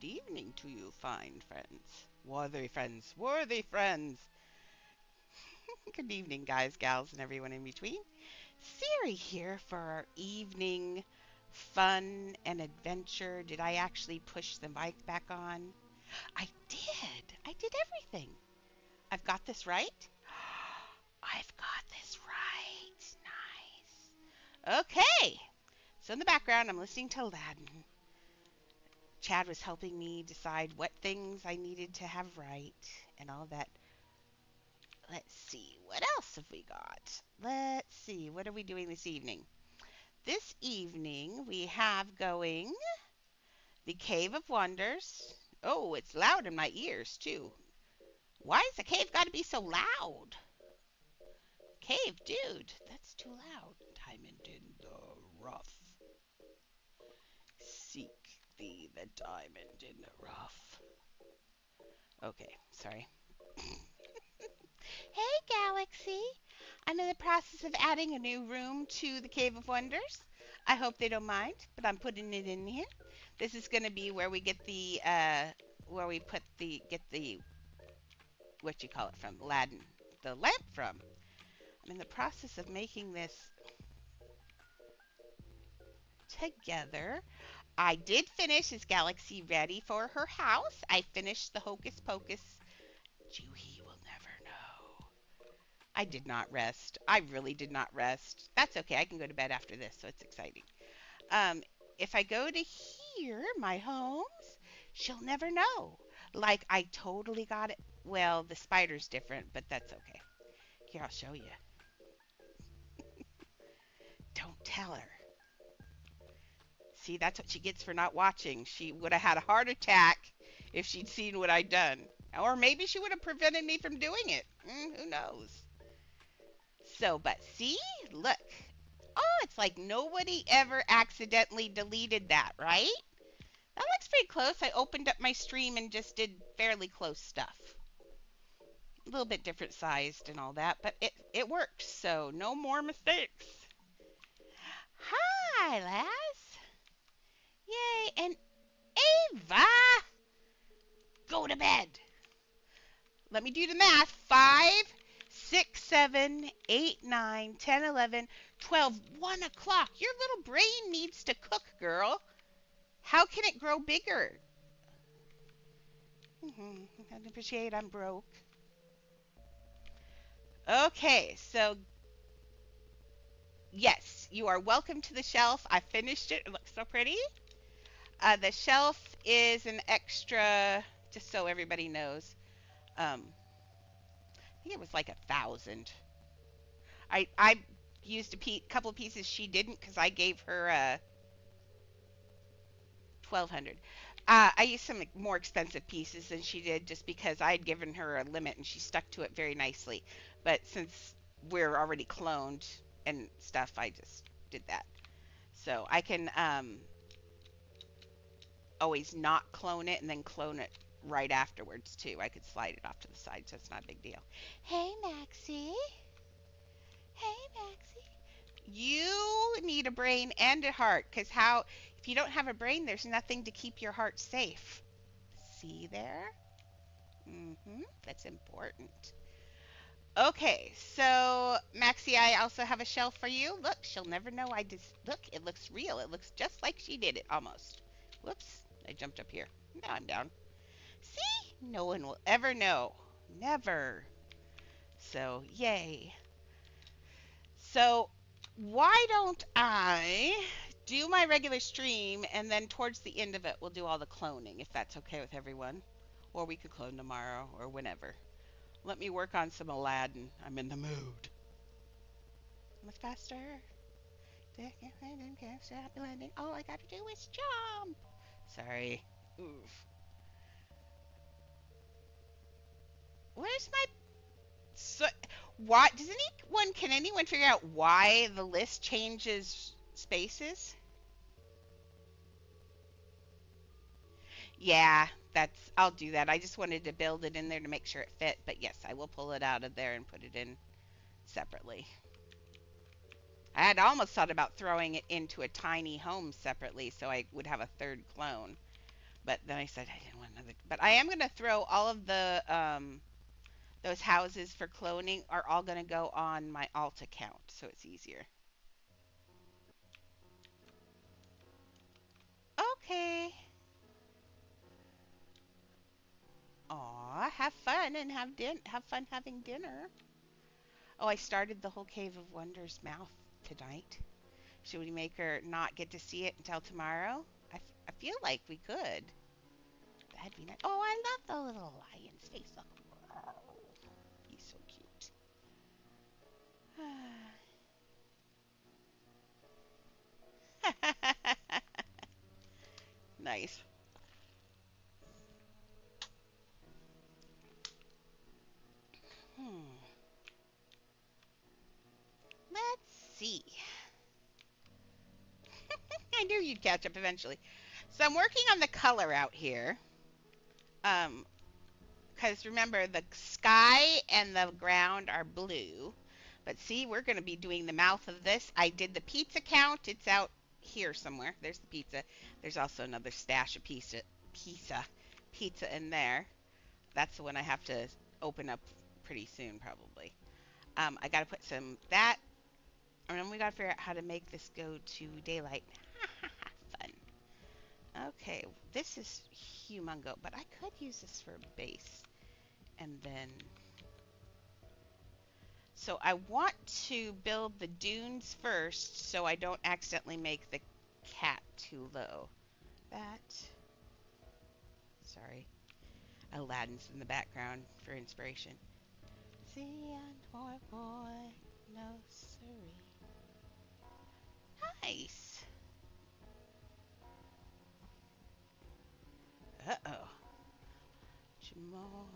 Good evening to you, fine friends. Worthy friends, worthy friends. Good evening, guys, gals, and everyone in between. Siri here for our evening fun and adventure. Did I actually push the mic back on? I did. I did everything. I've got this right? I've got this right. Nice. Okay. So in the background, I'm listening to Aladdin. Chad was helping me decide what things I needed to have right and all that. Let's see, what else have we got? Let's see, what are we doing this evening? This evening we have going the Cave of Wonders. Oh, it's loud in my ears too. Why has the cave got to be so loud? Cave, dude, that's too loud. Diamond in the rough. Seek thee the diamond in the rough. Okay, sorry. Hey, Galaxy. I'm in the process of adding a new room to the Cave of Wonders. I hope they don't mind, but I'm putting it in here. This is going to be where we get the, what you call it from, Aladdin, the lamp from. I'm in the process of making this together. I did finish. Is Galaxy ready for her house? I finished the Hocus Pocus. Juhi will never know. I did not rest. I really did not rest. That's okay. I can go to bed after this, so it's exciting. Um, if I go to here, my homes, she'll never know. Like, I totally got it. Well, the spider's different, but that's okay. Here, I'll show you. Don't tell her. See, that's what she gets for not watching. She would have had a heart attack if she'd seen what I'd done. Or maybe she would have prevented me from doing it. Who knows? So, but see? Look. Oh, it's like nobody ever accidentally deleted that, right? That looks pretty close. I opened up my stream and just did fairly close stuff. A little bit different sized and all that, but it works, so no more mistakes. Hi, lass. Yay, and Ava! Go to bed. Let me do the math. 5, 6, 7, 8, 9, 10, 11, 12, 1 o'clock. Your little brain needs to cook, girl. How can it grow bigger? I appreciate I'm broke. Okay, so yes, you are welcome to the shelf. I finished it. It looks so pretty. The shelf is an extra, just so everybody knows. I think it was like 1,000. I used a couple of pieces she didn't because I gave her 1,200. I used some more expensive pieces than she did just because I had given her a limit and she stuck to it very nicely. But since we're already cloned and stuff, I just did that. So I can always not clone it and then clone it right afterwards too. I could slide it off to the side, so it's not a big deal. Hey, Maxie. Hey, Maxie. You need a brain and a heart, because if you don't have a brain, there's nothing to keep your heart safe. See there? That's important. Okay, so Maxie, I also have a shelf for you. Look, she'll never know I just look. It looks real. It looks just like she did it almost. Whoops, I jumped up here. Now I'm down. See? No one will ever know. Never. So, yay. So, why don't I do my regular stream and then towards the end of it we'll do all the cloning, if that's okay with everyone. Or we could clone tomorrow or whenever. Let me work on some Aladdin. I'm in the mood. Much faster. All I gotta do is jump. Sorry. Oof. Where's my... So, why does can anyone figure out why the list changes spaces? Yeah, I'll do that. I just wanted to build it in there to make sure it fit, but yes, I will pull it out of there and put it in separately. I had almost thought about throwing it into a tiny home separately so I would have a third clone. But then I said I didn't want another. But I am gonna throw all of the those houses for cloning are all gonna go on my alt account, so it's easier. Okay. Aw, have fun and have fun having dinner. Oh, I started the whole Cave of Wonders mouth tonight. Should we make her not get to see it until tomorrow? I feel like we could. That'd be nice. Oh, I love the little lion's face. Oh, he's so cute. Nice. Hmm. Let's see. I knew you'd catch up eventually. So I'm working on the color out here. Um, because remember the sky and the ground are blue. But see, we're going to be doing the mouth of this. I did the pizza count. It's out here somewhere. There's the pizza. There's also another stash of pizza in there. That's the one I have to open up pretty soon, probably. I got to put some that, and then we got to figure out how to make this go to daylight. Fun. Okay, this is humongo, but I could use this for a base, and then. So I want to build the dunes first, so I don't accidentally make the cat too low. That. Sorry. Aladdin's in the background for inspiration. See, boy, boy, no siree. Nice. Uh-oh. Jamal.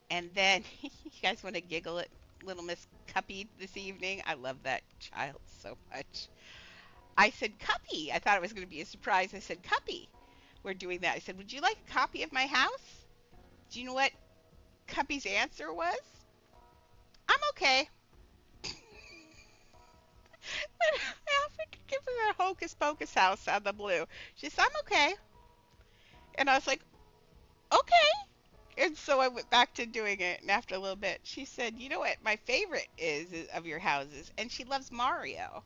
And then, you guys want to giggle at Little Miss Cuppy this evening? I love that child so much. I said, Cuppy. I thought it was going to be a surprise. I said, Cuppy. We're doing that. I said, would you like a copy of my house? Do you know what Cuppy's answer was? I'm okay. I offered to give her a Hocus Pocus house out of the blue. She said, I'm okay. And I was like, okay. And so I went back to doing it. And after a little bit, she said, you know what my favorite is of your houses? And she loves Mario.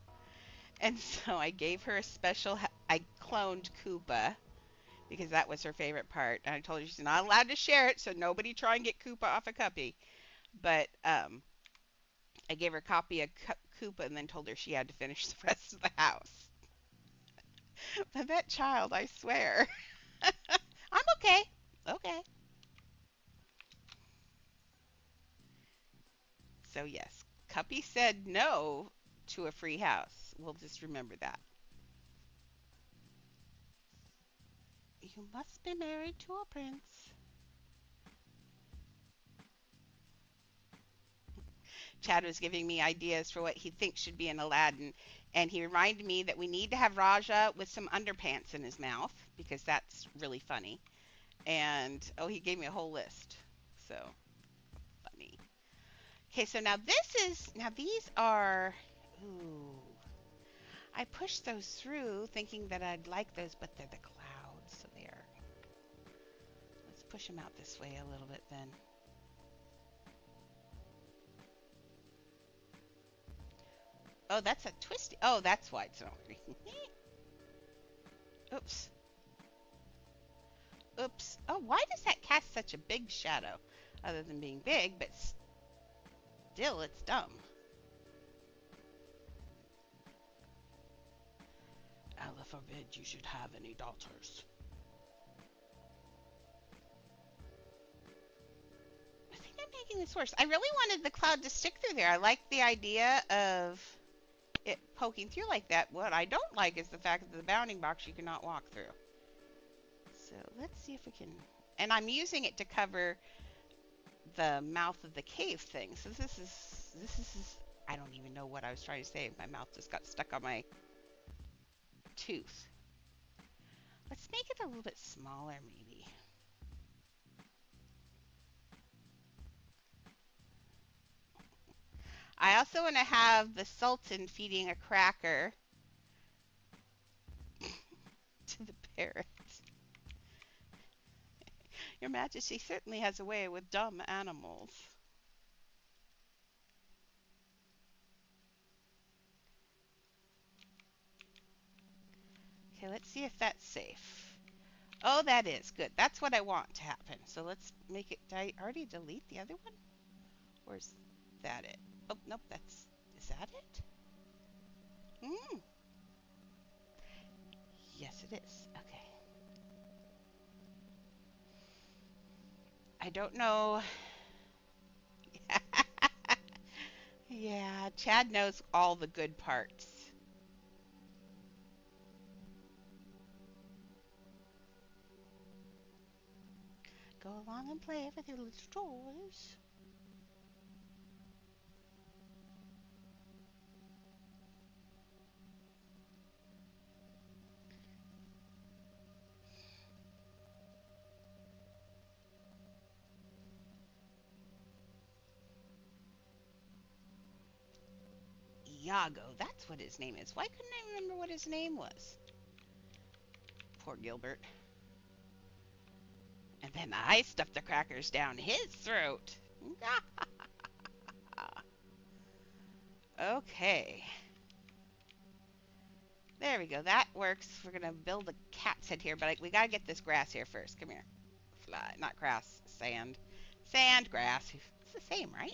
And so I gave her a special, I cloned Koopa because that was her favorite part. And I told her she's not allowed to share it, so nobody try and get Koopa off a Cuppy. But I gave her a copy of Koopa and then told her she had to finish the rest of the house. But that child, I swear. I'm okay. Okay. So yes, Cuppy said no to a free house. We'll just remember that. You must be married to a prince. Chad was giving me ideas for what he thinks should be in Aladdin, and he reminded me that we need to have Raja with some underpants in his mouth because that's really funny. And oh, he gave me a whole list. So funny. Okay, so now these are, ooh, I pushed those through thinking that I'd like those, but they're the clouds, so they're, let's push them out this way a little bit then. Oh, that's a twisty, oh, that's why it's not working. Oops. Oops. Oh, why does that cast such a big shadow? Other than being big, but still, it's dumb. Allah forbid you should have any daughters. I think I'm making this worse. I really wanted the cloud to stick through there. I like the idea of it poking through like that. What I don't like is the fact that the bounding box you cannot walk through. So let's see if we can, and I'm using it to cover the mouth of the cave thing. So this is, I don't even know what I was trying to say. My mouth just got stuck on my tooth. Let's make it a little bit smaller maybe. I also want to have the Sultan feeding a cracker to the parrot. Your Majesty certainly has a way with dumb animals. Okay, let's see if that's safe. Oh, that is good. That's what I want to happen. So let's make it. Did I already delete the other one? Or is that it? Oh, nope, that's. Is that it? Mm, yes, it is. Okay. I don't know. Yeah, Chad knows all the good parts. Go along and play with your little toys. Iago, that's what his name is. Why couldn't I remember what his name was? Poor Gilbert. And then I stuffed the crackers down his throat. Okay. There we go. That works. We're going to build a cat's head here, but we got to get this grass here first. Come here. Fly. Not grass. Sand. Sand, grass. It's the same, right?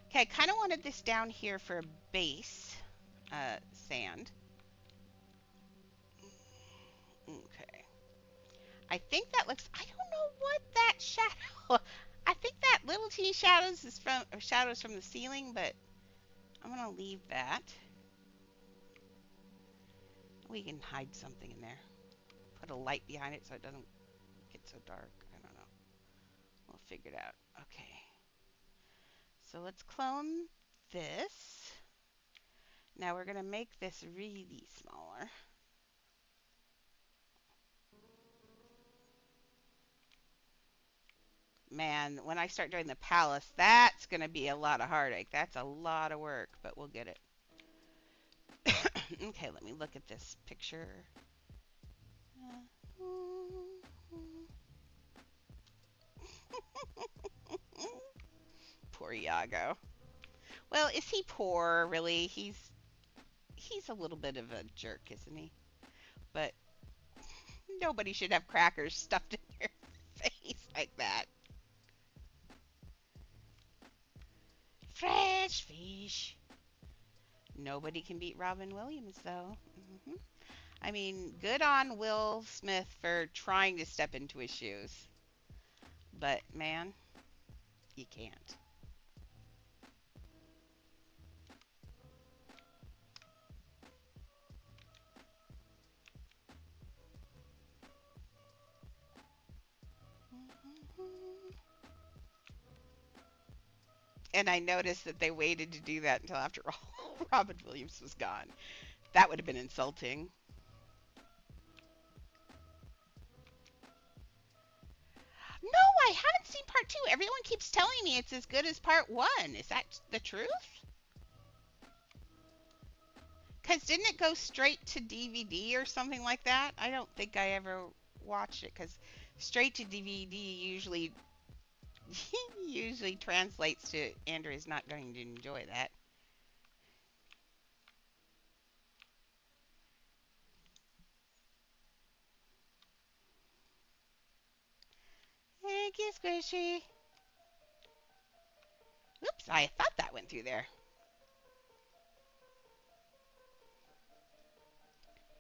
Okay, I kind of wanted this down here for a base. Sand. Okay. I think that looks. I don't know what that shadow. I think that little teeny shadows is from shadows from the ceiling, but I'm gonna leave that. We can hide something in there. Put a light behind it so it doesn't get so dark. I don't know. We'll figure it out. Okay. So let's clone this. Now we're gonna make this really smaller. Man, when I start doing the palace, that's going to be a lot of heartache. That's a lot of work, but we'll get it. Okay, let me look at this picture. Poor Iago. Well, is he poor, really? He's a little bit of a jerk, isn't he? But nobody should have crackers stuffed in their face like that. Fresh fish. Nobody can beat Robin Williams, though. I mean, good on Will Smith for trying to step into his shoes. But, man, you can't. And I noticed that they waited to do that until after all Robin Williams was gone. That would have been insulting. No, I haven't seen part two. Everyone keeps telling me it's as good as part one. Is that the truth? Because didn't it go straight to DVD or something like that? I don't think I ever watched it because straight to DVD usually translates to Andrew's not going to enjoy that. Thank you, Squishy. Oops, I thought that went through there.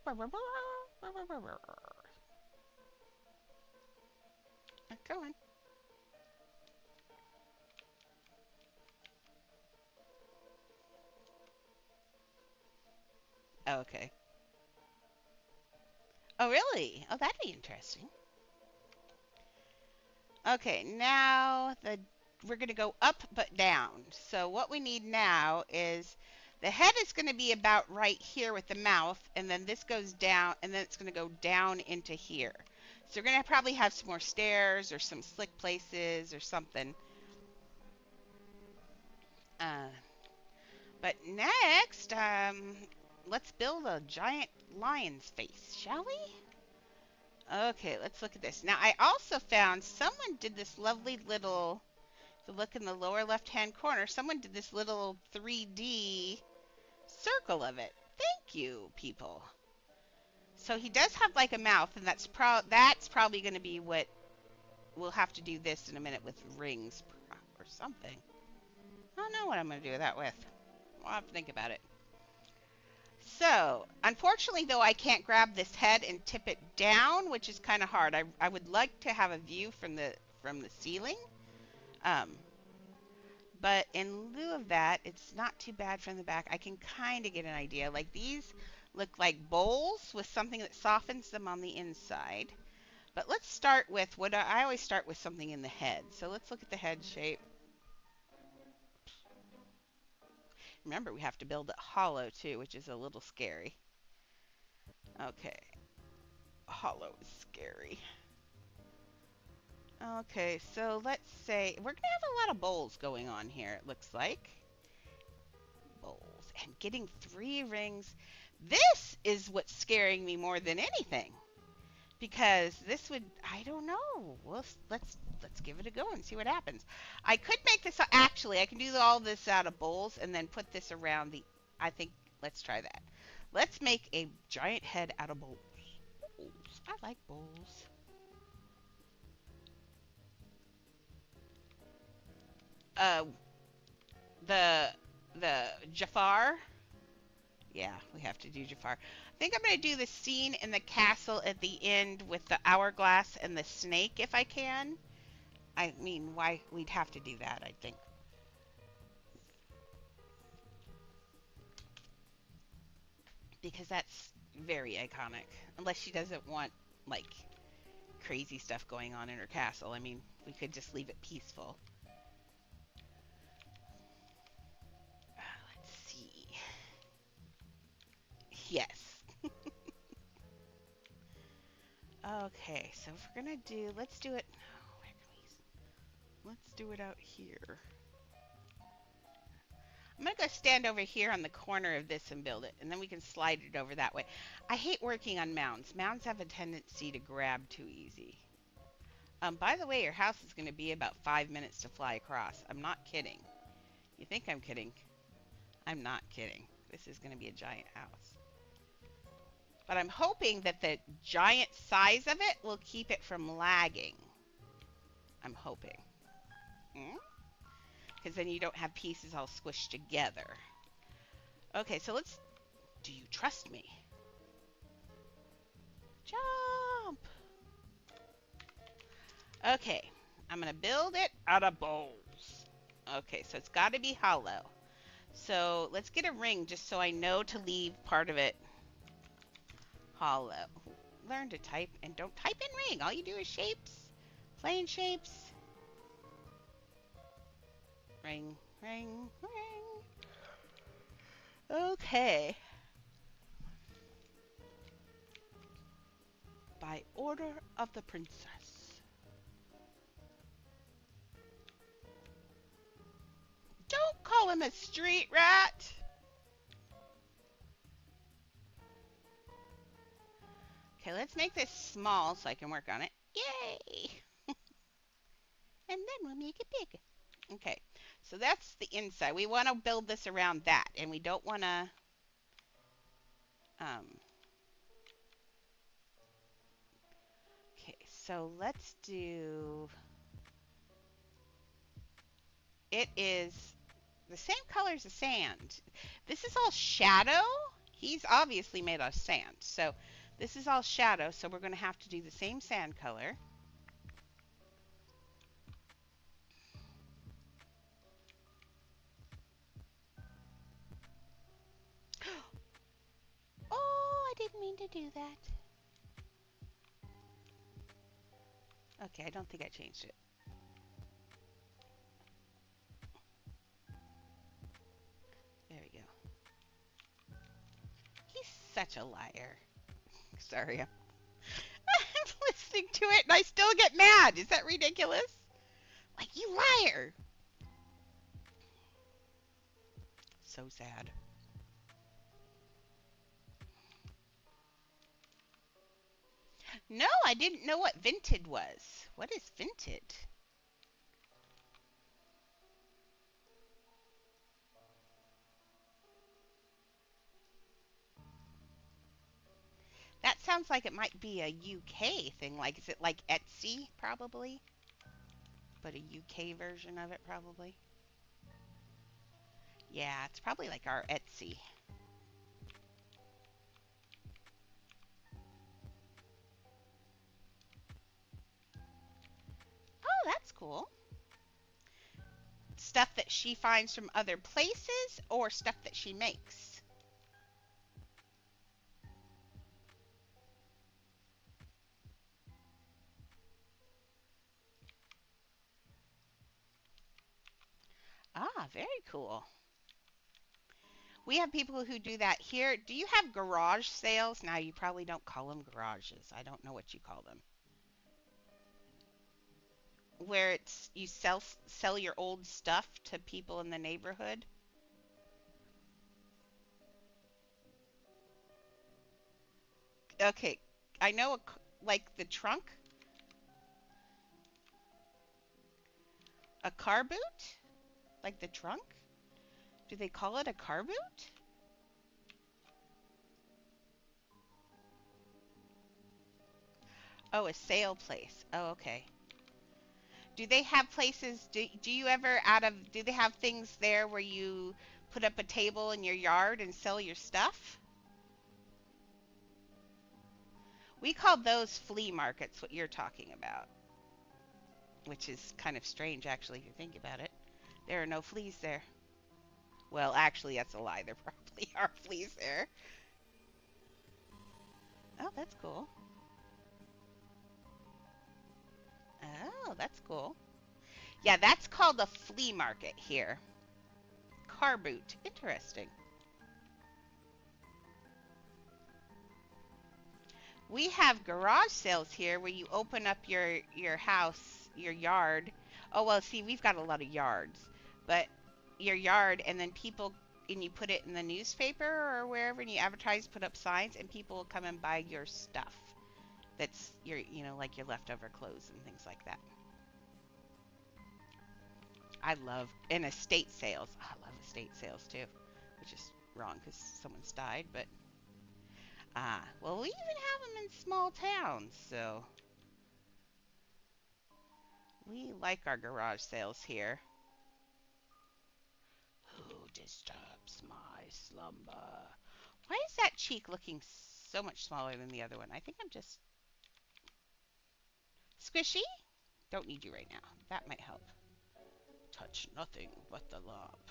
Go on. Oh, okay. Oh, really? Oh, that'd be interesting. Okay, now we're going to go up but down. So what we need now is the head is going to be about right here with the mouth, and then this goes down, and then it's going to go down into here. So we're going to probably have some more stairs or some slick places or something. Uh, but next, let's build a giant lion's face, shall we? Okay, let's look at this. Now, I also found someone did this lovely little, if you look in the lower left-hand corner, someone did this little 3D circle of it. Thank you, people. So he does have like a mouth, and that's probably going to be what we'll have to do this in a minute with rings or something. I don't know what I'm going to do that with. I'll have to think about it. So, unfortunately, though, I can't grab this head and tip it down, which is kind of hard. I would like to have a view from the ceiling, um, but in lieu of that, it's not too bad from the back. I can kind of get an idea. Like these look like bowls with something that softens them on the inside. But let's start with what I always start with something in the head. So let's look at the head shape. Remember, we have to build it hollow too, which is a little scary. Okay, hollow is scary. Okay, so let's say we're gonna have a lot of bowls going on here, it looks like. Bowls and getting 3 rings. This is what's scaring me more than anything. Because this would, I don't know. Let's give it a go and see what happens. I could make this actually, I can do all this out of bowls and then put this around the, I think let's try that. Let's make a giant head out of bowls. Bowls. I like bowls. Uh the Jafar. Yeah, we have to do Jafar. I think I'm going to do the scene in the castle at the end with the hourglass and the snake if I can. I mean, why we'd have to do that, I think. Because that's very iconic. Unless she doesn't want, like, crazy stuff going on in her castle. I mean, we could just leave it peaceful. Let's see. Yes. Okay, so if we're gonna do, let's do it. Oh, where can we? Let's do it out here. I'm gonna go stand over here on the corner of this and build it, and then we can slide it over that way. I hate working on mounds. Mounds have a tendency to grab too easy. By the way, your house is going to be about 5 minutes to fly across. I'm not kidding. You think I'm kidding? I'm not kidding. This is going to be a giant house. But I'm hoping that the giant size of it will keep it from lagging. I'm hoping. Because then you don't have pieces all squished together. Okay, so let's... Do you trust me? Jump! Okay, I'm going to build it out of bowls. Okay, so it's got to be hollow. So let's get a ring just so I know to leave part of it hollow. Learn to type and don't type in ring. All you do is shapes, plain shapes. Ring, ring, ring. Okay. By order of the princess. Don't call him a street rat. Okay, let's make this small so I can work on it. Yay! And then we'll make it big. Okay, so that's the inside. We want to build this around that, and we don't want to... Okay, so let's do... It is the same color as the sand. This is all shadow. He's obviously made of sand. So this is all shadow, so we're going to have to do the same sand color. Oh, I didn't mean to do that. Okay, I don't think I changed it. There we go. He's such a liar. Sorry, I'm listening to it and I still get mad. Is that ridiculous? Like, you liar. So sad. No, I didn't know what vinted was. What is vinted? That sounds like it might be a UK thing. Like, is it like Etsy, probably? But a UK version of it, probably? Yeah, it's probably like our Etsy. Oh, that's cool. Stuff that she finds from other places or stuff that she makes? Ah, very cool. We have people who do that here. Do you have garage sales? Now, you probably don't call them garages. I don't know what you call them. Where it's you sell your old stuff to people in the neighborhood. Okay, I know like the trunk, a car boot, like the trunk. Do they call it a car boot? Oh, a sale place. Oh, okay. Do they have places? Do you ever do they have things there where you put up a table in your yard and sell your stuff? We call those flea markets, what you're talking about, which is kind of strange, actually, if you think about it. There are no fleas there. Well, actually, that's a lie. There probably are fleas there. Oh, that's cool. Oh, that's cool. Yeah, that's called a flea market here. Car boot. Interesting. We have garage sales here where you open up your house, your yard. Oh, well, see, we've got a lot of yards, but your yard, and then people, and you put it in the newspaper or wherever, and you advertise, put up signs, and people will come and buy your stuff. That's your, like your leftover clothes and things like that. I love, and estate sales. Oh, I love estate sales too, which is wrong because someone's died, but well, we even have them in small towns, so we like our garage sales here. Who disturbs my slumber? Why is that cheek looking so much smaller than the other one? I think I'm just squishy. Don't need you right now. That might help. Touch nothing but the lump.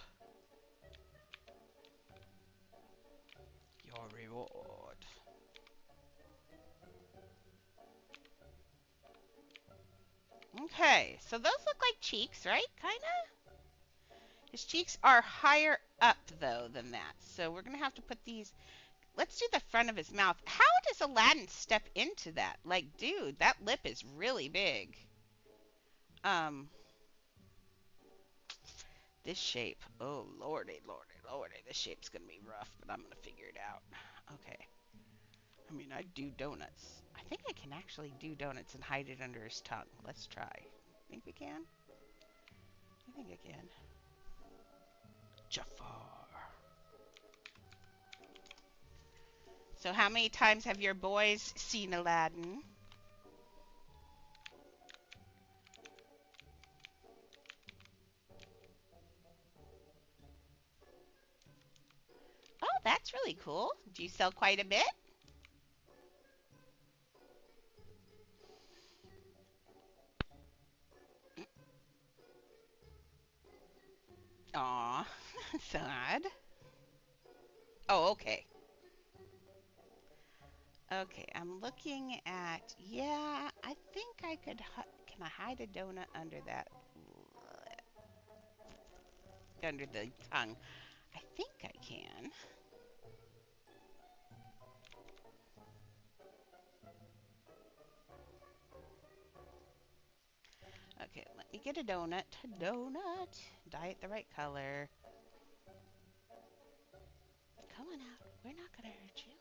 Your reward. Okay, so those look like cheeks, right? Kinda? His cheeks are higher up, though, than that. So we're going to have to put these. Let's do the front of his mouth. How does Aladdin step into that? Like, dude, that lip is really big. Um, this shape. Oh, lordy, lordy, lordy. This shape's going to be rough, but I'm going to figure it out. Okay. I mean, I do donuts. I think I can actually do donuts and hide it under his tongue. Let's try. Think we can? I think I can. Jafar. So how many times have your boys seen Aladdin? Oh, that's really cool. Do you sell quite a bit? Aw, sad. Oh, okay. Okay, I'm looking at, yeah, I think I could, can I hide a donut under that, under the tongue? I think I can. Okay, let me get a donut. Donut. Dye it the right color. Come on out. We're not going to hurt you.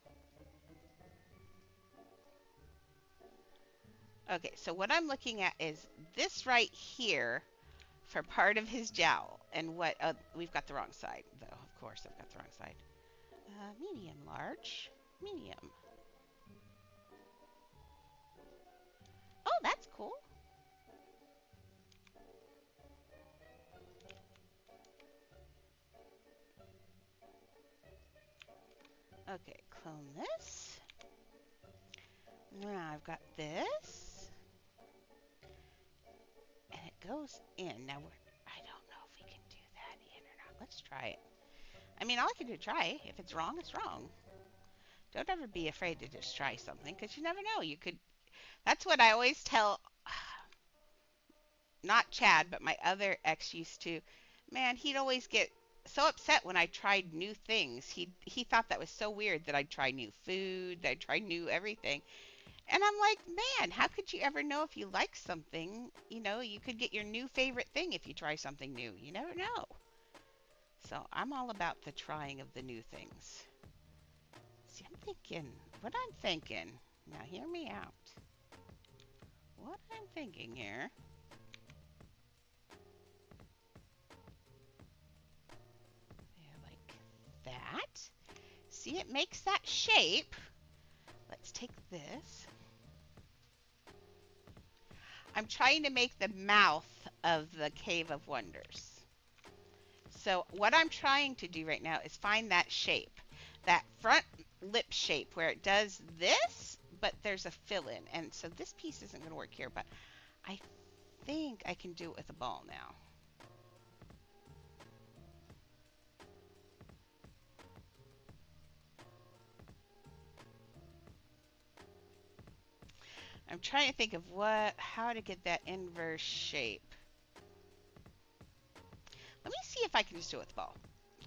Okay, so what I'm looking at is this right here for part of his jowl. And what, we've got the wrong side, though. Of course, I've got the wrong side. Medium, large, medium. Oh, that's cool. Okay, clone this. Now I've got this. And it goes in. Now, I don't know if we can do that in or not. Let's try it. I mean, all I can do is try. If it's wrong, it's wrong. Don't ever be afraid to just try something because you never know. You could. That's what I always tell, not Chad, but my other ex used to. Man, he'd always get so upset when I tried new things. He thought that was so weird that I'd try new food, that I'd try new everything. And I'm like, man, how could you ever know if you like something? You know, you could get your new favorite thing if you try something new. You never know. So I'm all about the trying of the new things. See, I'm thinking, what I'm thinking. Now, hear me out. What I'm thinking here. Yeah, like that. See, it makes that shape. Let's take this. I'm trying to make the mouth of the Cave of Wonders. So what I'm trying to do right now is find that shape. That front lip shape where it does this, but there's a fill-in. And so this piece isn't going to work here, but I think I can do it with a ball now. I'm trying to think of how to get that inverse shape. Let me see if I can just do it with the ball.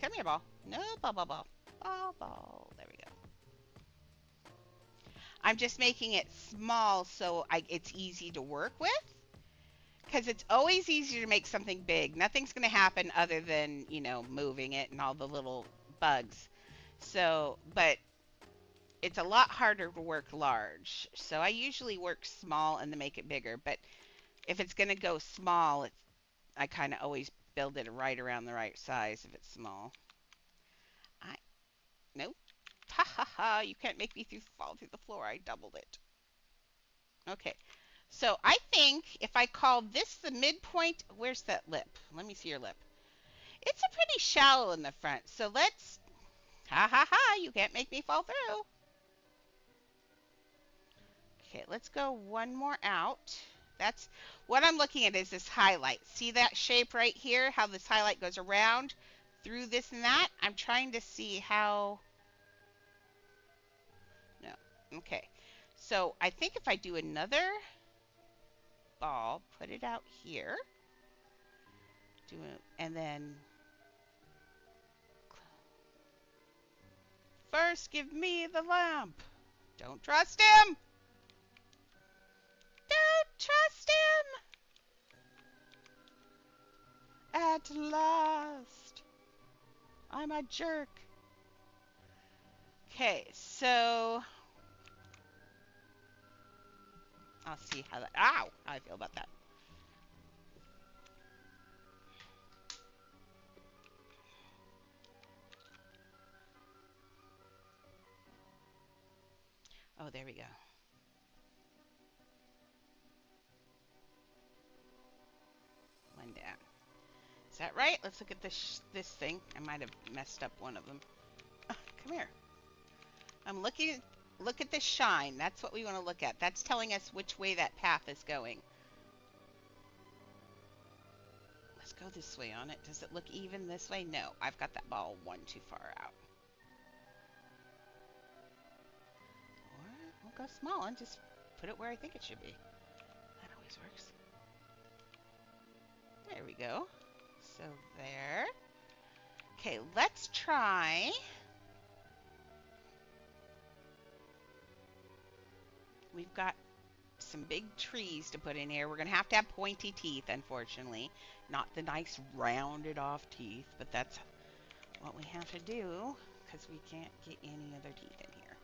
Come here, ball. No, ball, ball, ball. Ball, ball. There we go. I'm just making it small so it's easy to work with. Because it's always easier to make something big. Nothing's going to happen other than, you know, moving it and all the little bugs. So, but it's a lot harder to work large. So I usually work small and then make it bigger. But if it's going to go small, I kind of always build it right around the right size if it's small. Nope. Ha ha ha, you can't make me fall through the floor. I doubled it. Okay. So I think if I call this the midpoint, where's that lip? Let me see your lip. It's a pretty shallow in the front. So let's, ha ha ha, you can't make me fall through. Okay, let's go one more out. That's what I'm looking at is this highlight. See that shape right here? How this highlight goes around through this and that? I'm trying to see how. No. Okay. So I think if I do another ball, put it out here. And then first give me the lamp. Don't trust him. Don't trust him. At last. I'm a jerk. Okay, so I'll see how how I feel about that. Oh, there we go. One down. Is that right? Let's look at this thing. I might have messed up one of them. Come here. I'm looking. Look at the shine. That's what we want to look at. That's telling us which way that path is going. Let's go this way on it. Does it look even this way? No. I've got that ball one too far out. Or we'll go small and just put it where I think it should be. That always works. There we go. So there. Okay, let's try. We've got some big trees to put in here. We're going to have pointy teeth, unfortunately. Not the nice rounded off teeth, but that's what we have to do because we can't get any other teeth in here.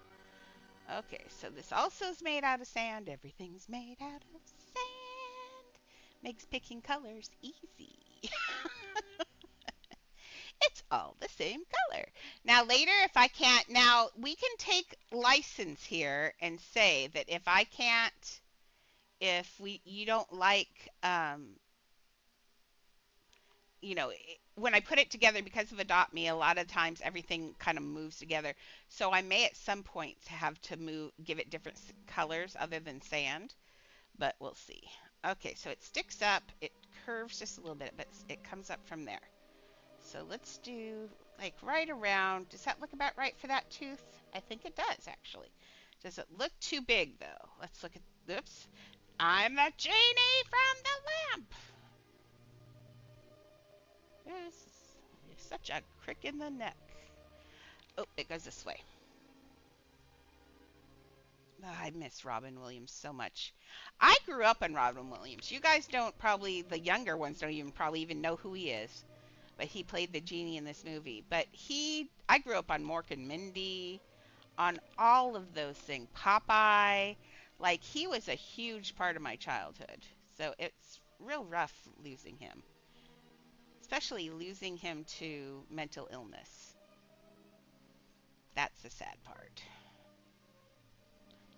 Okay, so this also is made out of sand. Everything's made out of sand. Makes picking colors easy. It's all the same color. Now later, if I can't, now we can take license here and say that if I can't, if you don't like, when I put it together because of Adopt Me, a lot of times everything kind of moves together. So I may at some point have to give it different colors other than sand, but we'll see. Okay, so it sticks up, it curves just a little bit, but it comes up from there. So let's do like right around. Does that look about right for that tooth? I think it does actually. Does it look too big though? Let's look at, oops. I'm the genie from the lamp. Yes, you're such a crick in the neck. Oh, it goes this way. Oh, I miss Robin Williams so much. I grew up on Robin Williams. You guys don't probably, the younger ones don't even probably even know who he is. But he played the genie in this movie. But I grew up on Mork and Mindy, on all of those things. Popeye. Like, he was a huge part of my childhood. So it's real rough losing him. Especially losing him to mental illness. That's the sad part.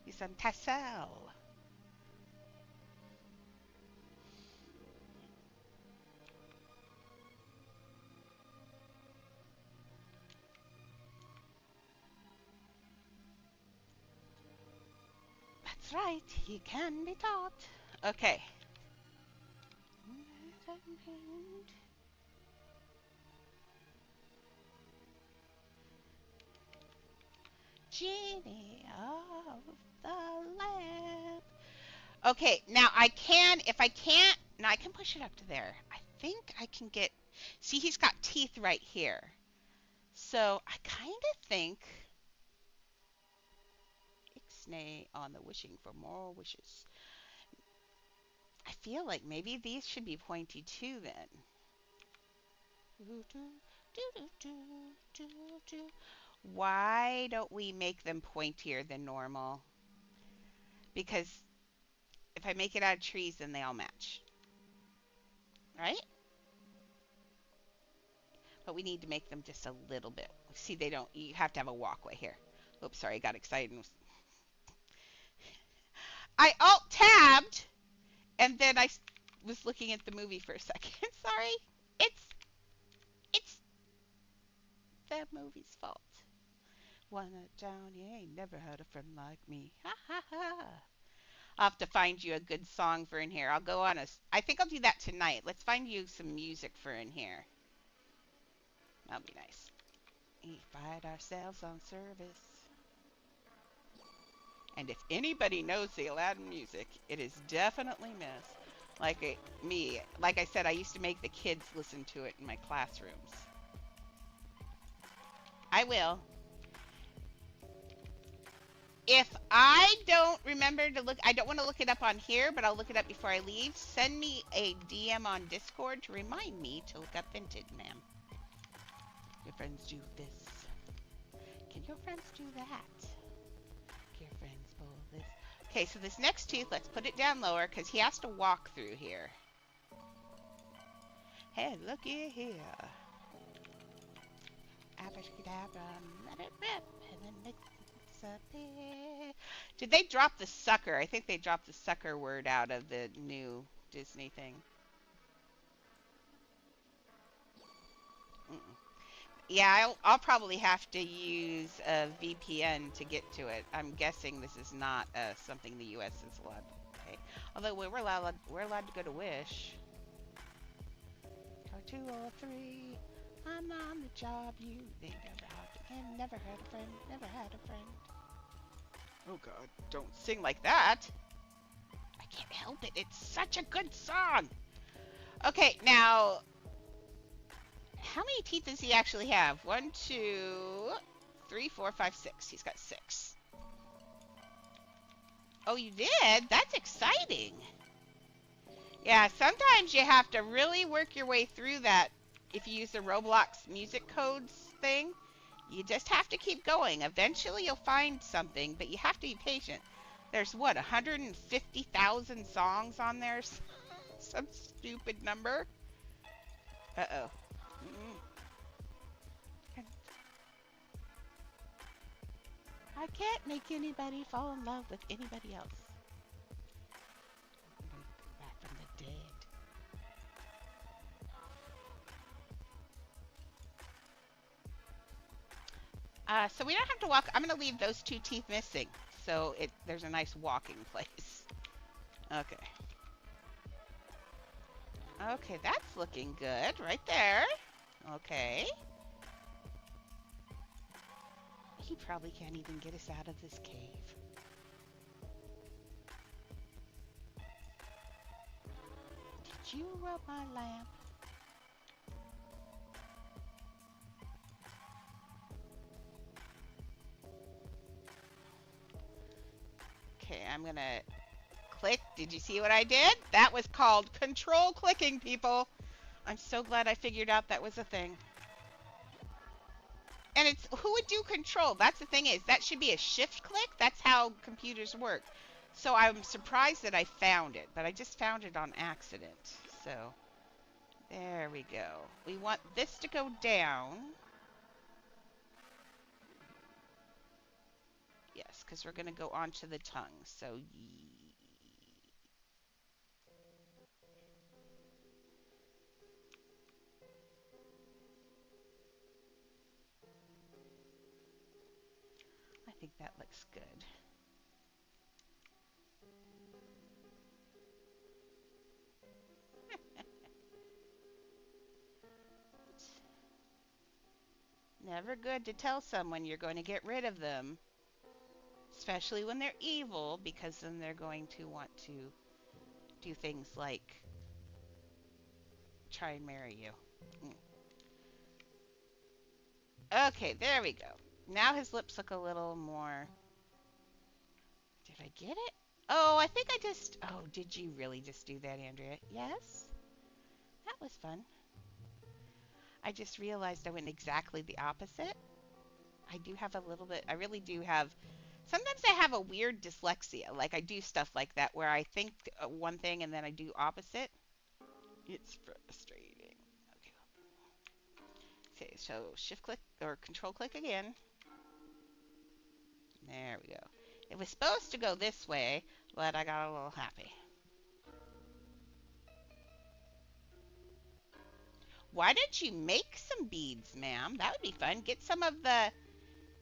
He's on Tassel. That's right, he can be taught. Okay. Genie of the lamp. Okay, now if I can't, now I can push it up to there. I think I can get, see, he's got teeth right here. So I kind of think, Ixnay on the wishing for more wishes. I feel like maybe these should be pointy too then. Why don't we make them pointier than normal? Because if I make it out of trees, then they all match. Right? But we need to make them just a little bit. See, you have to have a walkway here. Oops, sorry, I got excited. I alt-tabbed, and then I was looking at the movie for a second. Sorry. It's the movie's fault. Wanna down, you ain't never had a friend like me. Ha ha ha. I'll have to find you a good song for in here. I think I'll do that tonight. Let's find you some music for in here. That'll be nice. We pride ourselves on service. And if anybody knows the Aladdin music, it is definitely me. Like I said, I used to make the kids listen to it in my classrooms. I will. If I don't remember to look, I don't want to look it up on here, but I'll look it up before I leave. Send me a DM on Discord to remind me to look up Vinted, ma'am. Your friends do this. Can your friends do that? Can your friends pull this? Okay, so this next tooth, let's put it down lower because he has to walk through here. Hey, looky here. Abracadabra, let it rip, and then mix up here. Did they drop the sucker? I think they dropped the sucker word out of the new Disney thing. Yeah, I'll probably have to use a VPN to get to it. I'm guessing this is not something the U.S. is allowed to pay. Although we're allowed to go to Wish. Or 2 or 3. I'm on the job. You think about never had a friend. Never had a friend. Oh God! Don't sing like that. I can't help it. It's such a good song. Okay, now. How many teeth does he actually have? 1, 2, 3, 4, 5, 6. He's got 6. Oh, you did? That's exciting. Yeah, sometimes you have to really work your way through that. If you use the Roblox music codes thing, You just have to keep going. Eventually you'll find something, but you have to be patient. There's what, 150,000 songs on there? Some stupid number. Uh-oh. Mm-mm. I can't make anybody fall in love with anybody else. Back from the dead. So we don't have to walk. I'm going to leave those two teeth missing. So there's a nice walking place. Okay. Okay, that's looking good right there. Okay. He probably can't even get us out of this cave. Did you rub my lamp? Okay, I'm gonna click. Did you see what I did? That was called control clicking, people. I'm so glad I figured out that was a thing. And it's who would do control? That's the thing is that should be a shift click. That's how computers work. So I'm surprised that I found it, but I just found it on accident. So there we go. We want this to go down. Yes, because we're going to go onto the tongue. So I think that looks good. Never good to tell someone you're going to get rid of them, especially when they're evil, because then they're going to want to do things like try and marry you. Okay, there we go. Now his lips look a little more... Did I get it? Oh, I think I just... Oh, did you really just do that, Andrea? Yes? That was fun. I just realized I went exactly the opposite. I do have a little bit... I really do have... Sometimes I have a weird dyslexia. Like, I do stuff like that where I think one thing and then I do opposite. It's frustrating. Okay, so shift click or control click again. There we go. It was supposed to go this way, but I got a little happy. Why don't you make some beads, ma'am? That would be fun. Get some of the,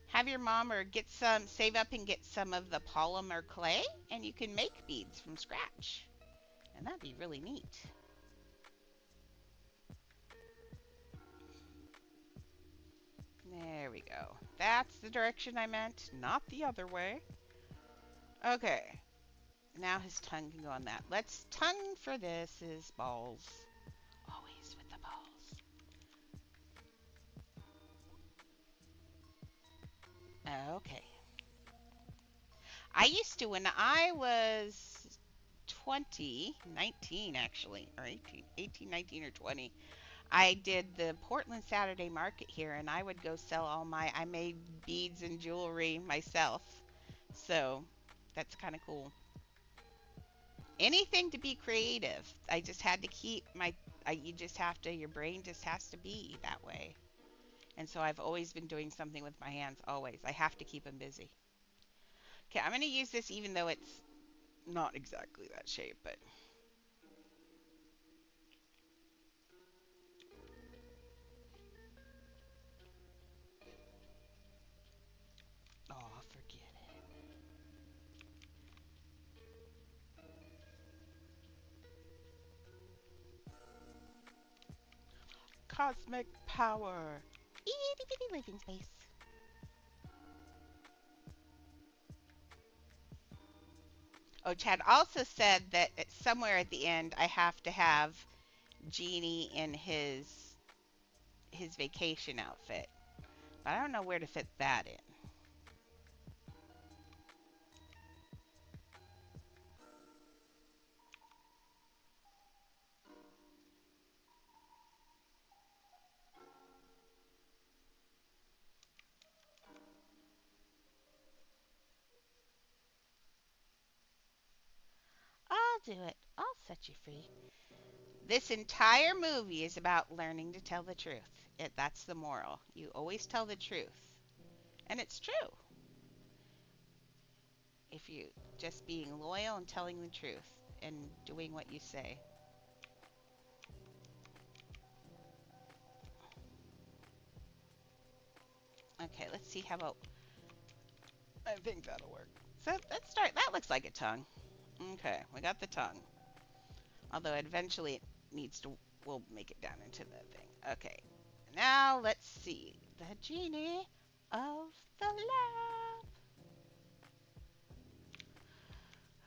have your mom or get some, save up and get some of the polymer clay, and you can make beads from scratch. And that'd be really neat. There we go. That's the direction I meant, not the other way. Okay. Now his tongue can go on that. Let's tongue for this is balls. Always with the balls. Okay. I used to, when I was 20, 19 actually, or 18, 19 or 20, I did the Portland Saturday Market here, and I would go sell I made beads and jewelry myself. So that's kind of cool. Anything to be creative. I just had to keep you just have to, your brain just has to be that way. And so I've always been doing something with my hands, always. I have to keep them busy. Okay, I'm going to use this even though it's not exactly that shape, but... Oh, forget it. Cosmic power. Itty bitty living space. Oh, Chad also said that somewhere at the end I have to have Genie in his vacation outfit. But I don't know where to fit that in. do it. I'll set you free. This entire movie is about learning to tell the truth. That's the moral. You always tell the truth. And it's true. If you just being loyal and telling the truth and doing what you say. Okay, let's see. How about. I think that'll work. So let's start. That looks like a tongue. Okay, we got the tongue. Although eventually it needs to. We'll make it down into the thing. Okay. Now let's see. The genie of the lamp.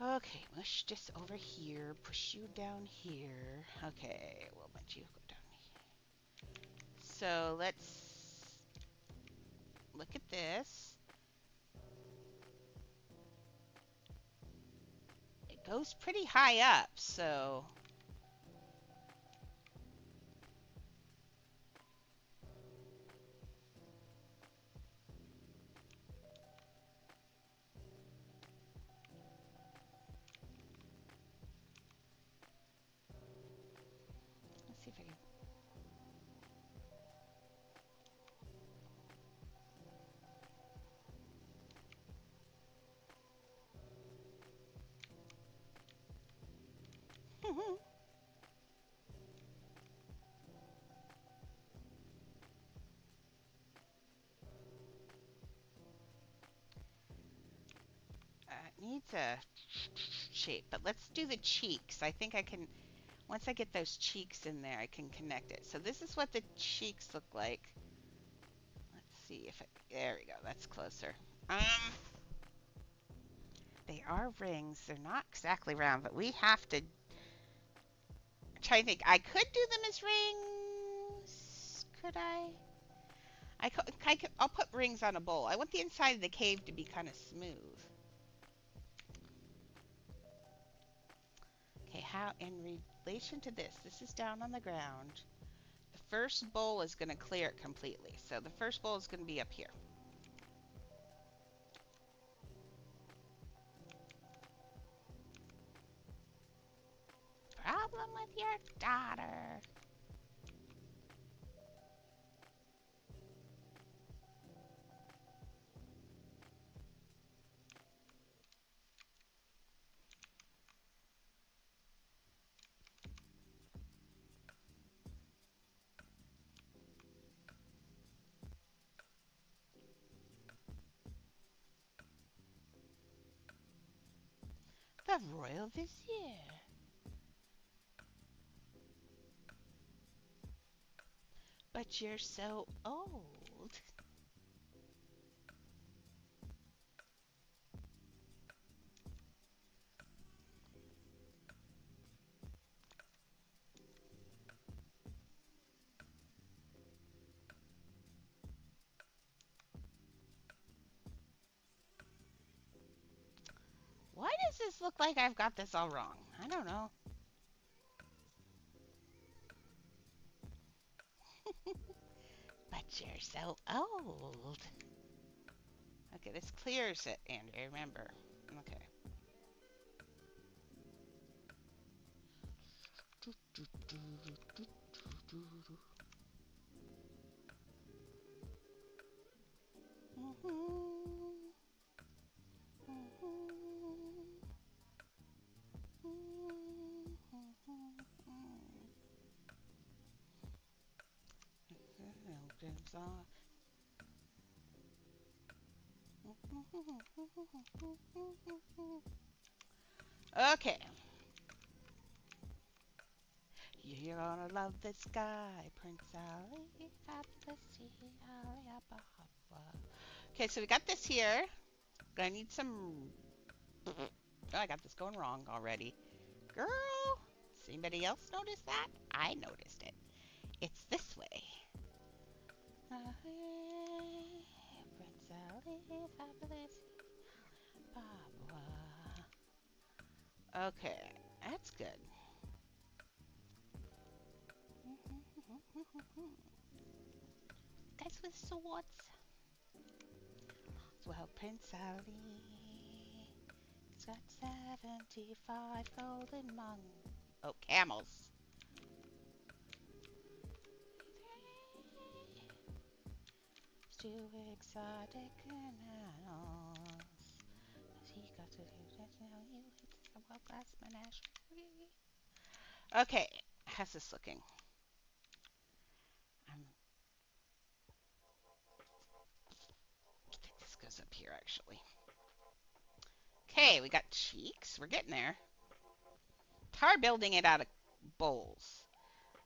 Okay, mush this over here. Push you down here. Okay, we'll let you go down here. So let's look at this. It goes pretty high up, so let's see if I can. It needs a shape, but let's do the cheeks. I think I can, once I get those cheeks in there, I can connect it. So this is what the cheeks look like. Let's see if there we go. That's closer. They are rings. They're not exactly round, but we have to try to think. I could do them as rings. Could I? I'll put rings on a bowl. I want the inside of the cave to be kind of smooth. Okay, how in relation to this? This is down on the ground. The first bowl is going to clear it completely. So the first bowl is going to be up here. Problem with your daughter. The royal vizier. But you're so old. Why does this look like I've got this all wrong? I don't know. But you're so old. Okay, this clears it, Andrew, remember. Okay. Okay. You're gonna love this guy, Prince Ali, Okay, so we got this here. Gonna need some. Oh, I got this going wrong already. Girl, does anybody else notice that? I noticed it. It's this way. Prince Ali, fabulous. Okay, that's good. Guys with swords. Well, Prince Ali It's got 75 golden monks. Oh, camels. Two exotic animals. He got to do that now. You it's a world class menagerie. Okay, how's this looking? I think this goes up here actually. Okay, we got cheeks. We're getting there. Tar building it out of bowls.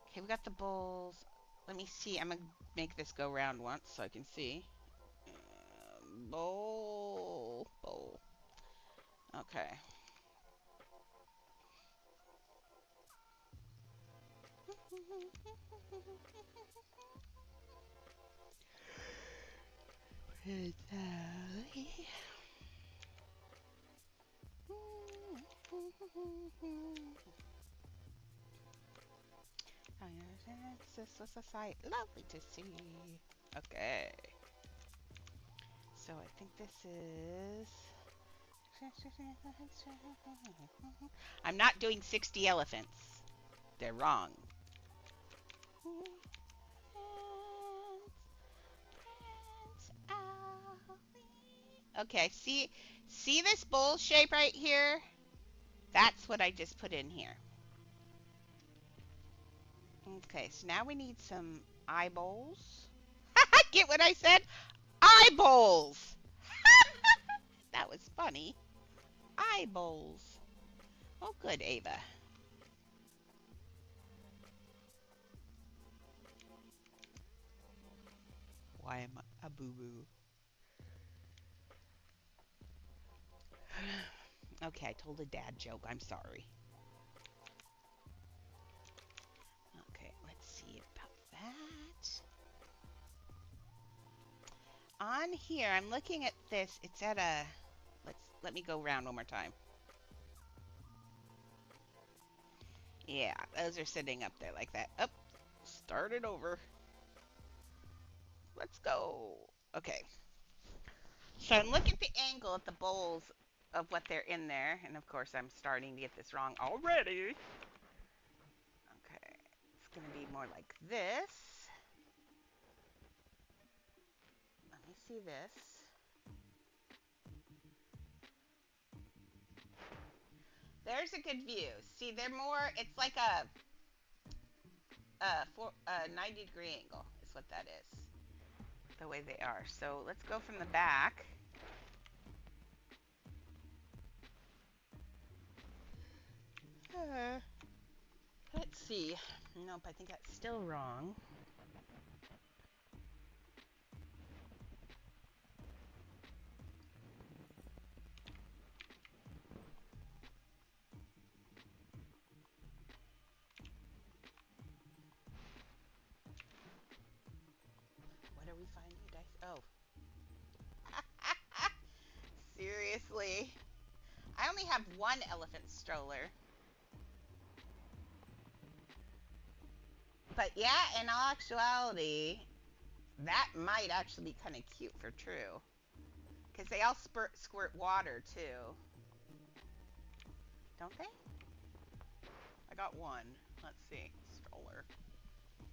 Okay, we got the bowls. Let me see. I'm gonna make this go round once so I can see. Bowl. Okay. This was a sight lovely to see. Okay. So I think this is. I'm not doing 60 elephants. They're wrong. Okay, see this bowl shape right here? That's what I just put in here. Okay, so now we need some eyeballs. Get what I said? Eyeballs! That was funny. Eyeballs. Oh, good, Ava. Why am I a boo-boo? Okay, I told a dad joke. I'm sorry. Okay, let's see about that. On here, I'm looking at this. It's at a. Let me go around one more time. Yeah, those are sitting up there like that. Up, start it over. Let's go. Okay. So I'm looking at the angle at the bowls of what they're in there, and of course I'm starting to get this wrong already. Okay, it's gonna be more like this. Let me see this. There's a good view. See, they're more. It's like a 90-degree angle. Is what that is. The way they are. So let's go from the back. Let's see. Nope, I think that's still wrong. What are we finding, guys? Oh. Seriously. I only have one elephant stroller. But yeah, in all actuality, that might actually be kind of cute for true. Because they all squirt water too. Don't they? I got one. Let's see. Stroller.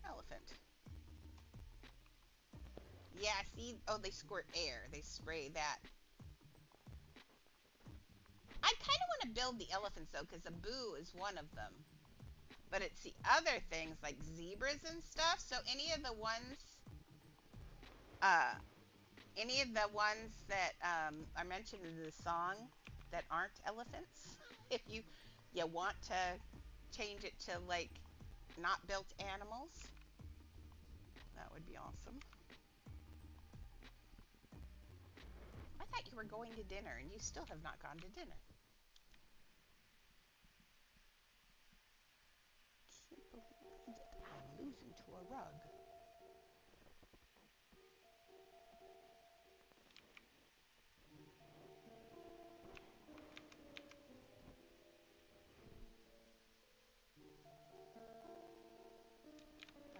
Elephant. Yeah, see? Oh, they squirt air. They spray that. I kind of want to build the elephants though, because a boo is one of them. But it's the other things like zebras and stuff. So uh, any of the ones that are mentioned in the song that aren't elephants, if you want to change it to like not built animals, that would be awesome. I thought you were going to dinner and you still have not gone to dinner. Can't believe it. I'm losing to a rug.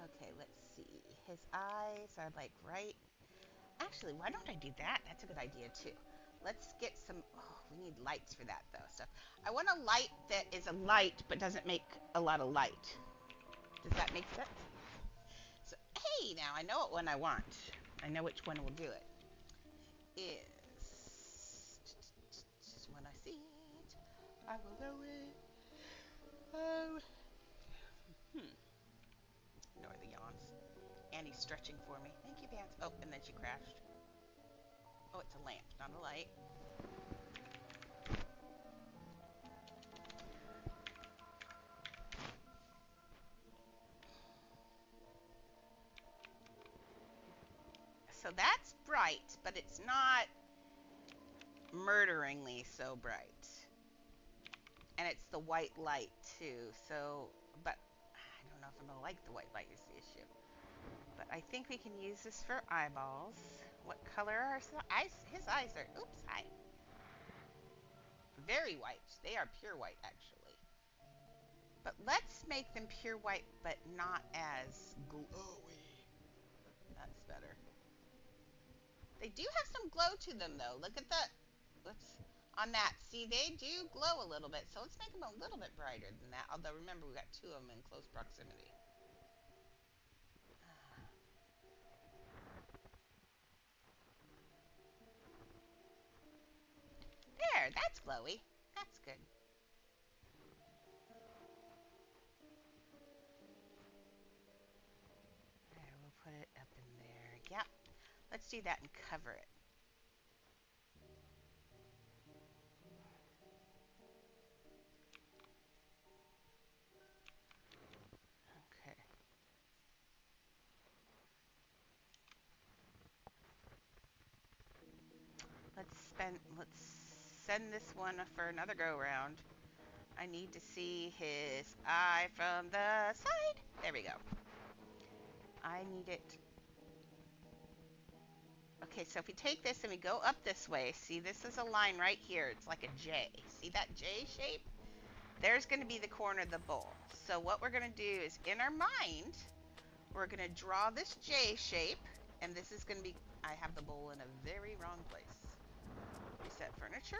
Okay, let's see. His eyes are like right. Actually, why don't I do that? That's a good idea too. Let's get some. Oh, we need lights for that though. So I want a light that is a light but doesn't make a lot of light. Does that make sense? So hey, now I know what one I want. I know which one will do it. Is when I see it, I will know it. Oh, ignore the yawns. Annie's stretching for me. Thank you, Vance. Oh, and then she crashed. Oh, it's a lamp, not a light. So that's bright, but it's not murderingly so bright. And it's the white light too. So, but I don't know if I'm gonna like the white light is the issue. But I think we can use this for eyeballs. What color are his eyes? His eyes are, oops, hi. Very white. They are pure white actually. But let's make them pure white, but not as glowy. That's better. They do have some glow to them though. Look at that. Let's on that. See, they do glow a little bit. So let's make them a little bit brighter than that. Although remember, we got two of them in close proximity. There, that's glowy. That's good. There, we'll put it up in there. Yep. Let's do that and cover it. Okay. Let's send this one for another go round. I need to see his eye from the side. There we go. I need it. Okay, so if we take this and we go up this way, see this is a line right here. It's like a J. See that J shape? There's going to be the corner of the bowl. So what we're going to do is in our mind, we're going to draw this J shape. And this is going to be, I have the bowl in a very wrong place. Reset furniture.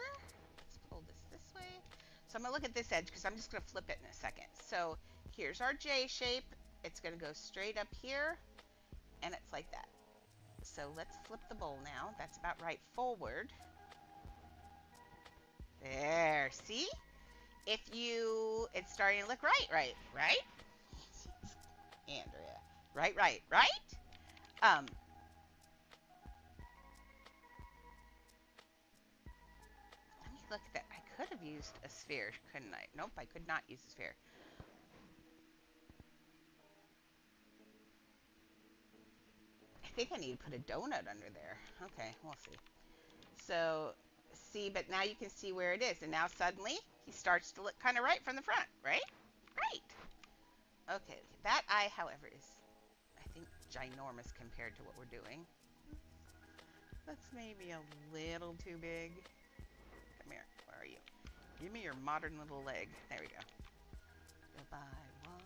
Let's pull this way. So I'm going to look at this edge because I'm just going to flip it in a second. So here's our J shape. It's going to go straight up here. And it's like that. So let's flip the bowl now. That's about right forward. There. See? If you, it's starting to look right? Andrea. Right? Let me look at that. I could have used a sphere, couldn't I? Nope, I could not use a sphere. I think I need to put a donut under there. Okay, we'll see. So, see, but now you can see where it is. And now suddenly, he starts to look kind of right from the front, right? Right. Okay, that eye, however, is, I think, ginormous compared to what we're doing. That's maybe a little too big. Come here. Where are you? Give me your modern little leg. There we go. Goodbye, wonder.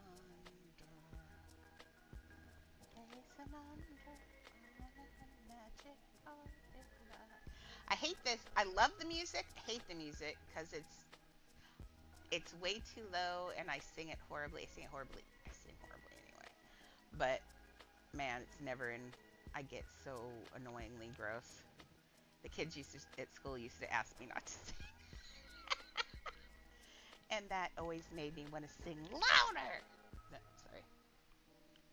Place magic I hate this. I love the music. I hate the music because it's way too low and I sing it horribly. I sing horribly anyway. But man, it's never in. I get so annoyingly gross. The kids at school used to ask me not to sing. And that always made me want to sing louder. No, sorry.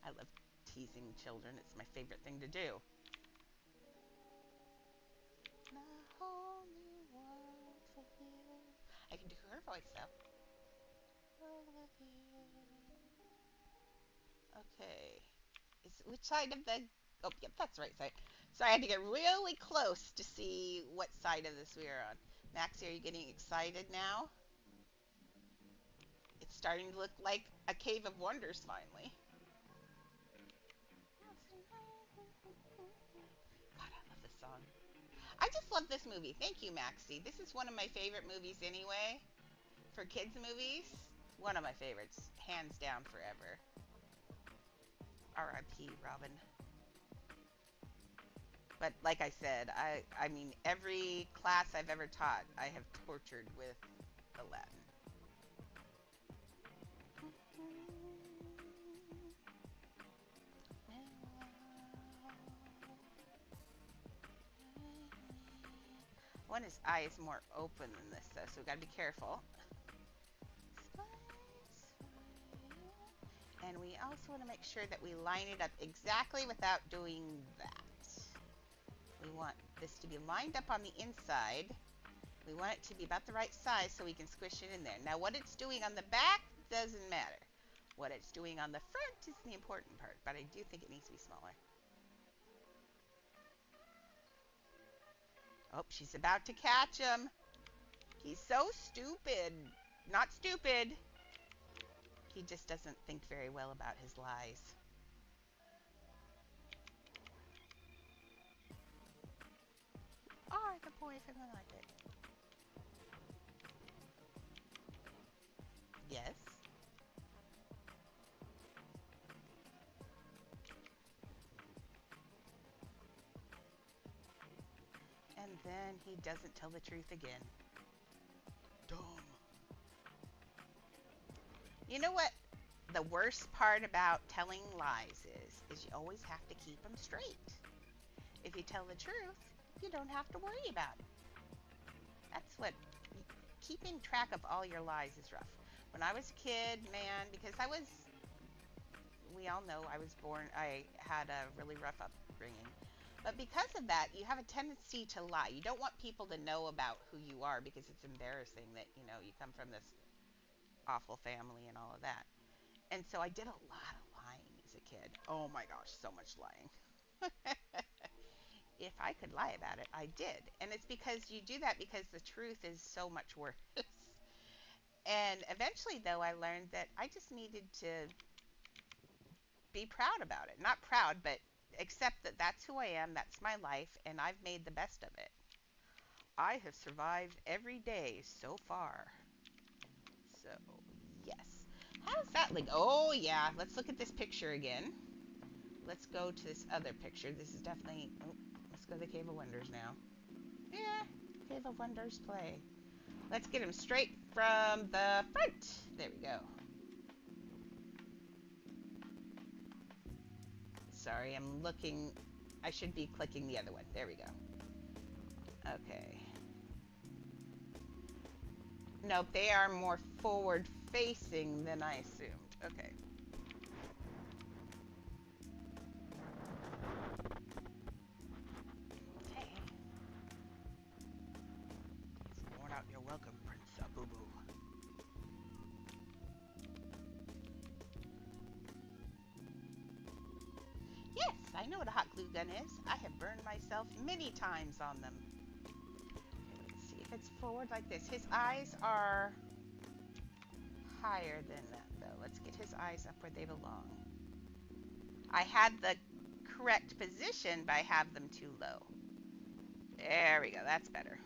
I love teasing children. It's my favorite thing to do. I can do her voice though. Okay. Which side of the... Oh, yep, that's the right side. So I had to get really close to see what side of this we are on. Maxie, are you getting excited now? It's starting to look like a Cave of Wonders finally. God, I love this song. I just love this movie. Thank you, Maxie. This is one of my favorite movies anyway. For kids movies, one of my favorites. Hands down forever. R.I.P. Robin. But like I said, I mean, every class I've ever taught, I have tortured with the Latin. One his eye is more open than this though, so we gotta be careful. And we also want to make sure that we line it up exactly without doing that. We want this to be lined up on the inside. We want it to be about the right size so we can squish it in there. Now what it's doing on the back doesn't matter. What it's doing on the front is the important part, but I do think it needs to be smaller. Oh, she's about to catch him. He's so stupid. Not stupid. He just doesn't think very well about his lies. Oh, the boyfriend like it. Yes. And then he doesn't tell the truth again. Dumb. You know what the worst part about telling lies is you always have to keep them straight. If you tell the truth, you don't have to worry about it. That's what keeping track of all your lies is rough. When I was a kid, man, because we all know I had a really rough upbringing. But because of that, you have a tendency to lie. You don't want people to know about who you are because it's embarrassing that, you come from this awful family and all of that. And so I did a lot of lying as a kid. Oh my gosh, so much lying. If I could lie about it, I did. And it's because you do that because the truth is so much worse. And eventually, though, I learned that I just needed to be proud about it. Not proud, but accept that that's who I am, that's my life, and I've made the best of it. I have survived every day so far. So, yes. How's that look? Oh, yeah. Let's look at this picture again. Let's go to this other picture. This is definitely... Oh, let's go to the Cave of Wonders now. Yeah, Cave of Wonders play. Let's get him straight from the front. There we go. Sorry, I'm looking. I should be clicking the other one. There we go. Okay. Nope, they are more forward facing than I assumed. Okay. Okay. You've worn out your welcome, Prince Abubu. Yes, I know what a hot glue gun is. I have burned myself many times on them. Okay, let's see if it's forward like this. His eyes are higher than that, though. Let's get his eyes up where they belong. I had the correct position, but I have them too low. There we go. That's better.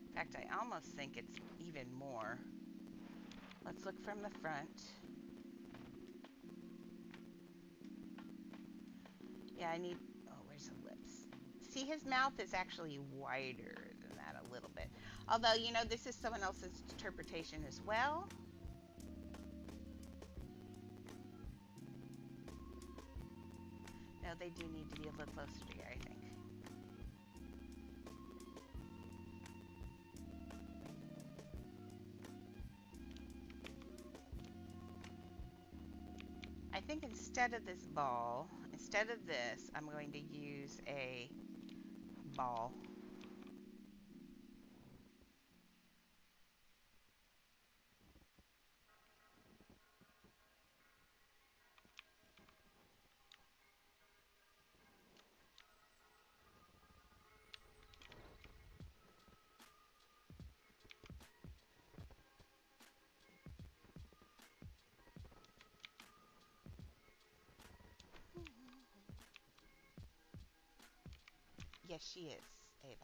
In fact, I almost think it's even more. Let's look from the front. Yeah, I need... Oh, where's the lips? See, his mouth is actually wider than that a little bit. Although, this is someone else's interpretation as well. No, they do need to be a little closer together, I think. I think instead of this ball, instead of this, I'm going to use a ball. Yes, she is, Ava.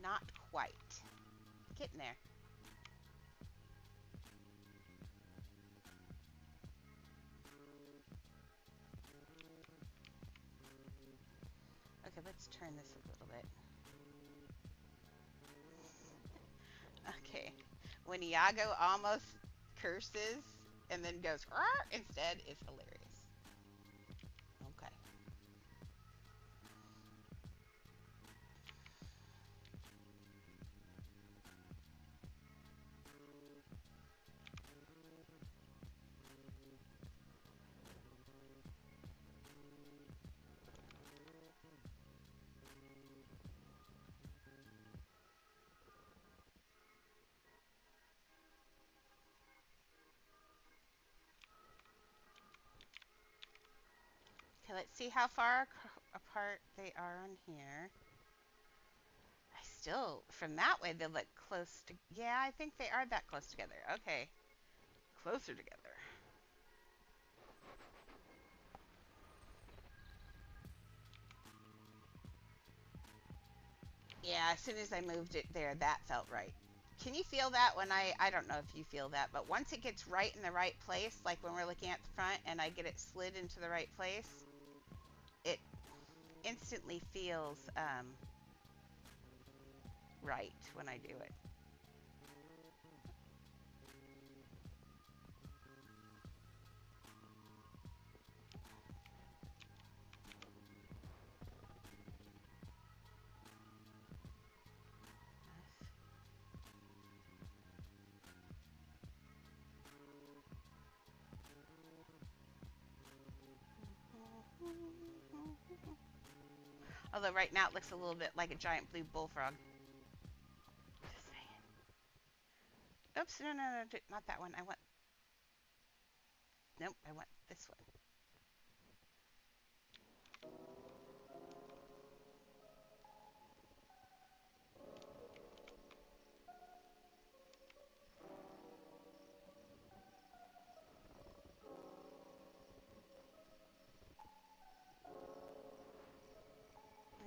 Not quite. Getting there. Okay, let's turn this a little bit. Okay. When Iago almost curses and then goes instead is hilarious. Okay. Okay, let's see how far apart they are on here. I still, from that way, they look close to. Yeah, I think they are that close together. Okay, closer together. Yeah, as soon as I moved it there, that felt right. Can you feel that when I don't know if you feel that, but once it gets right in the right place, like when we're looking at the front and I get it slid into the right place, it instantly feels right when I do it. Although right now it looks a little bit like a giant blue bullfrog. Just saying. Oops, no, no, no, not that one. I want, nope, I want this one.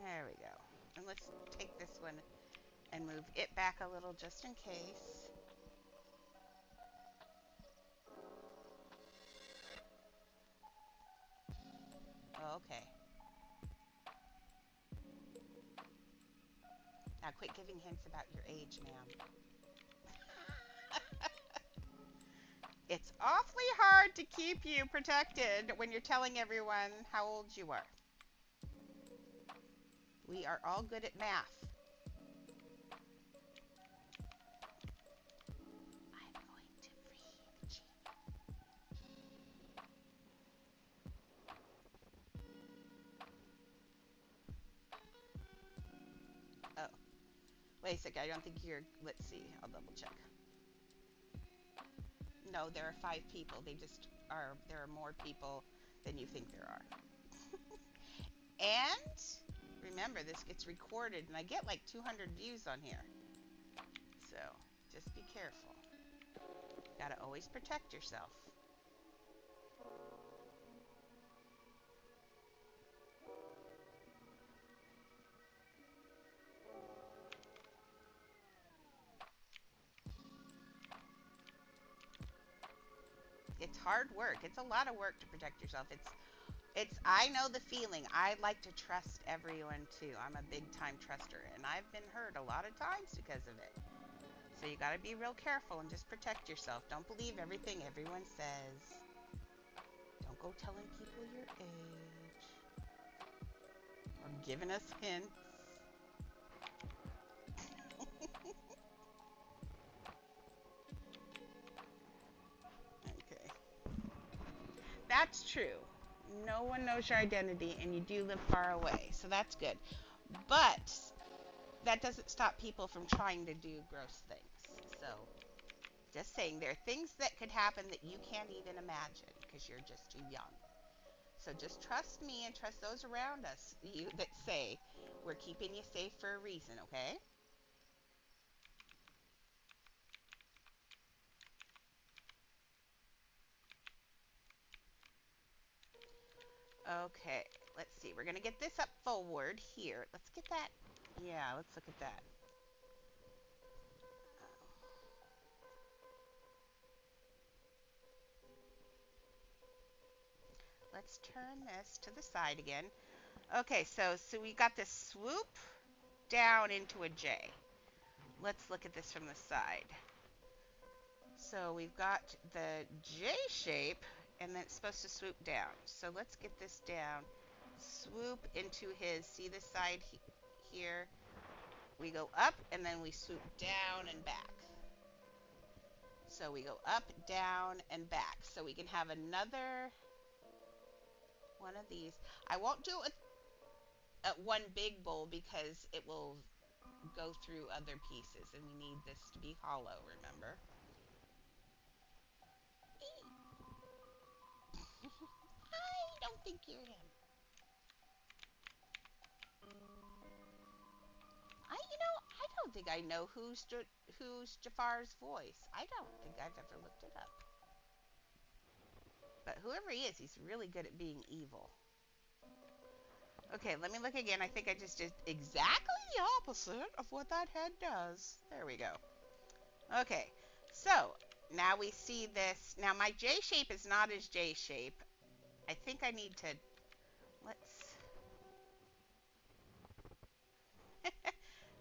There we go. And let's take this one and move it back a little just in case. Okay. Now quit giving hints about your age, ma'am. It's awfully hard to keep you protected when you're telling everyone how old you are. We are all good at math. I'm going to read. Oh, wait a second. I don't think you're. Let's see. I'll double check. No, there are 5 people. They just are. There are more people than you think there are. And remember, this gets recorded, and I get like 200 views on here. So just be careful. Gotta always protect yourself. It's hard work. It's a lot of work to protect yourself. I know the feeling. I like to trust everyone too. I'm a big time truster, and I've been hurt a lot of times because of it. So you got to be real careful and just protect yourself. Don't believe everything everyone says. Don't go telling people your age or giving us hints. Okay. That's true. No one knows your identity, and you do live far away, so that's good. But that doesn't stop people from trying to do gross things. So, just saying, there are things that could happen that you can't even imagine because you're just too young. So just trust me and trust those around us you that say we're keeping you safe for a reason, okay? Okay, let's see. We're going to get this up forward here. Let's get that. Yeah, let's look at that. let's turn this to the side again. Okay, so we got this swoop down into a J. Let's look at this from the side. So we've got the J shape, and then it's supposed to swoop down. So let's get this down. Swoop into his, see this side here? We go up, and then we swoop down and back. So we go up, down, and back. So we can have another one of these. I won't do a one big bowl because it will go through other pieces, and we need this to be hollow, remember? I don't think you're him. I don't think I know who's Jafar's voice. I don't think I've ever looked it up. But whoever he is, he's really good at being evil. Okay, let me look again. I think I just did exactly the opposite of what that head does. There we go. Okay, so now we see this. Now my J shape is not his J shape. I think I need to, let's,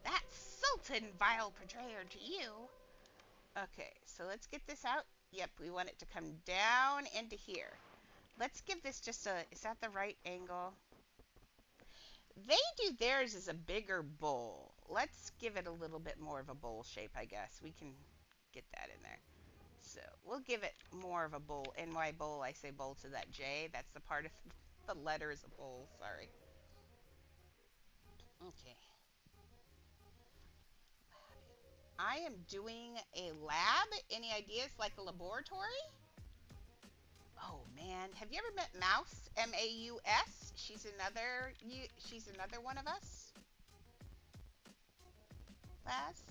that's Sultan, vile betrayer to you. Okay, so let's get this out. Yep, we want it to come down into here. Let's give this just a, is that the right angle? They do theirs as a bigger bowl. Let's give it a little bit more of a bowl shape, I guess. We can get that in there. So we'll give it more of a bowl. NY bowl, I say bowl to that J. That's the part of the letter is a bowl. Sorry. Okay. I am doing a lab. Any ideas, like a laboratory? Oh man, have you ever met Mouse? M-A-U-S. She's another one of us. Laz?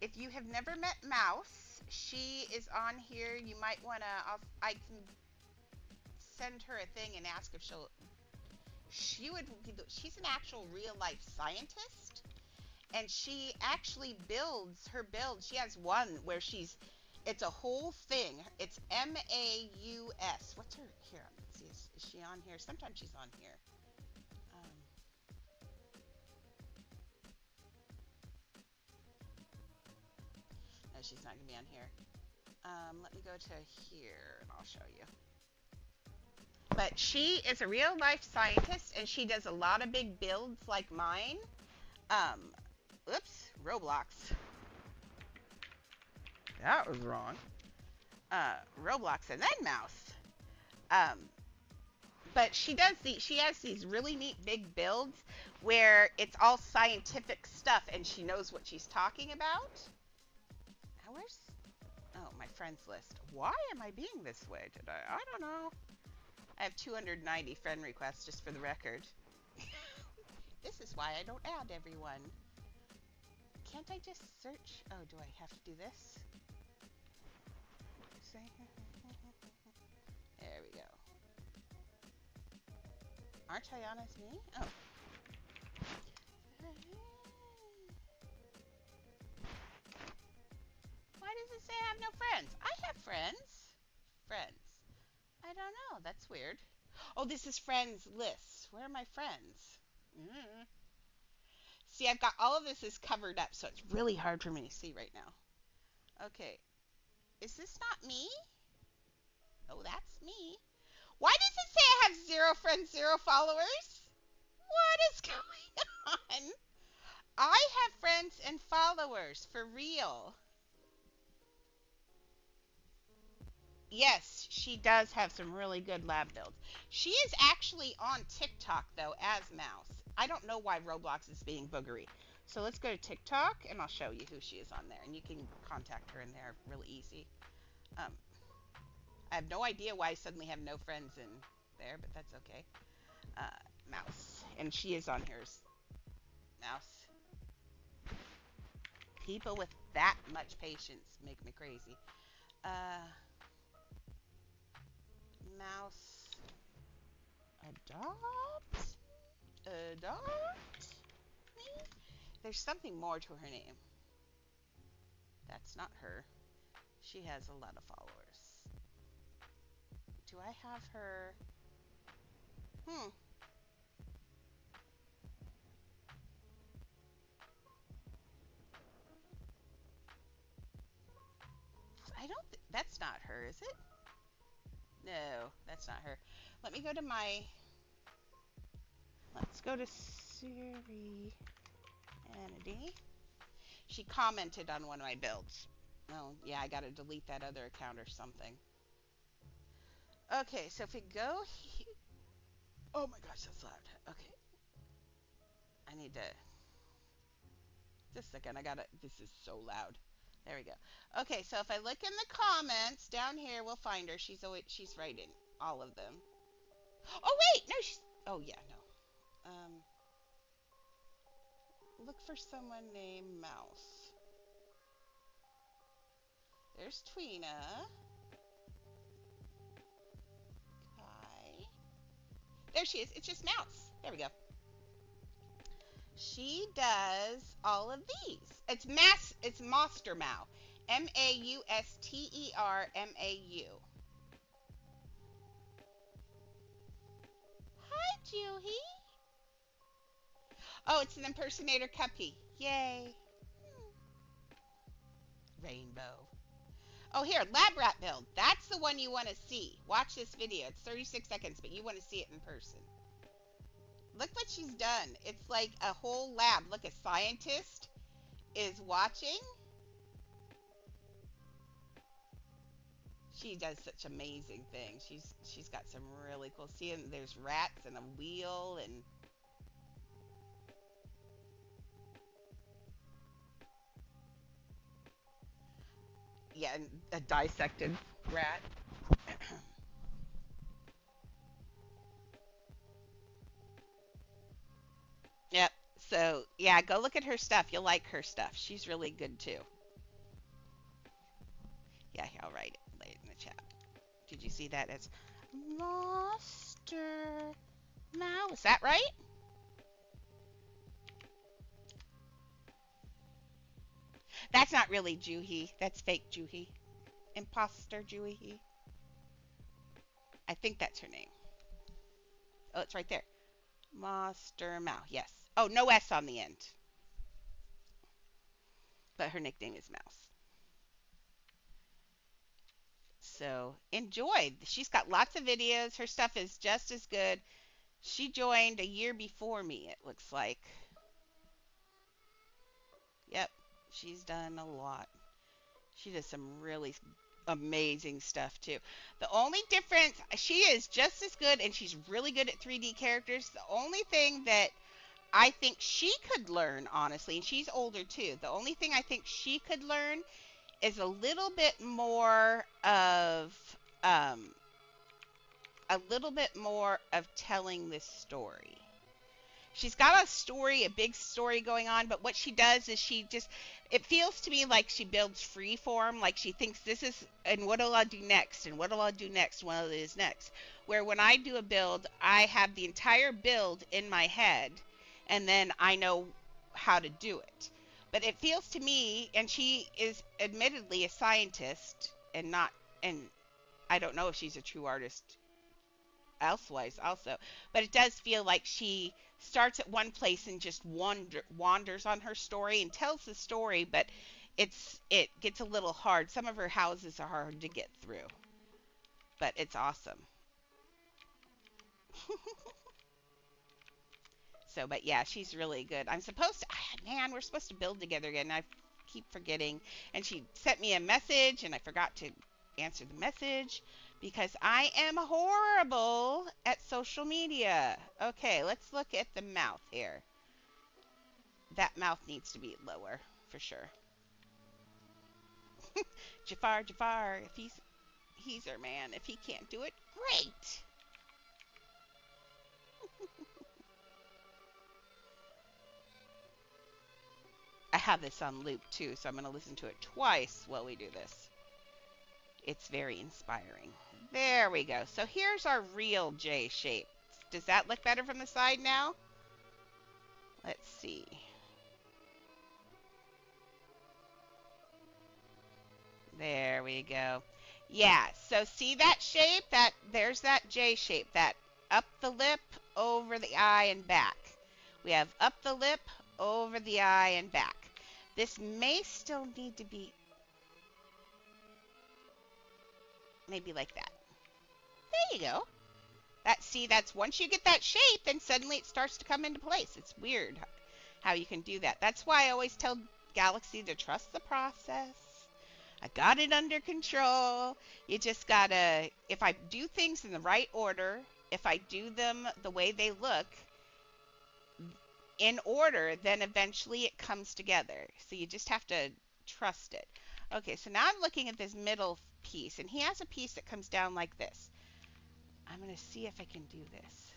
If you have never met Mouse, she is on here. You might want to, I can send her a thing and ask if she's an actual real life scientist, and she actually builds her build. She has one where it's a whole thing. It's M-A-U-S. What's her, here, let's see, is she on here? Sometimes she's on here. No, she's not gonna be on here. Let me go to here and I'll show you. But she is a real life scientist, and she does a lot of big builds like mine. Oops, Roblox. That was wrong. Roblox and then Mouse. But she has these really neat big builds where it's all scientific stuff, and she knows what she's talking about. Now oh, my friends list. Why am I being this way today? I don't know. I have 290 friend requests, just for the record. This is why I don't add everyone. Can't I just search? Oh, do I have to do this? There we go. Aren't I on as me? Oh. Why does it say I have no friends? I have friends. Friends. I don't know. That's weird. Oh, this is friends lists. Where are my friends? See, I've got all of this is covered up, so it's really hard for me to see right now. Okay. Is this not me? Oh, that's me. Why does it say I have 0 friends, 0 followers? What is going on? I have friends and followers, for real. Yes, she does have some really good lab builds. She is actually on TikTok, though, as Mouse. I don't know why Roblox is being boogery. So let's go to TikTok, and I'll show you who she is on there. And you can contact her in there really easy. I have no idea why I suddenly have no friends in there, but that's okay. Mouse. And she is on hers. Mouse. People with that much patience make me crazy. Mouse. Adopt me? There's something more to her name. That's not her. She has a lot of followers. Do I have her? Hmm. I don't. That's not her, is it? No, that's not her. Let me go to my. Let's go to Siri Anity. She commented on one of my builds. Oh, yeah, I gotta delete that other account or something. Okay, so if we go here. Oh my gosh, that's loud. Okay, I need to. Just a second, I gotta. This is so loud. There we go. Okay, so if I look in the comments down here, we'll find her. She's right in all of them. Oh wait, no, she's. Oh yeah, no. Look for someone named Mouse. There's Tweena. Kai. There she is. It's just Mouse. There we go. She does all of these. It's Monster Mau. Maustermau. Hi, Juhi. Oh, it's an impersonator Cuppy. Yay. Rainbow. Oh, here, lab rat build. That's the one you want to see. Watch this video. It's 36 seconds, but you want to see it in person. Look what she's done. It's like a whole lab. Look, a scientist is watching. She does such amazing things. She's got some really cool. See, and there's rats and a wheel and yeah, and a dissected rat. Yep. So yeah, go look at her stuff. You'll like her stuff. She's really good too. Yeah, here, I'll write it later in the chat. Did you see that? It's Monster Now. Is that right? That's not really Juhi. That's fake Juhi. Imposter Juhi. I think that's her name. Oh, it's right there. Monster Mao. Yes. Oh, no S on the end. But her nickname is Mouse. So enjoy. She's got lots of videos. Her stuff is just as good. She joined a year before me, it looks like. Yep. She's done a lot. She does some really amazing stuff too. The only difference, she is just as good and she's really good at 3D characters. The only thing that I think she could learn, honestly, and she's older too. The only thing I think she could learn is um, a little bit more of telling this story. She's got a story, a big story going on, but what she does is it feels to me like she builds free form, like she thinks this is, and what will I do next, and what will I do next, what is next. Where when I do a build, I have the entire build in my head, and then I know how to do it. But it feels to me, and she is admittedly a scientist, and I don't know if she's a true artist elsewise also, but it does feel like she starts at one place and just wanders on her story and tells the story, but it gets a little hard. Some of her houses are hard to get through, but it's awesome. So, but yeah, she's really good. I'm supposed to, man, we're supposed to build together again. I keep forgetting. And she sent me a message, and I forgot to answer the message because I am horrible at social media. Okay, let's look at the mouth here. That mouth needs to be lower for sure. Jafar, if he's our man. If he can't do it, great. I have this on loop too, so I'm going to listen to it twice while we do this. It's very inspiring. There we go. So here's our real J shape. Does that look better from the side now? Let's see. There we go. Yeah, so see that shape? There's that J shape, that up the lip, over the eye, and back. We have up the lip, over the eye, and back. This may still need to be maybe like that. There you go. That's once you get that shape, then suddenly it starts to come into place. It's weird how you can do that. That's why I always tell Galaxy to trust the process. I got it under control. You just gotta, if I do things in the right order, if I do them the way they look in order, then eventually it comes together. So you just have to trust it. Okay, so now I'm looking at this middle piece, and he has a piece that comes down like this. I'm going to see if I can do this.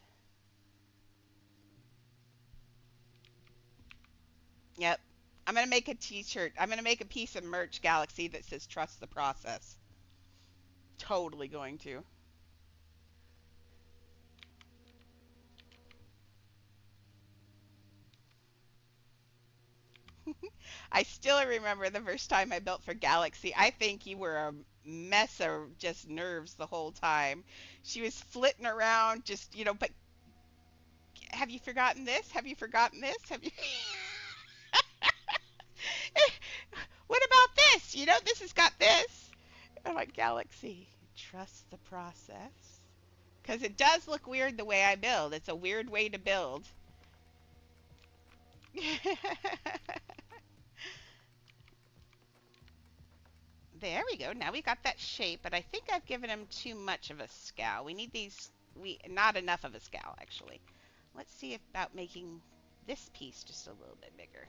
Yep. I'm going to make a t-shirt. I'm going to make a piece of merch, Galaxy, that says trust the process. Totally going to. I still remember the first time I built for Galaxy. I think you were a mess of just nerves the whole time. She was flitting around, just, but have you forgotten this? Have you forgotten this? Have you? What about this? This has got this. I'm like, Galaxy, trust the process. Because it does look weird the way I build. It's a weird way to build. There we go. Now we got that shape, but I think I've given him too much of a scowl. We need not enough of a scowl, actually. Let's see about making this piece just a little bit bigger.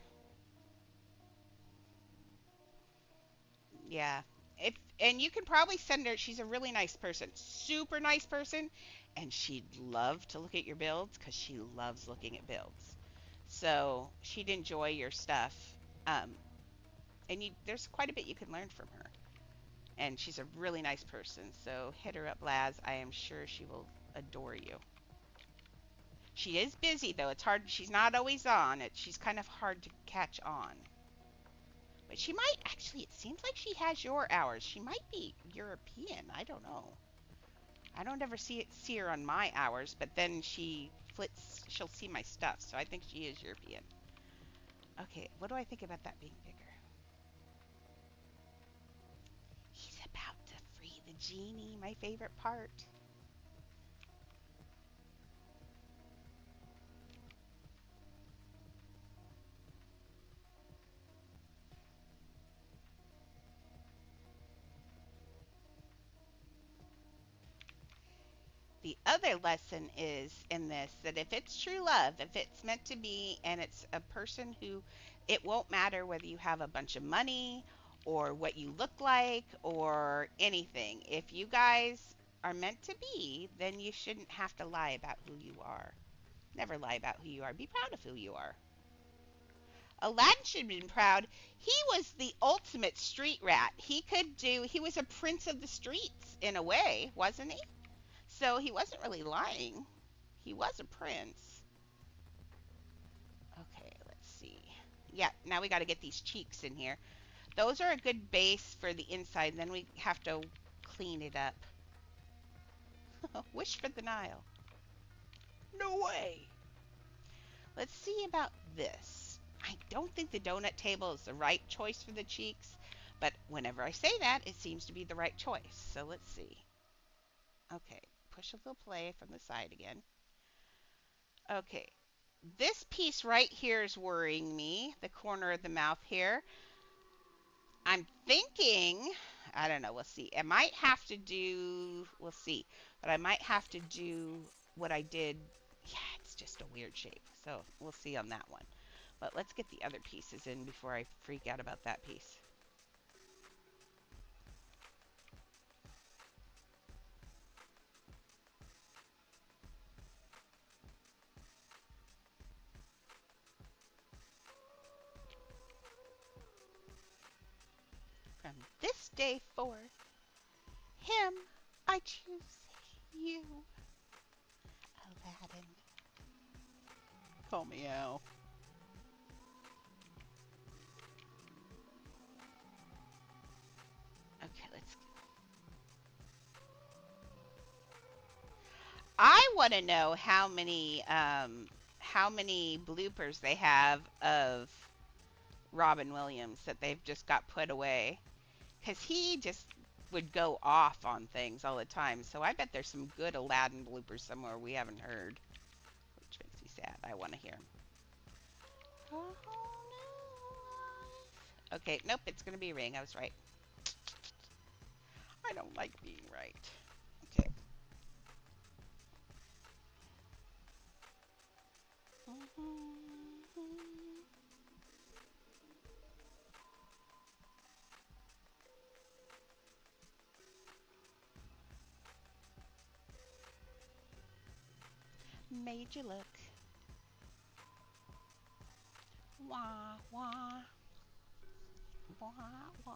Yeah. And you can probably send her, she's a really nice person, super nice person, and she'd love to look at your builds because she loves looking at builds. So she'd enjoy your stuff. And there's quite a bit you can learn from her. And she's a really nice person. So hit her up, Laz. I am sure she will adore you. She is busy, though. It's hard. She's not always on. She's kind of hard to catch on. But she might actually, it seems like she has your hours. She might be European. I don't know. I don't ever see her on my hours, but then she'll see my stuff. So I think she is European. Okay, what do I think about that being bigger? He's about to free the genie, my favorite part. The other lesson is in this that if it's true love, if it's meant to be, and it's a person who, it won't matter whether you have a bunch of money or what you look like or anything. If you guys are meant to be, then you shouldn't have to lie about who you are. Never lie about who you are. Be proud of who you are. Aladdin should have been proud. He was the ultimate street rat. He was a prince of the streets in a way, wasn't he? So he wasn't really lying. He was a prince. Okay, let's see. Yeah, now we got to get these cheeks in here. Those are a good base for the inside. Then we have to clean it up. Wish for the Nile. No way. Let's see about this. I don't think the donut table is the right choice for the cheeks, but whenever I say that, it seems to be the right choice. So let's see. Okay, push a little play from the side again. Okay, this piece right here is worrying me, the corner of the mouth here. I'm thinking, I don't know, we'll see. I might have to do, we'll see, but I might have to do what I did. Yeah, it's just a weird shape, so we'll see on that one. But let's get the other pieces in before I freak out about that piece. From this day forth, him I choose you, Aladdin. Call me out. Okay, let's. I want to know how many bloopers they have of Robin Williams that they've just got put away because he just would go off on things all the time. So I bet there's some good Aladdin bloopers somewhere we haven't heard, which makes me sad. I want to hear them. Okay, nope, it's gonna be a ring. I was right. I don't like being right. Okay. Made you look. Wah, wah. Wah, wah.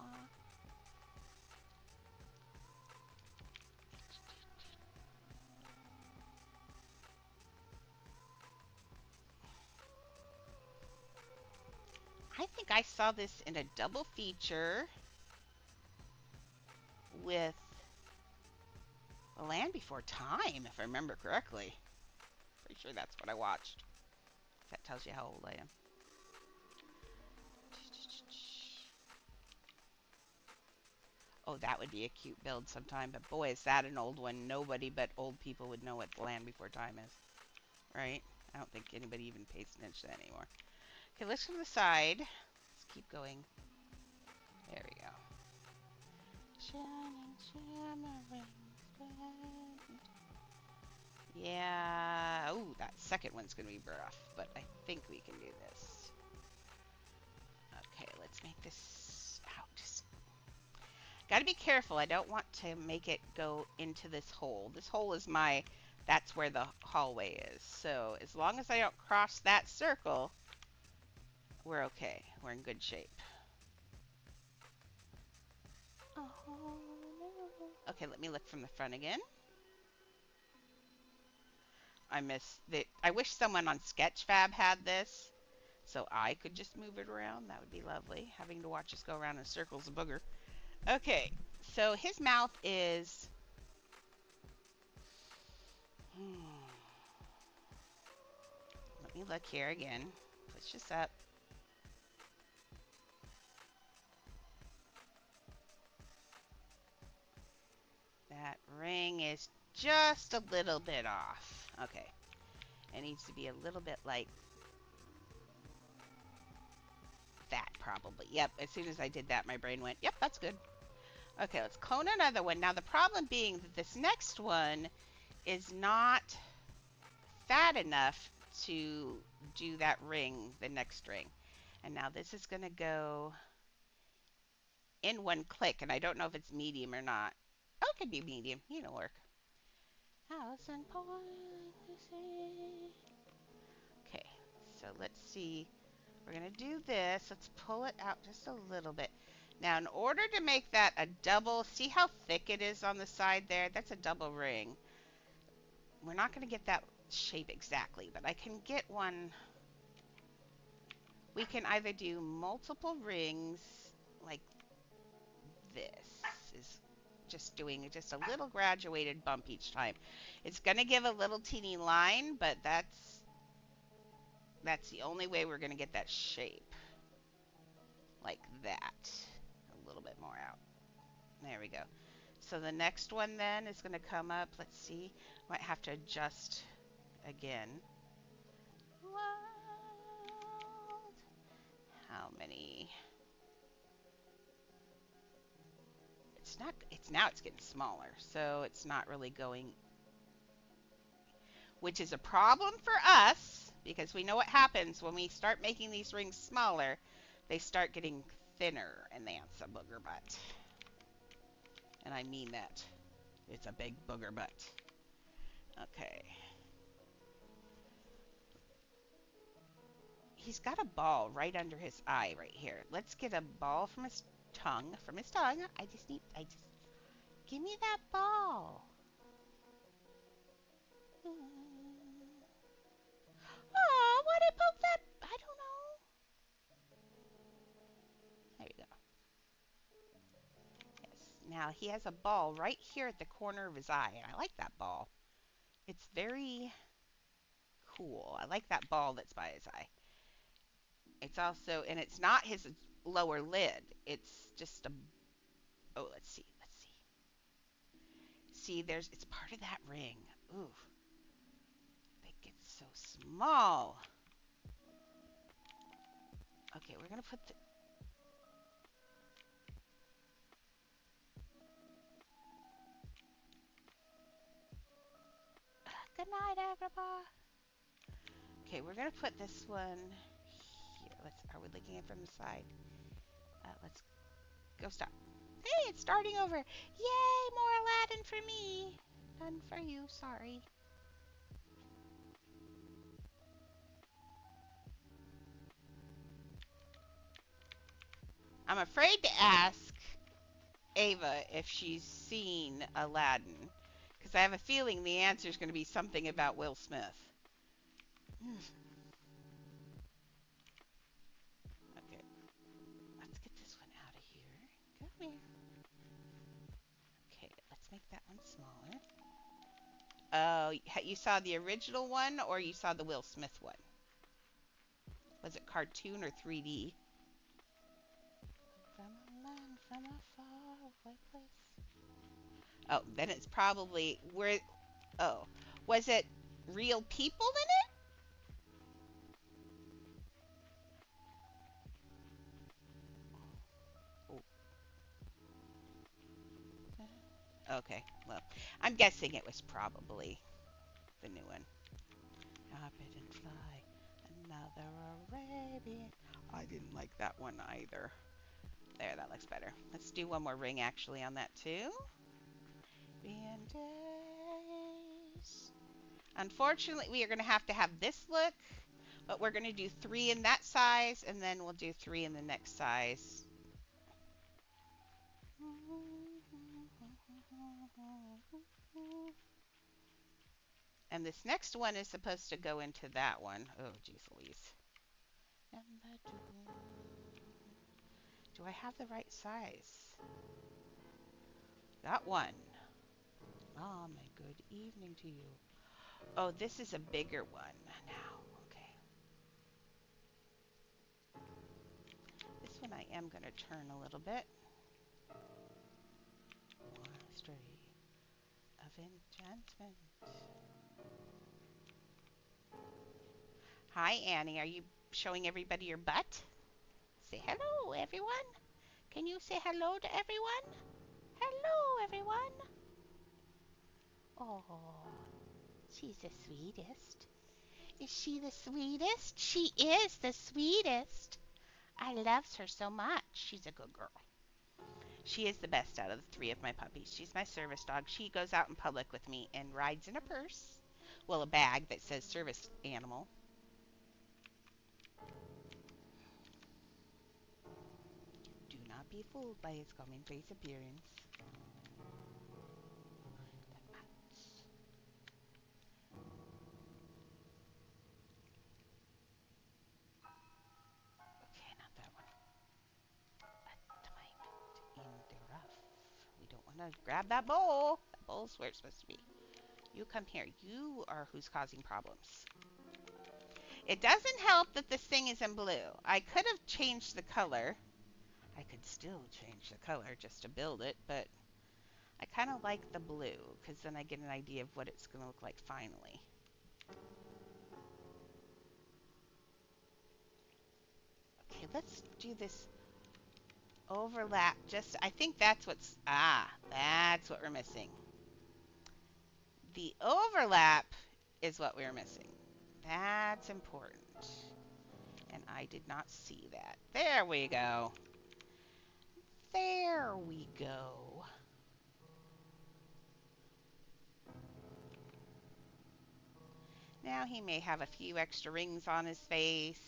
I think I saw this in a double feature with The Land Before Time, if I remember correctly. Pretty sure that's what I watched. That tells you how old I am. Oh, that would be a cute build sometime, but boy, is that an old one. Nobody but old people would know what The Land Before Time is, right? I don't think anybody even pays attention to that anymore. Okay, let's go to the side. Let's keep going. There we go. Shining, shimmering, splendid. Yeah. Oh, that second one's going to be rough, but I think we can do this. Okay, let's make this out. Just got to be careful. I don't want to make it go into this hole. This hole is that's where the hallway is. So as long as I don't cross that circle, we're okay. We're in good shape. Okay, let me look from the front again. I wish someone on Sketchfab had this, so I could just move it around. That would be lovely. Having to watch us go around in circles of booger. Okay, so his mouth is... Let me look here again. Push this up. That ring is just a little bit off. Okay. It needs to be a little bit like that, probably. Yep, as soon as I did that, my brain went, yep, that's good. Okay, let's clone another one. Now, the problem being that this next one is not fat enough to do that ring, the next ring. And now this is going to go in one click, and I don't know if it's medium or not. Oh, it could be medium. It'll work. Okay, so let's see. We're going to do this. Let's pull it out just a little bit. Now, in order to make that a double, see how thick it is on the side there? That's a double ring. We're not going to get that shape exactly, but I can get one. We can either do multiple rings like this. Is just doing just a little graduated bump each time. It's going to give a little teeny line, but that's the only way we're going to get that shape. Like that. A little bit more out. There we go. So the next one then is going to come up. Let's see. Might have to adjust again. How many? It's getting smaller. So it's not really going, which is a problem for us because we know what happens when we start making these rings smaller. They start getting thinner and that's a booger butt. And I mean that. It's a big booger butt. Okay. He's got a ball right under his eye right here. Let's get a ball from his tongue. Give me that ball. Oh, why did I poke that? I don't know. There we go. Yes. Now he has a ball right here at the corner of his eye, and I like that ball. It's very cool. I like that ball that's by his eye. It's also, and it's not his lower lid. It's just a, oh, let's see. Let's see. See, it's part of that ring. Ooh, it gets so small. Okay, we're going to put the, good night, Agrabah. Okay, we're going to put this one here. Are we looking at it from the side? Let's go stop. Hey, it's starting over. Yay, more Aladdin for me. None for you, sorry. I'm afraid to ask Ava if she's seen Aladdin, because I have a feeling the answer is going to be something about Will Smith. Okay, let's get this one out of here. Come here. Okay, let's make that one smaller. Oh, you saw the original one or you saw the Will Smith one? Was it cartoon or 3D? From a land, from a faraway place. Oh, then it's probably where. Oh, was it real people in it? Oh. Okay, well, I'm guessing it was probably the new one. Hop it and fly, another Arabian. I didn't like that one either. There, that looks better. Let's do one more ring actually on that too. And days. Unfortunately, we are going to have this look, but we're going to do 3 in that size, and then we'll do 3 in the next size. And this next one is supposed to go into that one. Oh, geez Louise. Do I have the right size? That one. Oh, my good evening to you. Oh, this is a bigger one now. Okay. This one I am going to turn a little bit. Monastery of Enchantment. Hi, Annie. Are you showing everybody your butt? Say hello, everyone. Can you say hello to everyone? Hello, everyone. Oh, she's the sweetest. Is she the sweetest? She is the sweetest. I loves her so much. She's a good girl. She is the best out of the 3 of my puppies. She's my service dog. She goes out in public with me and rides in a purse. Well, a bag that says service animal. Do not be fooled by his commonplace appearance. Okay, not that one. A diamond in the rough. We don't want to grab that bowl. That bowl's where it's supposed to be. You come here. You are who's causing problems. It doesn't help that this thing is in blue. I could have changed the color. I could still change the color just to build it, but I kind of like the blue because then I get an idea of what it's going to look like finally. Okay, let's do this overlap. I think that's that's what we're missing. The overlap is what we're missing. That's important. And I did not see that. There we go. There we go. Now he may have a few extra rings on his face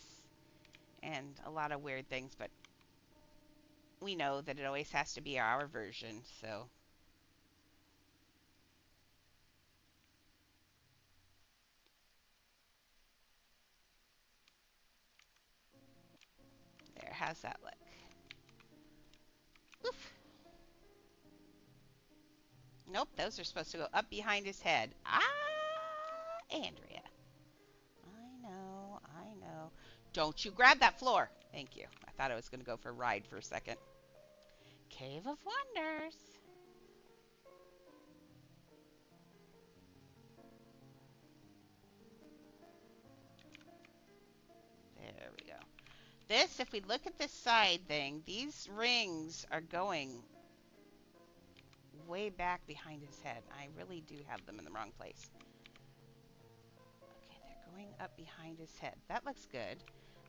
and a lot of weird things, but we know that it always has to be our version, so. There, how's that look? Oof. Nope, those are supposed to go up behind his head. Ah! Andrea. I know, I know. Don't you grab that floor. Thank you. I thought I was going to go for a ride for a second. Cave of Wonders. There we go. This, if we look at this side thing, these rings are going way back behind his head. I really do have them in the wrong place. Okay, they're going up behind his head. That looks good.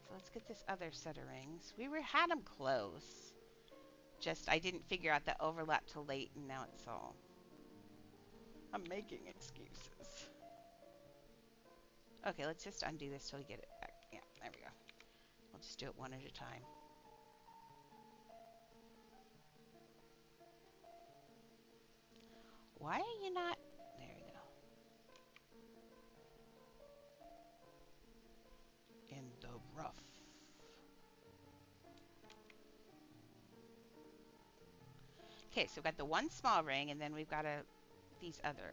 So let's get this other set of rings. We had them close. Just, I didn't figure out the overlap till late, and now it's all... I'm making excuses. Okay, let's just undo this till we get it back. Yeah, there we go. We'll just do it one at a time. Why are you not... There we go. In the rough. Okay, so we've got the one small ring, and then we've got these other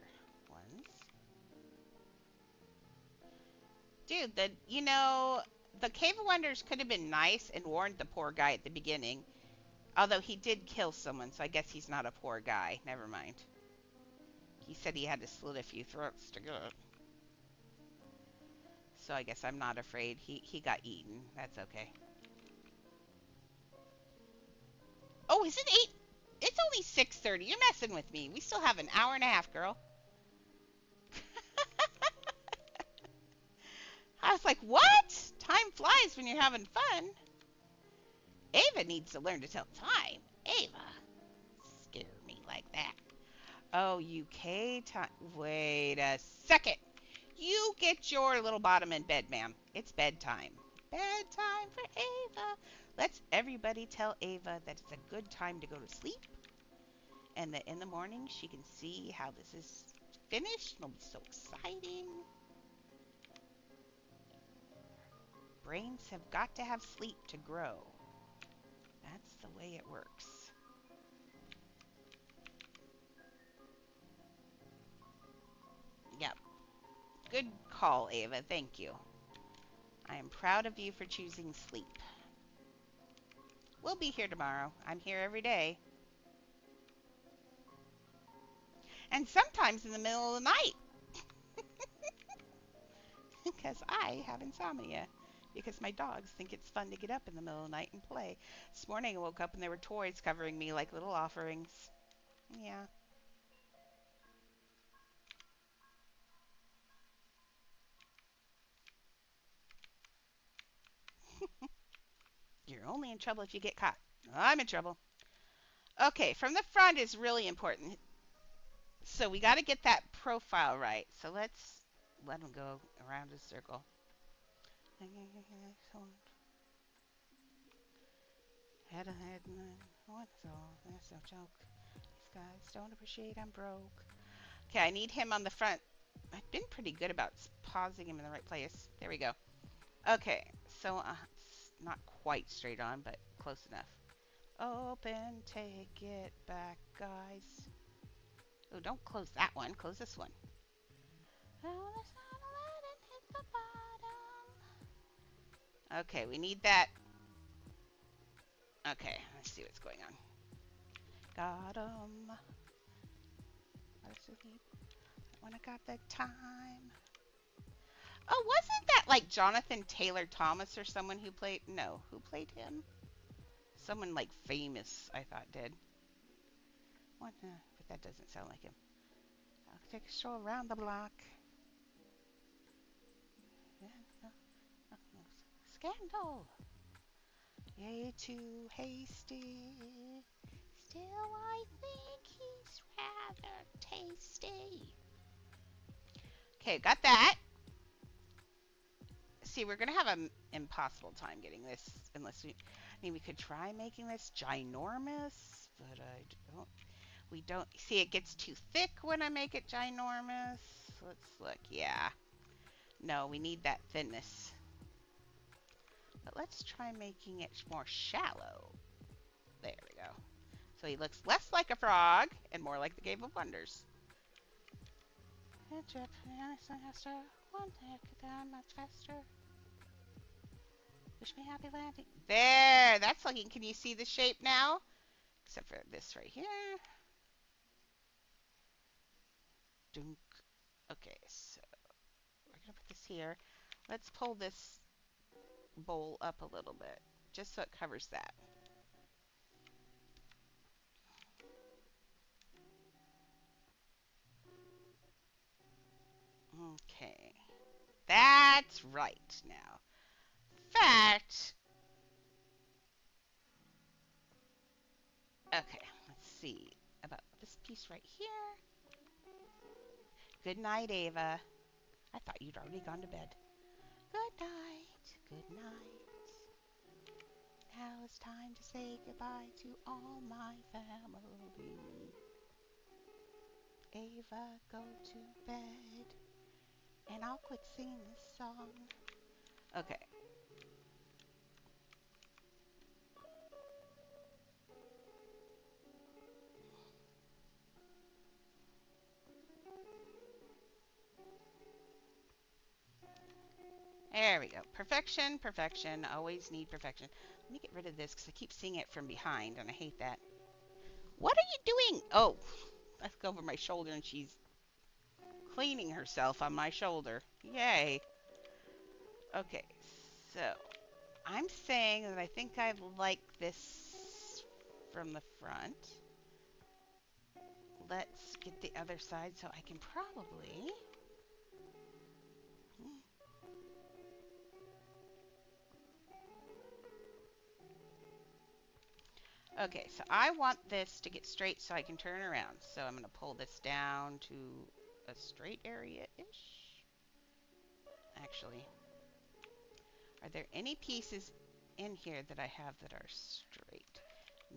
ones. Dude, the Cave of Wonders could have been nice and warned the poor guy at the beginning. Although he did kill someone, so I guess he's not a poor guy. Never mind. He said he had to slit a few throats to get it. So I guess I'm not afraid. He got eaten. That's okay. Oh, is it 8? It's only 6:30. You're messing with me. We still have an hour and a half, girl. I was like, what? Time flies when you're having fun. Ava needs to learn to tell time. Ava. Scare me like that. Oh, UK time. Wait a second. You get your little bottom in bed, ma'am. It's bedtime. Bedtime for Ava. Let's everybody tell Ava that it's a good time to go to sleep. And that in the morning she can see how this is finished. It'll be so exciting. Brains have got to have sleep to grow. That's the way it works. Yep. Good call, Ava. Thank you. I am proud of you for choosing sleep. We'll be here tomorrow. I'm here every day. And sometimes in the middle of the night. Because I have insomnia. Because my dogs think it's fun to get up in the middle of the night and play. This morning I woke up and there were toys covering me like little offerings. Yeah. You're only in trouble if you get caught. I'm in trouble. Okay, from the front is really important. So we got to get that profile right. So let's let him go around a circle. Head ahead, what's all? That's no joke. These guys don't appreciate I'm broke. Okay, I need him on the front. I've been pretty good about pausing him in the right place. There we go. Okay, so it's not quite straight on, but close enough. Open, take it back, guys. Oh, don't close that one. Close this one. Oh, there's not a lot and hit the bottom. Okay, we need that. Okay, let's see what's going on. Got 'em. When I got the time. Oh, wasn't that like Jonathan Taylor Thomas or someone who played? No, who played him? Someone like famous, I thought did. What? But that doesn't sound like him. I'll take a stroll around the block. Scandal. Yay, too hasty. Still, I think he's rather tasty. Okay, got that. See, we're gonna have an impossible time getting this unless we. I mean, we could try making this ginormous, but we don't. See, it gets too thick when I make it ginormous. Let's look. Yeah. No, we need that thinness. But let's try making it more shallow. There we go. So he looks less like a frog and more like the Cave of Wonders. One that could down much faster. Wish me happy landing. There! That's looking. Can you see the shape now? Except for this right here. Dunk. Okay, so we're going to put this here. Let's pull this bowl up a little bit, just so it covers that. Okay. That's right now. Fact. Okay, let's see about this piece right here. Good night, Ava. I thought you'd already gone to bed. Good night. Good night. Now it's time to say goodbye to all my family. Ava, go to bed. And I'll quit singing this song. Okay. There we go. Perfection, perfection. Always need perfection. Let me get rid of this because I keep seeing it from behind and I hate that. What are you doing? Oh, I look over my shoulder and she's cleaning herself on my shoulder. Yay. Okay, so I'm saying that I think I like this from the front. Let's get the other side so I can probably... Okay, so I want this to get straight so I can turn around. So I'm going to pull this down to a straight area-ish. Actually, are there any pieces in here that I have that are straight?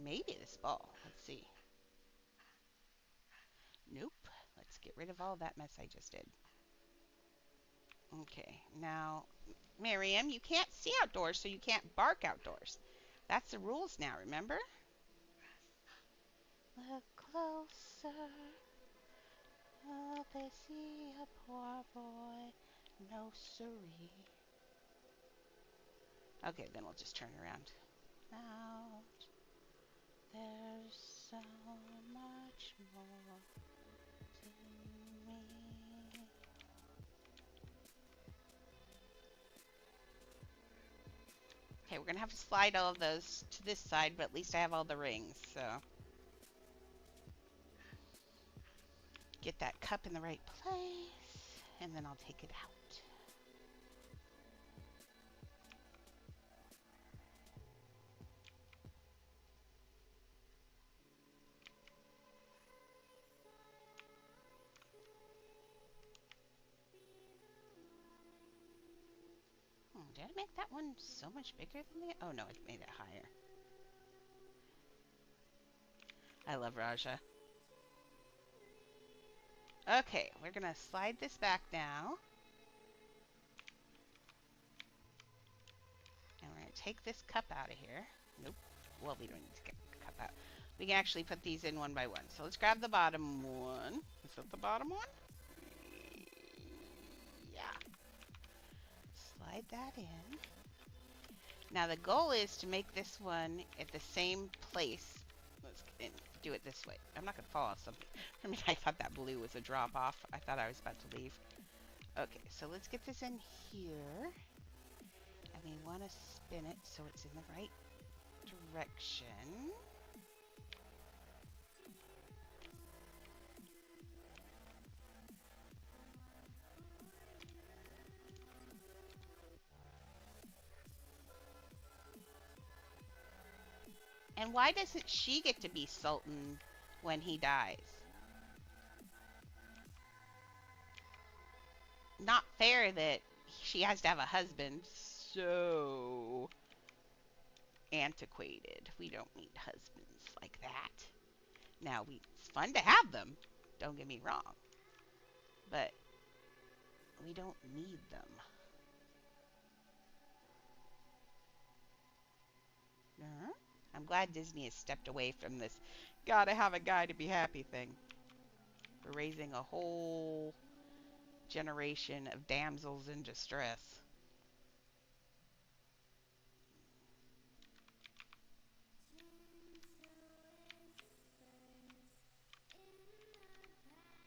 Maybe this ball. Let's see. Nope. Let's get rid of all that mess I just did. Okay, now, Miriam, you can't see outdoors, so you can't bark outdoors. That's the rules now, remember? Look closer. Oh, they see a poor boy. No siree. Okay, then we'll just turn around. Out. There's so much more to me. Okay, we're going to have to slide all of those to this side, but at least I have all the rings, so. Get that cup in the right place, and then I'll take it out. Did I make that one so much bigger than the... Oh, no, it made it higher. I love Raja. Okay, we're going to slide this back now. And we're going to take this cup out of here. Nope. Well, we don't need to get the cup out. We can actually put these in one by one. So let's grab the bottom one. Is that the bottom one? Yeah. Slide that in. Now the goal is to make this one at the same place. Let's do it this way. I'm not going to fall off something. I mean, I thought that blue was a drop off. I thought I was about to leave. Okay, so let's get this in here. And we want to spin it so it's in the right direction. And why doesn't she get to be Sultan when he dies? Not fair that she has to have a husband. So antiquated. We don't need husbands like that. Now, it's fun to have them. Don't get me wrong. But we don't need them. I'm glad Disney has stepped away from this gotta have a guy to be happy thing. We're raising a whole generation of damsels in distress.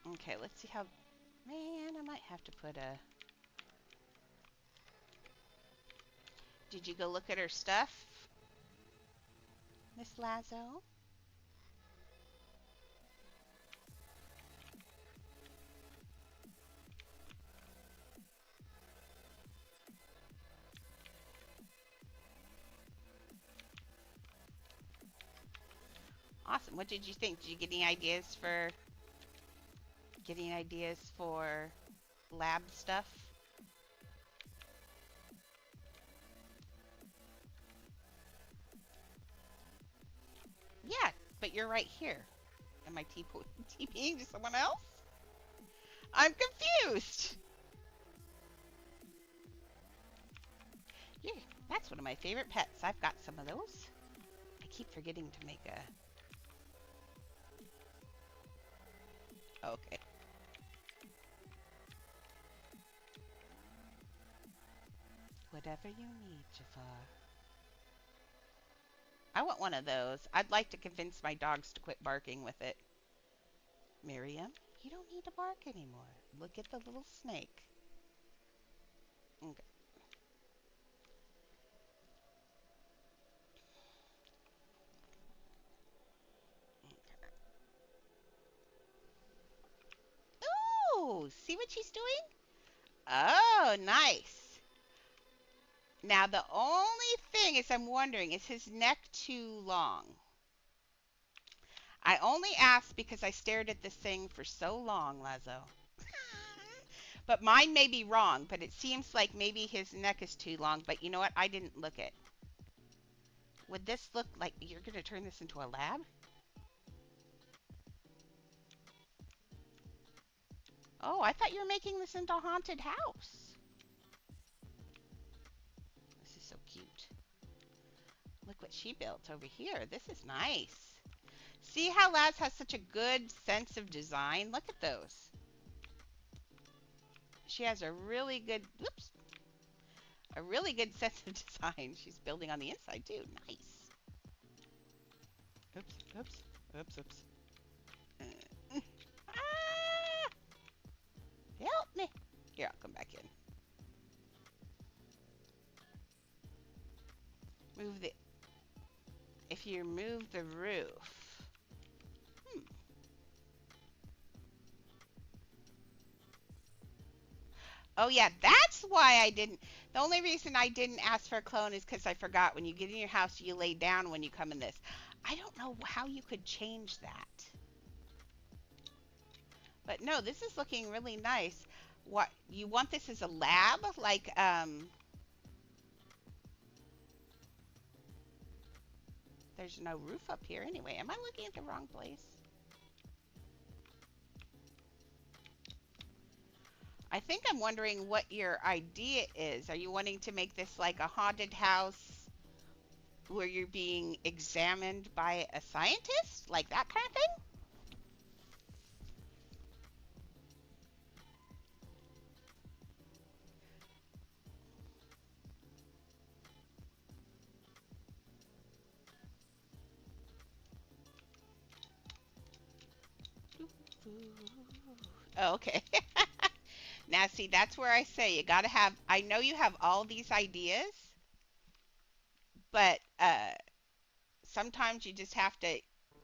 Okay, let's see how. Man, I might have to put a. Did you go look at her stuff, Miss Lazo? Awesome. What did you think? Did you get any ideas for lab stuff? Yeah, but you're right here. Am I TPing to someone else? I'm confused. Yeah, that's one of my favorite pets. I've got some of those. I keep forgetting to make a. Okay. Whatever you need, Jafar. I want one of those. I'd like to convince my dogs to quit barking with it. Miriam, you don't need to bark anymore. Look at the little snake. Okay. Ooh, see what she's doing? Oh, nice. Now, the only thing is I'm wondering, is his neck too long? I only asked because I stared at this thing for so long, Lazo. But mine may be wrong, but it seems like maybe his neck is too long. But you know what? I didn't look at. Would this look like you're going to turn this into a lab? Oh, I thought you were making this into a haunted house. This is so cute. Look what she built over here. This is nice. See how Laz has such a good sense of design? Look at those. She has a really good, whoops, a really good sense of design. She's building on the inside too. Nice. Oops, oops, oops, oops. Ah! Help me. Here, I'll come back in. Move the, if you move the roof. Oh yeah, that's why I didn't. The only reason I didn't ask for a clone is because I forgot when you get in your house, you lay down when you come in this. I don't know how you could change that. But no, this is looking really nice. What, you want this as a lab? Like, there's no roof up here anyway. Am I looking at the wrong place? I think I'm wondering what your idea is. Are you wanting to make this like a haunted house where you're being examined by a scientist? Like that kind of thing? Oh, okay. Now, see, that's where I say you got to have. I know you have all these ideas, but sometimes you just have to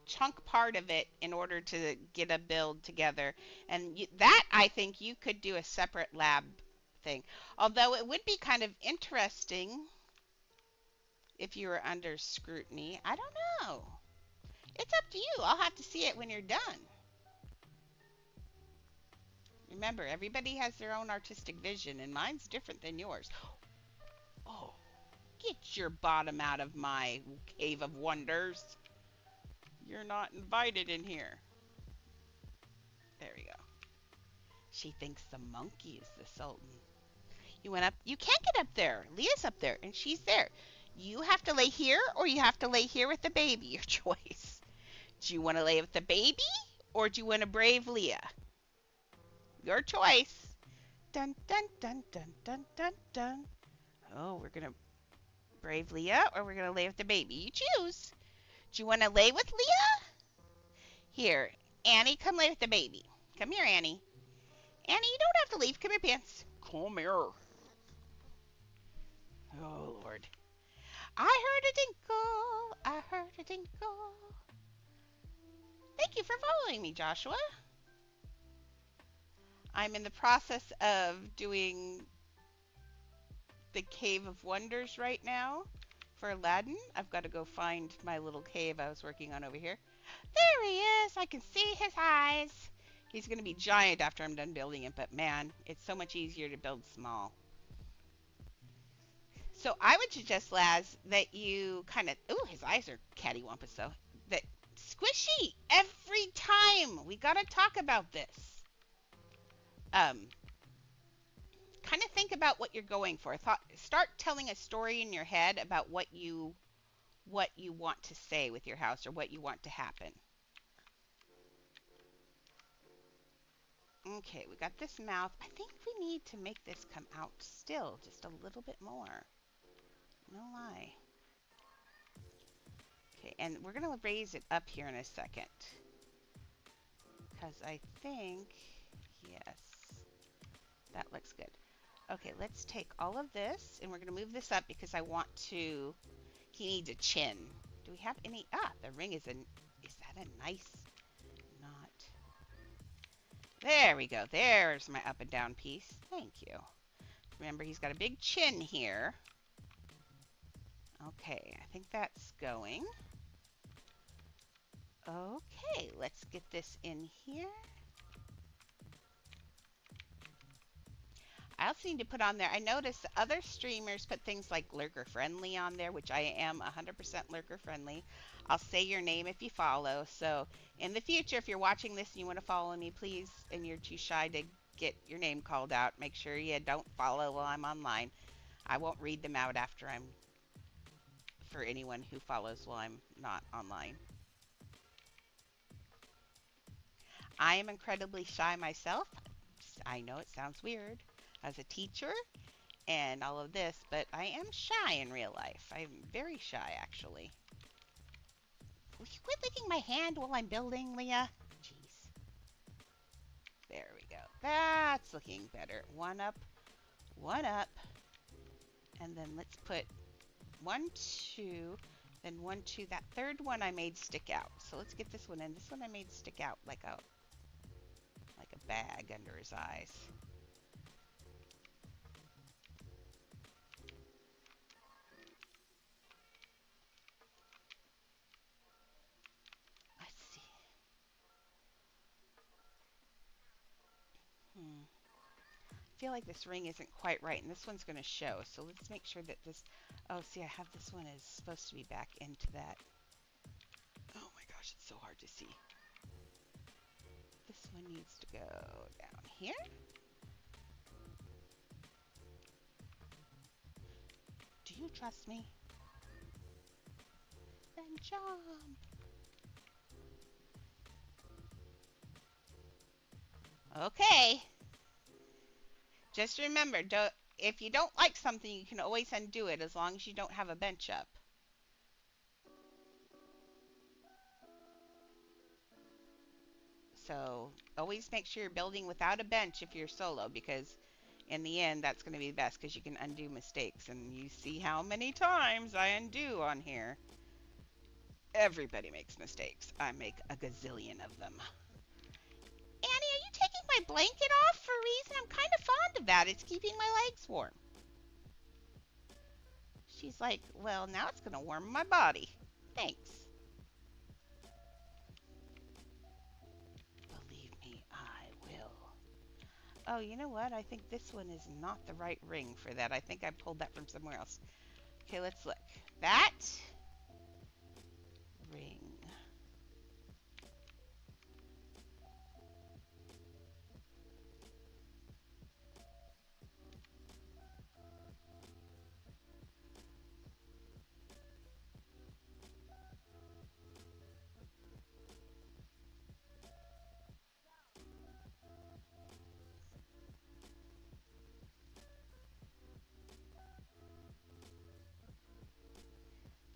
chunk part of it in order to get a build together. And that, I think, you could do a separate lab thing. Although it would be kind of interesting if you were under scrutiny. I don't know. It's up to you. I'll have to see it when you're done. Remember, everybody has their own artistic vision, and mine's different than yours. Oh, get your bottom out of my cave of wonders. You're not invited in here. There we go. She thinks the monkey is the Sultan. You went up. You can't get up there. Leah's up there, and she's there. You have to lay here, or you have to lay here with the baby. Your choice. Do you want to lay with the baby, or do you want to brave Leah? Your choice. dun dun dun dun dun dun dun. Oh, we're gonna brave Leah, or we're gonna lay with the baby. You choose. Do you want to lay with Leah? Here, Annie, come lay with the baby. Come here, Annie. Annie, you don't have to leave. Come here, pants. Come here. Oh Lord. I heard a tinkle. I heard a tinkle. Thank you for following me, Joshua. I'm in the process of doing the Cave of Wonders right now for Aladdin. I've got to go find my little cave I was working on over here. There he is. I can see his eyes. He's going to be giant after I'm done building it, but man, it's so much easier to build small. So I would suggest, Laz, that you kind of, ooh, his eyes are cattywampus though, that squishy every time. We got to talk about this. Kind of think about what you're going for. Start telling a story in your head about what you want to say with your house or what you want to happen. Okay, we got this mouth. I think we need to make this come out still just a little bit more. No lie. Okay, and we're going to raise it up here in a second. Because I think, yes, that looks good. Okay, let's take all of this, and we're going to move this up because I want to, he needs a chin. Do we have any, the ring is that a nice knot? There we go. There's my up and down piece. Thank you. Remember, he's got a big chin here. Okay, I think that's going. Okay, let's get this in here. I also need to put on there, I noticed other streamers put things like lurker friendly on there, which I am 100% lurker friendly. I'll say your name if you follow. So in the future, if you're watching this and you want to follow me, please, and you're too shy to get your name called out, make sure you don't follow while I'm online. I won't read them out after I'm, for anyone who follows while I'm not online. I am incredibly shy myself. I know it sounds weird as a teacher and all of this, but I am shy in real life. I'm very shy, actually. Will you quit licking my hand while I'm building, Leah? Jeez. There we go. That's looking better. One up, and then let's put 1, 2, then 1, 2. That third one I made stick out. So let's get this one in. This one I made stick out like a bag under his eyes. Let's see. I feel like this ring isn't quite right, and this one's going to show. So let's make sure that this, oh, see, I have this one is supposed to be back into that. Oh my gosh, it's so hard to see. This one needs to go down here. Do you trust me? Then jump. Okay. Just remember, if you don't like something, you can always undo it as long as you don't have a bench up. So always make sure you're building without a bench if you're solo, because in the end, that's going to be best because you can undo mistakes. And you see how many times I undo on here. Everybody makes mistakes. I make a gazillion of them. Annie, are you taking my blanket off for a reason? I'm kind of fond of that. It's keeping my legs warm. She's like, well, now it's going to warm my body. Thanks. Believe me, I will. Oh, you know what? I think this one is not the right ring for that. I think I pulled that from somewhere else. Okay, let's look. That ring.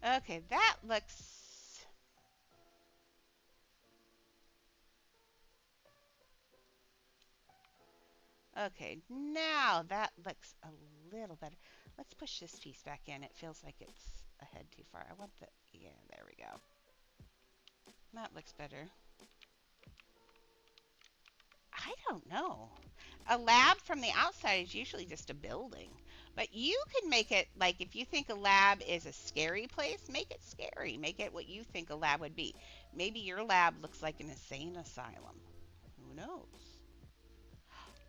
Okay, that looks... Okay, now that looks a little better. Let's push this piece back in. It feels like it's ahead too far. I want the... Yeah, there we go. That looks better. I don't know. A lab from the outside is usually just a building. But you can make it, like, if you think a lab is a scary place, make it scary. Make it what you think a lab would be. Maybe your lab looks like an insane asylum. Who knows?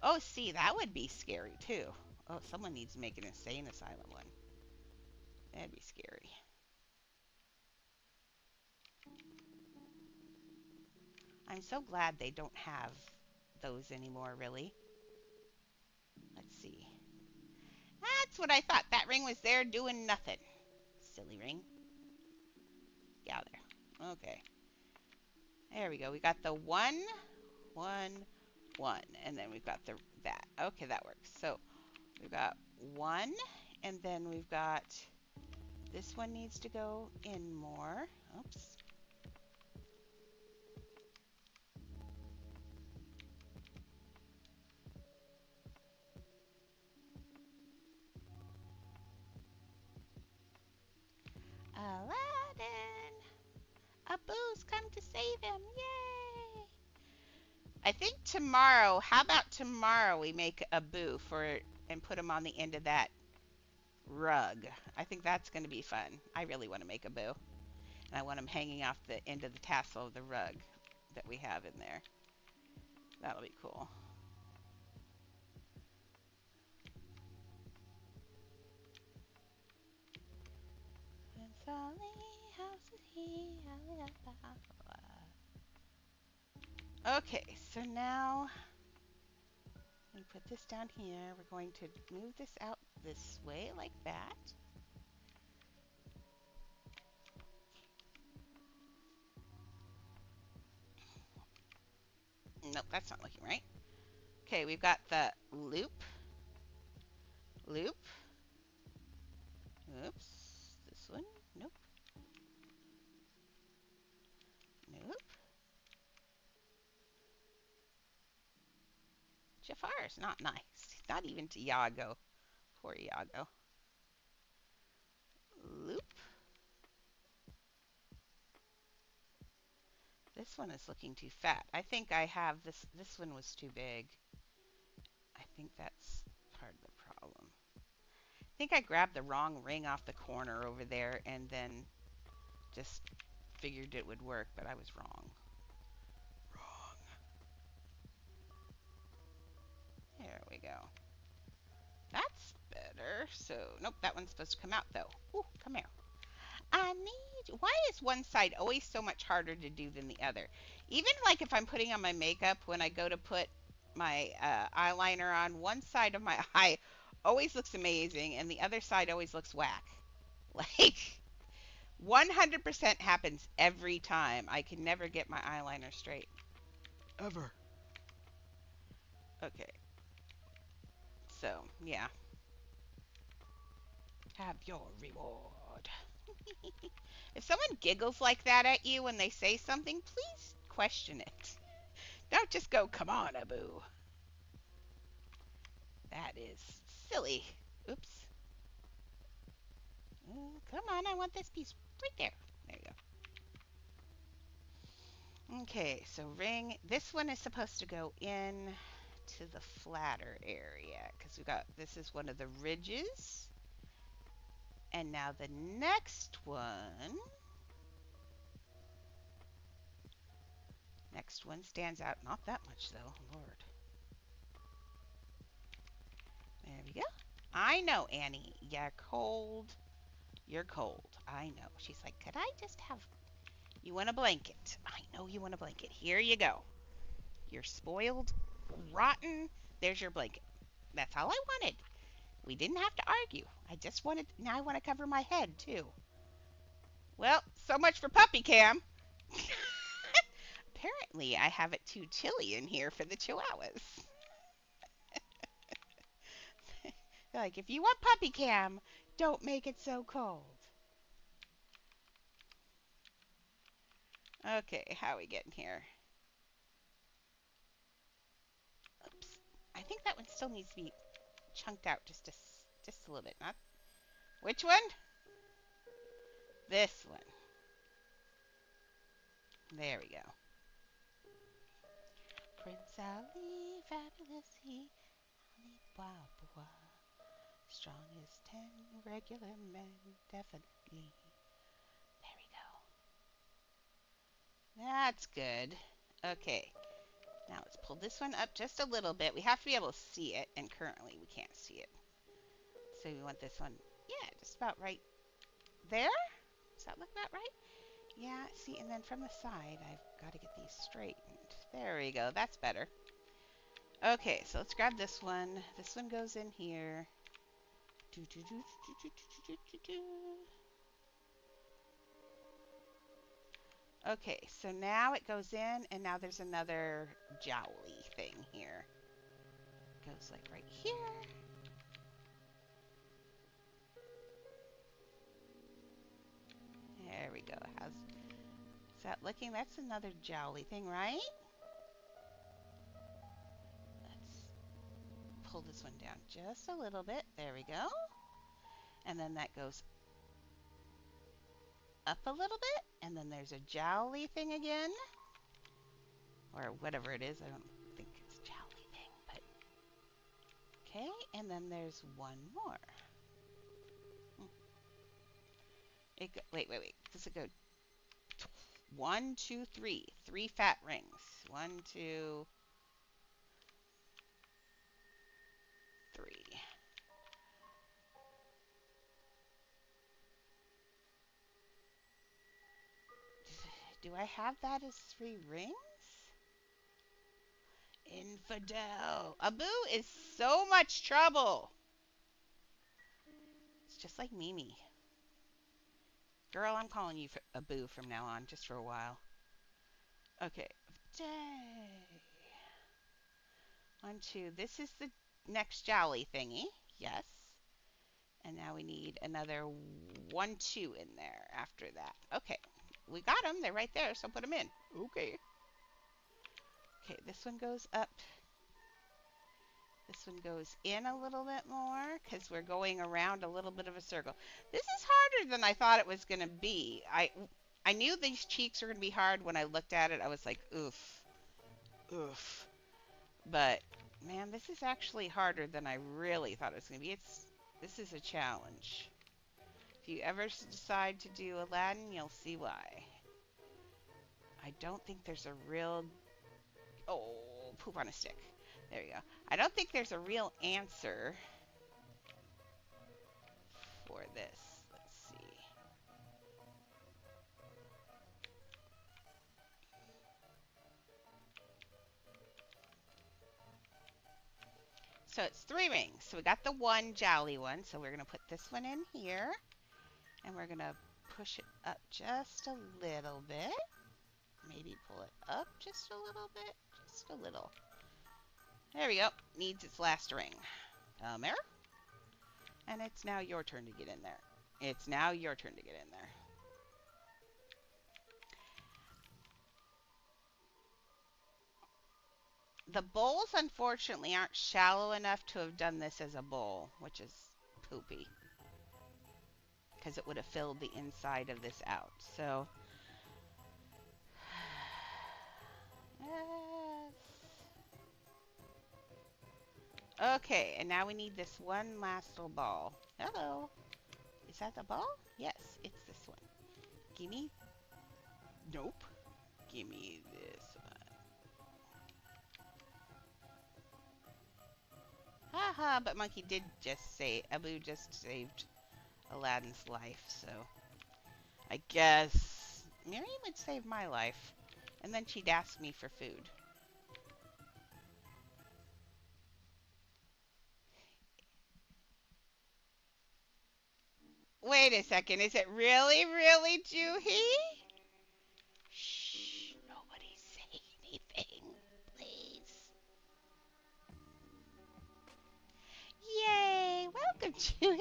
Oh, see, that would be scary, too. Oh, someone needs to make an insane asylum one. That'd be scary. I'm so glad they don't have those anymore, really. Let's see. That's what I thought. That ring was there doing nothing. Silly ring. Yeah, there. Okay. There we go. We got the 1, 1, 1. And then we've got the that. Okay, that works. So we've got 1, and then we've got this one needs to go in more. Oops. Aladdin! Abu's come to save him. Yay! I think tomorrow, how about tomorrow we make Abu for and put him on the end of that rug. I think that's going to be fun. I really want to make Abu. And I want him hanging off the end of the tassel of the rug that we have in there. That'll be cool. Okay, so now we put this down here. We're going to move this out this way like that. Nope, that's not looking right. Okay, we've got the loop, loop. Oops, this one. Nope. Nope. Jafar's not nice. Not even to Iago. Poor Iago. Loop. This one is looking too fat. I think I have this. This one was too big. I think that's part of the problem. I think I grabbed the wrong ring off the corner over there and then just figured it would work, but I was wrong. Wrong. There we go. That's better. So, nope, that one's supposed to come out though. Ooh, come here. Why is one side always so much harder to do than the other? Even like if I'm putting on my makeup, when I go to put my eyeliner on, one side of my eye always looks amazing and the other side always looks whack. Like 100% happens every time. I can never get my eyeliner straight. Ever. Okay. So, yeah. Have your reward. If someone giggles like that at you when they say something, please question it. Don't just go, come on, Abu. That is silly. Oops. Come on, I want this piece right there. There you go. Okay, so ring. This one is supposed to go in to the flatter area because we got, this is one of the ridges. And now the next one. Next one stands out. Not that much though, Lord. There we go. I know, Annie. You're cold. You're cold. I know. She's like, could I just have... You want a blanket. I know you want a blanket. Here you go. You're spoiled, rotten. There's your blanket. That's all I wanted. We didn't have to argue. I just wanted... Now I want to cover my head, too. Well, so much for puppy cam. Apparently, I have it too chilly in here for the chihuahuas. Like, if you want puppy cam, don't make it so cold. Okay, how are we getting here? Oops. I think that one still needs to be chunked out just a little bit. Not which one? This one. There we go. Prince Ali, fabulous he, Ali Baba. Strong as 10 regular men, definitely. There we go. That's good. Okay, now let's pull this one up just a little bit. We have to be able to see it, and currently we can't see it. So we want this one, yeah, just about right there. Does that look about right? Yeah, see, and then from the side, I've got to get these straightened. There we go, that's better. Okay, so let's grab this one. This one goes in here. Do, do, do, do, do, do, do, do, do. Okay, so now it goes in, and now there's another jowly thing here. Goes like right here. There we go. Is that looking? That's another jowly thing, right? Let's pull this one down just a little bit. There we go. And then that goes up a little bit, and then there's a jowly thing again. Or whatever it is. I don't think it's a jowly thing, but okay, and then there's one more. Wait. Does it go 1, 2, 3? 3 fat rings. 1, 2, 3. Do I have that as 3 rings? Infidel. Abu is so much trouble. It's just like Mimi. Girl, I'm calling you Abu from now on, just for a while. Okay. Day. 1, 2. This is the next jolly thingy. Yes. And now we need another 1, 2 in there after that. Okay. We got them. They're right there, so put them in. Okay. Okay, this one goes up. This one goes in a little bit more because we're going around a little bit of a circle. This is harder than I thought it was going to be. I knew these cheeks were going to be hard when I looked at it. I was like, oof, oof. But man, this is actually harder than I really thought it was going to be. This is a challenge. If you ever decide to do Aladdin, you'll see why. I don't think there's a real... Oh, poop on a stick. There you go. I don't think there's a real answer for this. Let's see. So it's 3 rings. So we got the one jolly one. So we're going to put this one in here. And we're going to push it up just a little bit. Maybe pull it up just a little bit. Just a little. There we go. Needs its last ring. There. And it's now your turn to get in there. It's now your turn to get in there. The bowls, unfortunately, aren't shallow enough to have done this as a bowl, which is poopy. Because it would have filled the inside of this out. So, okay, and now we need this one last little ball. Hello. Is that the ball? Yes, it's this one. Gimme. Nope. Gimme this one. Haha, but Monkey did just say, Abu just saved Aladdin's life, so I guess Miriam would save my life. And then she'd ask me for food. Wait a second, is it really, really Juhi? Shh, nobody say anything, please. Yay, welcome, Juhi.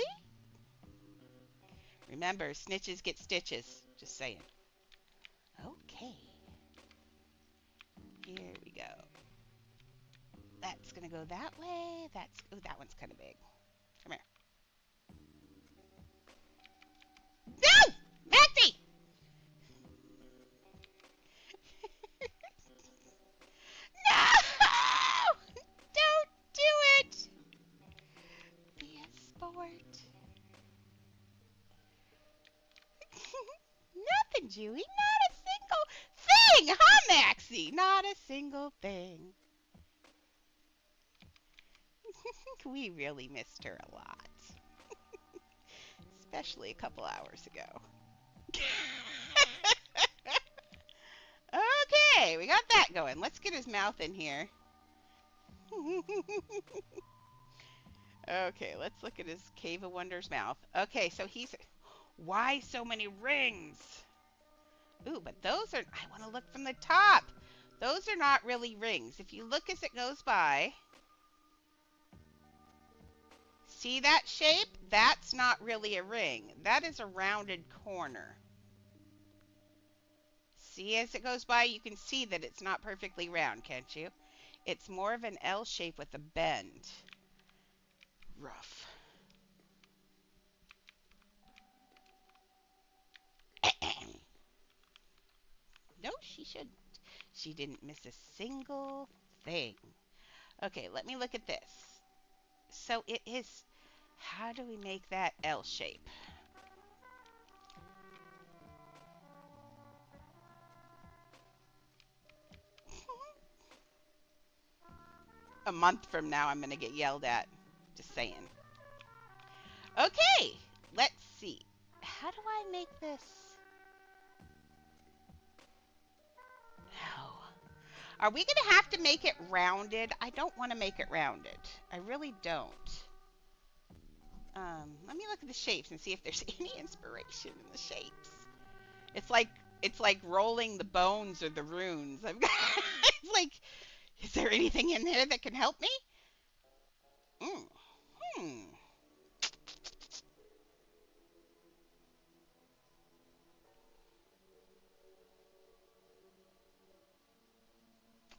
Remember, snitches get stitches. Just saying. Okay. gonna go that way. Oh, that one's kind of big. Come here. No! Betsy! No! Don't do it! Be a sport. Nothing, Julie. Not a single thing, huh, Maxie? Not a single thing. We really missed her a lot, especially a couple hours ago. Okay, we got that going. Let's get his mouth in here. Okay, let's look at his Cave of Wonders mouth. Okay, so he's... Why so many rings? Ooh, but those are... I want to look from the top. Those are not really rings. If you look as it goes by... See that shape? That's not really a ring. That is a rounded corner. See as it goes by, you can see that it's not perfectly round, can't you? It's more of an L shape with a bend. Rough. No, she shouldn't. She didn't miss a single thing. Okay, let me look at this. So it is... How do we make that L shape? A month from now, I'm going to get yelled at. Just saying. Okay, let's see. How do I make this? No. Are we going to have to make it rounded? I don't want to make it rounded. I really don't. Let me look at the shapes and see if there's any inspiration in the shapes. It's like rolling the bones or the runes. It's like, is there anything in there that can help me?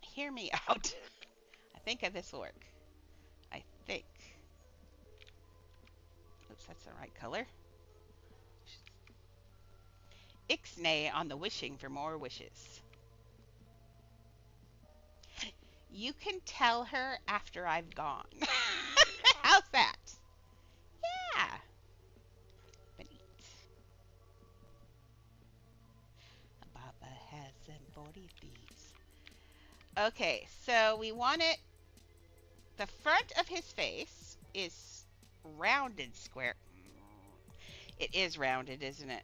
Hear me out. I think this will work. I think. Oops, that's the right color. Ixnay on the wishing for more wishes. You can tell her after I've gone. How's that? Yeah. But Baba has them 40 thieves. Okay, so we want it. The front of his face is rounded square. It is rounded, isn't it?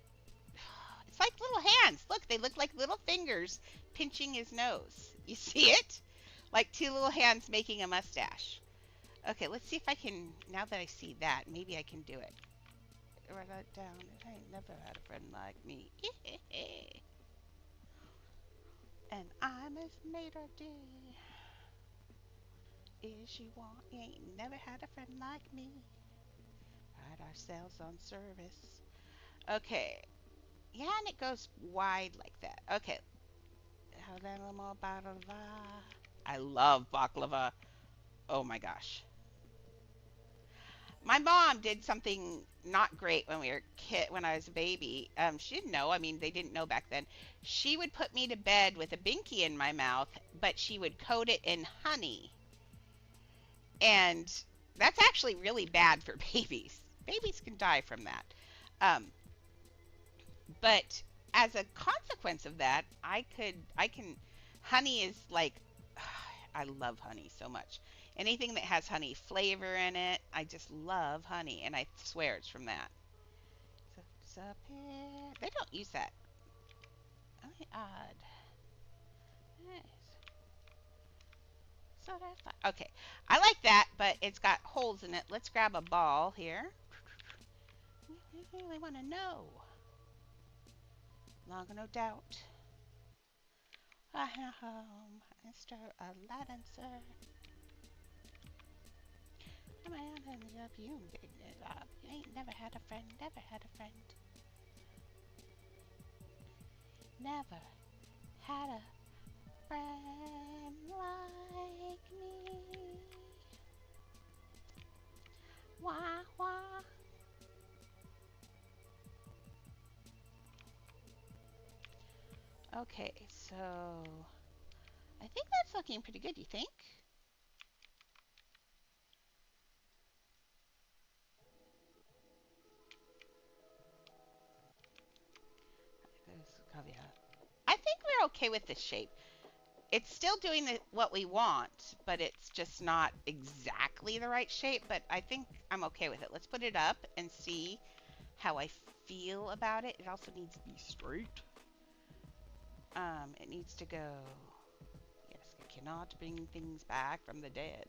It's like little hands. Look, they look like little fingers pinching his nose. You see it? Like two little hands making a mustache. Okay, let's see if I can, now that I see that, maybe I can do it. Write that down. I ain't never had a friend like me. And I miss Mater D. Is she want? You ain't never had a friend like me. Pride ourselves on service. Okay. Yeah, and it goes wide like that. Okay. I love baklava. Oh my gosh. My mom did something not great when when I was a baby. She didn't know. I mean, they didn't know back then. She would put me to bed with a binky in my mouth, but she would coat it in honey. And that's actually really bad for babies. Babies can die from that. But as a consequence of that, honey is like, I love honey so much. Anything that has honey flavor in it, I just love honey, and I swear it's from that. They don't use that. Oh, odd. Nice. So that's fine. Okay, I like that, but it's got holes in it. Let's grab a ball here. I really want to know. Long no doubt. I am home, Mr. Aladdin, sir. Come on, up you, you ain't never had a friend, never had a friend. Never had a friend like me. Okay, so I think that's looking pretty good, you think? I think we're okay with this shape. It's still doing what we want, but it's just not exactly the right shape, but I think I'm okay with it. Let's put it up and see how I feel about it. It also needs to be straight. It needs to go. Yes, I cannot bring things back from the dead.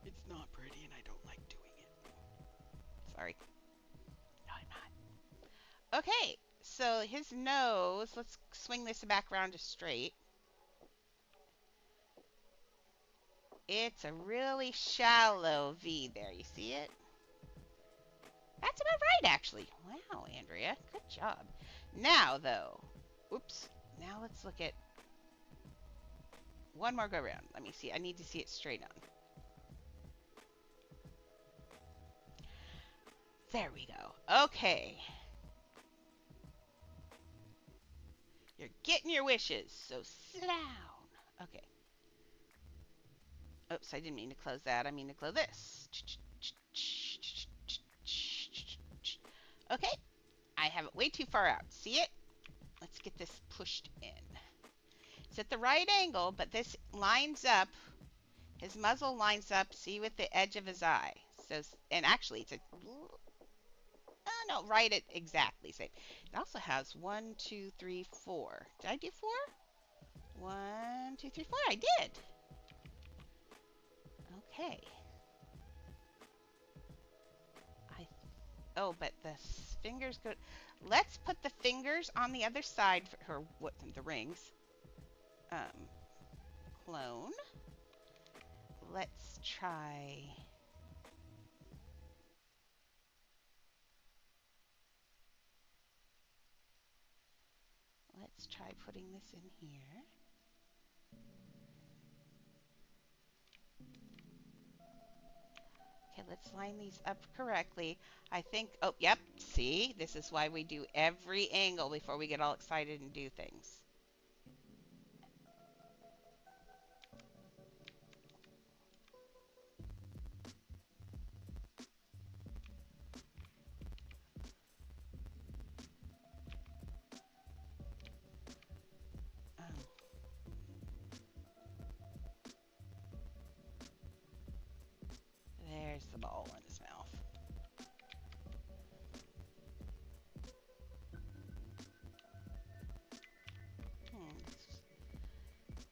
It's not pretty and I don't like doing it. Sorry. No, I'm not. Okay, so his nose, let's swing this back around to straight. It's a really shallow V there. You see it? That's about right, actually. Wow, Andrea. Good job. Now, though. Oops. Now let's look at one more go around. Let me see. I need to see it straight on. There we go. Okay. You're getting your wishes, so sit down. Okay. Oops, I didn't mean to close that. I mean to close this. Okay. I have it way too far out. See it? Let's get this pushed in. It's at the right angle, but this lines up. His muzzle lines up, see, with the edge of his eye. So, and actually, it's a, oh no, right at exactly same. It also has 1, 2, 3, 4. Did I do 4? 1, 2, 3, 4. I did. Okay. Oh, but the fingers go. Let's put the fingers on the other side for her. What the rings? Clone. Let's try. Let's try putting this in here. Okay, let's line these up correctly. I think, oh, yep, see? This is why we do every angle before we get all excited and do things. There's the ball in his mouth.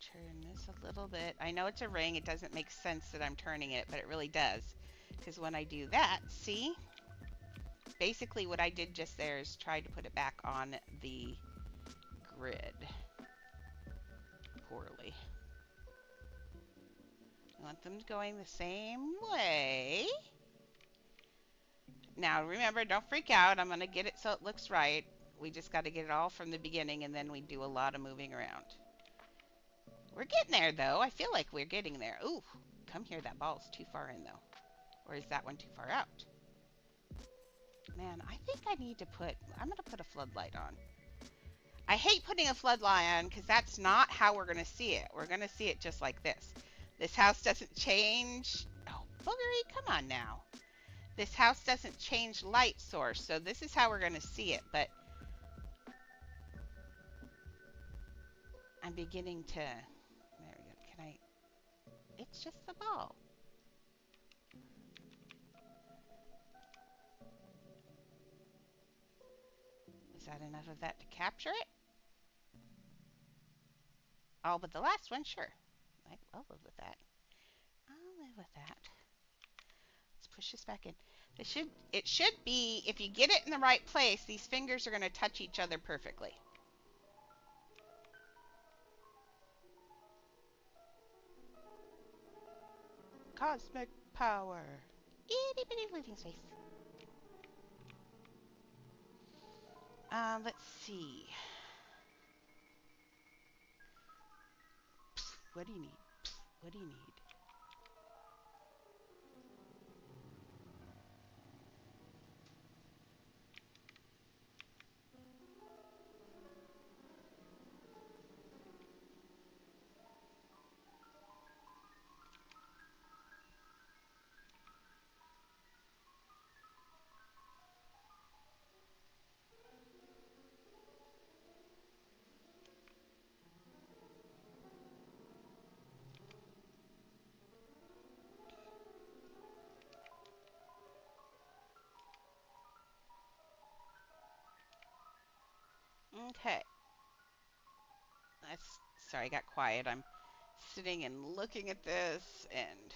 Turn this a little bit. I know it's a ring. It doesn't make sense that I'm turning it, but it really does. Because when I do that, see? Basically what I did just there is try to put it back on the grid. Poorly. I want them going the same way. Now remember, don't freak out. I'm going to get it so it looks right. We just got to get it all from the beginning, and then we do a lot of moving around. We're getting there, though. I feel like we're getting there. Ooh, come here. That ball's too far in, though. Or is that one too far out? Man, I think I need to put... I'm going to put a floodlight on. I hate putting a floodlight on because that's not how we're going to see it. We're going to see it just like this. This house doesn't change... Oh, boogery, come on now. This house doesn't change light source, so this is how we're going to see it, but I'm beginning to... There we go. Can I... It's just the ball. Is that enough of that to capture it? Oh, but the last one, sure. I'll live with that. I'll live with that. Let's push this back in. It should be, if you get it in the right place, these fingers are going to touch each other perfectly. Cosmic power. Itty bitty living space. Let's see. What do you need? What do you need? Okay. That's sorry, I got quiet. I'm sitting and looking at this and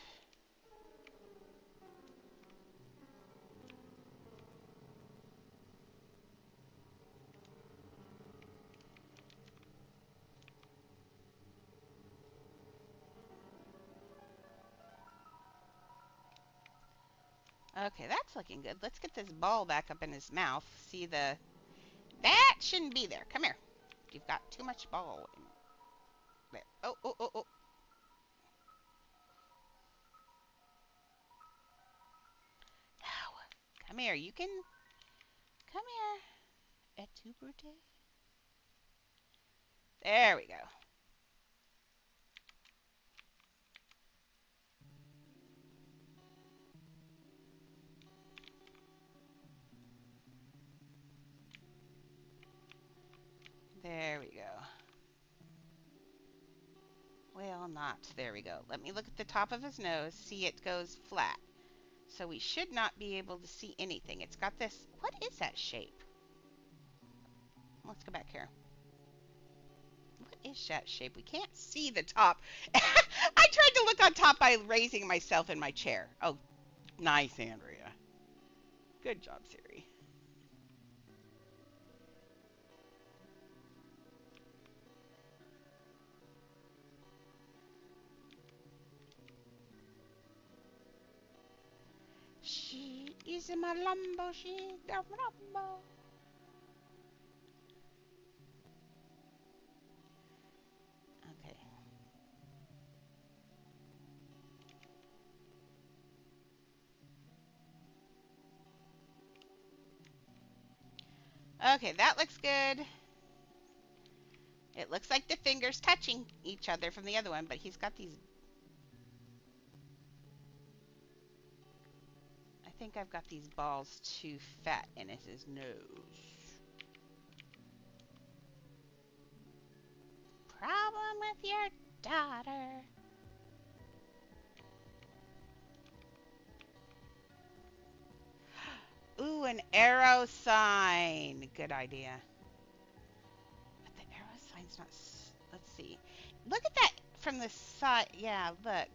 okay, that's looking good. Let's get this ball back up in his mouth. See the that shouldn't be there. Come here. You've got too much ball in there. Oh, oh, oh, oh. Ow. Come here. You can come here. Et tu brute? There we go. There we go. Well, not. There we go. Let me look at the top of his nose. See, it goes flat. So we should not be able to see anything. It's got this. What is that shape? Let's go back here. What is that shape? We can't see the top. I tried to look on top by raising myself in my chair. Oh, nice, Andrea. Good job, Siri. She is my Lambo. She the Lambo. Okay. Okay, that looks good. It looks like the fingers touching each other from the other one, but he's got these. I think I've got these balls too fat in his nose. Problem with your daughter. Ooh, an arrow sign. Good idea. But the arrow sign's not. Let's see. Look at that from the side. Yeah, look.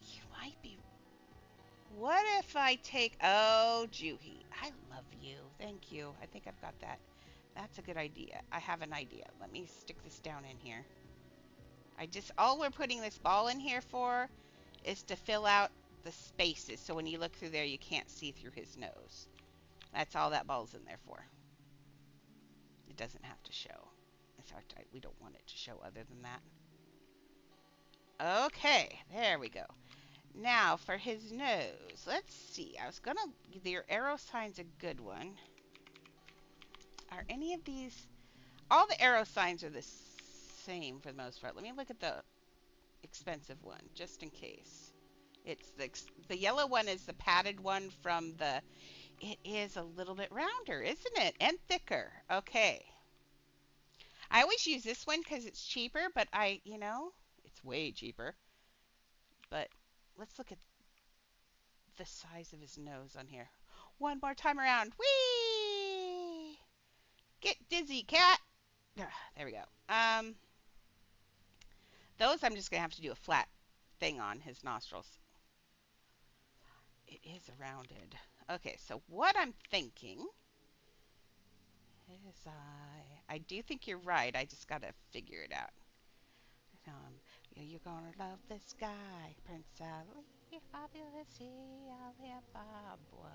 You might be. What if I take. Oh, Juhi. I love you. Thank you. I think I've got that. That's a good idea. I have an idea. Let me stick this down in here. All we're putting this ball in here for is to fill out the spaces. So when you look through there, you can't see through his nose. That's all that ball's in there for. It doesn't have to show. In fact, we don't want it to show other than that. Okay, there we go. Now for his nose. Let's see. Your arrow sign's a good one. Are any of these, all the arrow signs are the same for the most part. Let me look at the expensive one, just in case. It's the yellow one is the padded one from the, it is a little bit rounder, isn't it? And thicker. Okay. I always use this one because it's cheaper, but it's way cheaper. But let's look at the size of his nose on here. One more time around. Whee! Get dizzy, cat. There we go. Those I'm just going to have to do a flat thing on his nostrils. It is rounded. Okay, so what I'm thinking is I do think you're right. I just got to figure it out. You're going to love this guy, Prince Ali, fabulous, Alibaba.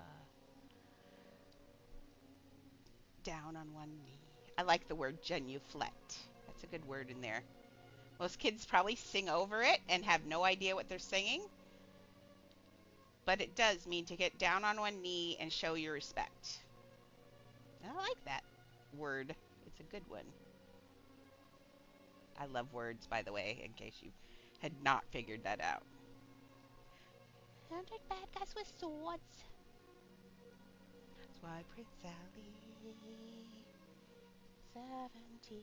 Down on one knee. I like the word genuflect. That's a good word in there. Most kids probably sing over it and have no idea what they're singing. But it does mean to get down on one knee and show your respect. I like that word. It's a good one. I love words, by the way, in case you had not figured that out. 100 bad guys with swords. That's why Prince Ali. 75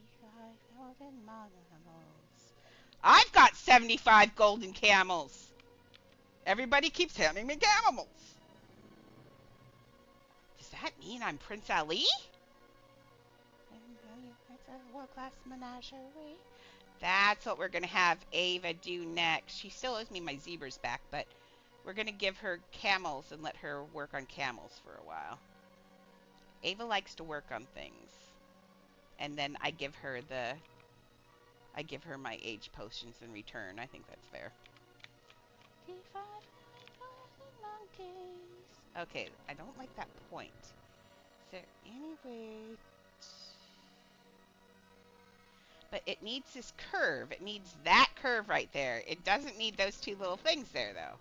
golden camels. I've got 75 golden camels. Everybody keeps handing me camels. Does that mean I'm Prince Ali? A world-class menagerie. That's what we're going to have Ava do next. She still owes me my zebras back, but we're going to give her camels and let her work on camels for a while. Ava likes to work on things. And then I give her my age potions in return. I think that's fair. Okay, I don't like that point. Is there any way... But it needs this curve. It needs that curve right there. It doesn't need those two little things there, though.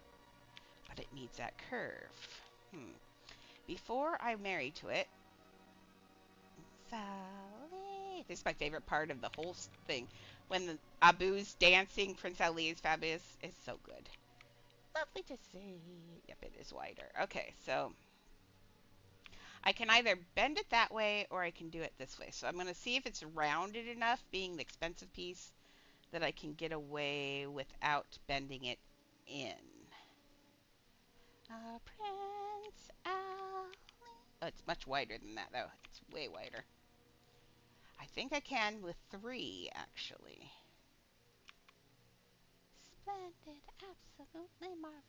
But it needs that curve. Before I marry to it... Sally. This is my favorite part of the whole thing. When the Abu's dancing, Prince Ali is fabulous. It's so good. Lovely to see. Yep, it is wider. Okay, so... I can either bend it that way or I can do it this way. So I'm going to see if it's rounded enough, being the expensive piece, that I can get away without bending it in. Prince Ali. Oh, it's much wider than that, though. It's way wider. I think I can with 3, actually. Splendid, absolutely marvelous.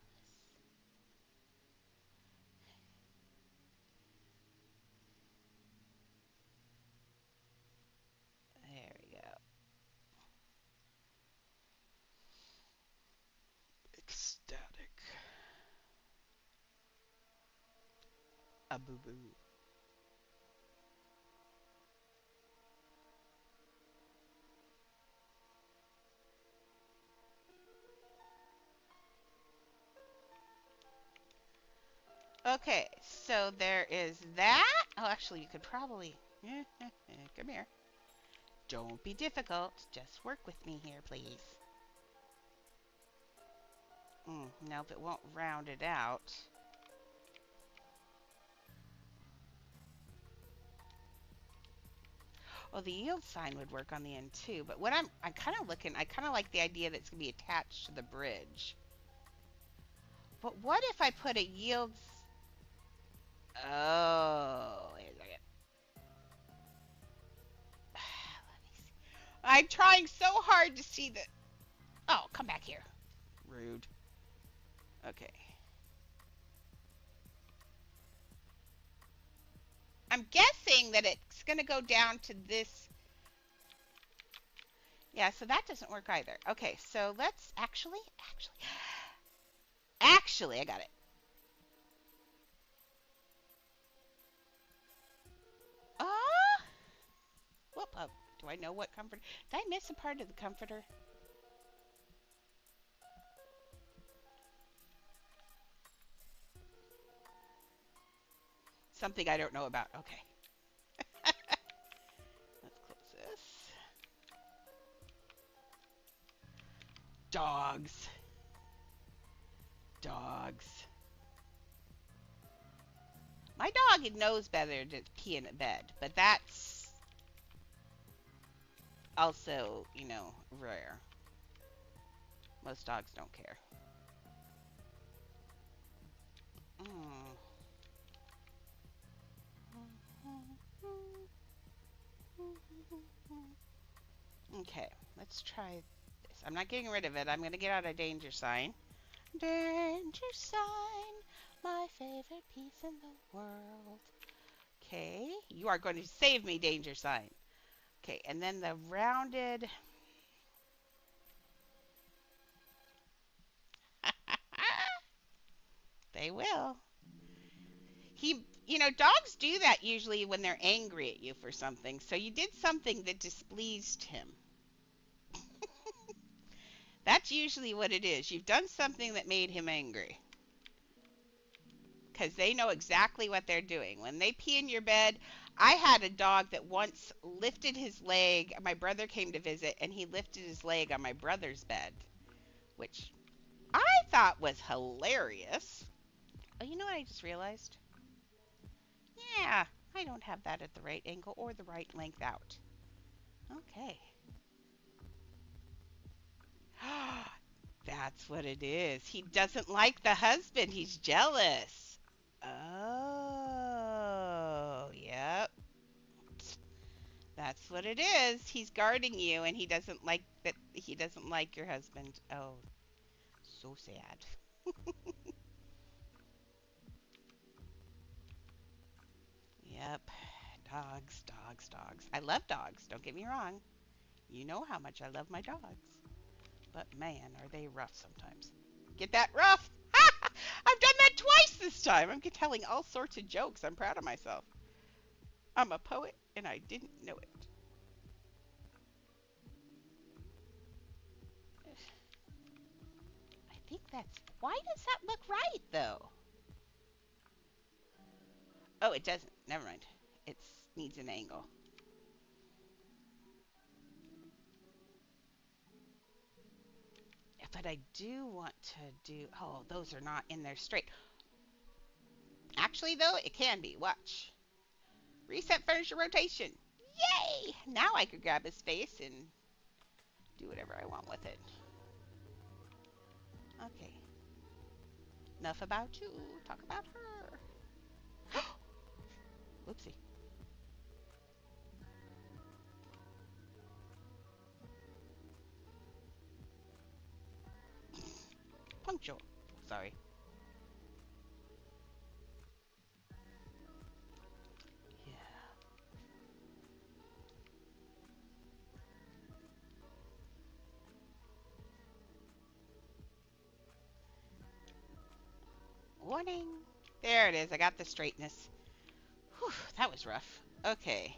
There we go. Ecstatic. A boo boo. Okay, so there is that. Oh, actually, you could probably... Come here. Don't be difficult. Just work with me here, please. Nope, it won't round it out. Well, the yield sign would work on the end too, but what I'm kind of looking, I kind of like the idea that it's going to be attached to the bridge. But what if I put a yield... Oh, wait a second. Let me see. I'm trying so hard to see the... Oh, come back here. Rude. Okay. I'm guessing that it's going to go down to this. Yeah, so that doesn't work either. Okay, so let's actually, I got it. Ah! Whoop, do I know what comforter? Did I miss a part of the comforter? Something I don't know about. Okay. Let's close this. Dogs. Dogs. My dog knows better to pee in a bed, but that's also, you know, rare. Most dogs don't care. Okay, let's try this. I'm not getting rid of it. I'm going to get out a danger sign. Danger sign, my favorite piece in the world. Okay, you are going to save me, danger sign. Okay, and then the rounded... They will. You know, dogs do that usually when they're angry at you for something. So you did something that displeased him. That's usually what it is. You've done something that made him angry. Because they know exactly what they're doing. When they pee in your bed, I had a dog that once lifted his leg. My brother came to visit, and he lifted his leg on my brother's bed, which I thought was hilarious. Oh, you know what I just realized? Yeah, I don't have that at the right angle or the right length out. Okay. That's what it is. He doesn't like the husband. He's jealous. Oh, yep. That's what it is. He's guarding you, and he doesn't like that. He doesn't like your husband. Oh, so sad. Yep. Dogs, dogs, dogs. I love dogs. Don't get me wrong. You know how much I love my dogs. But man, are they rough sometimes. Get that rough? I've done that twice this time. I'm telling all sorts of jokes. I'm proud of myself. I'm a poet, and I didn't know it. I think that's. Why does that look right, though? Oh, it doesn't. Never mind. It needs an angle. But I do want to do. Oh, those are not in there straight. Actually, though, it can be. Watch. Reset furniture rotation. Yay! Now I could grab his face and do whatever I want with it. Okay. Enough about you. Talk about her. Whoopsie. Punctual. Sorry. Yeah. Warning. There it is. I got the straightness. Whew, that was rough. Okay.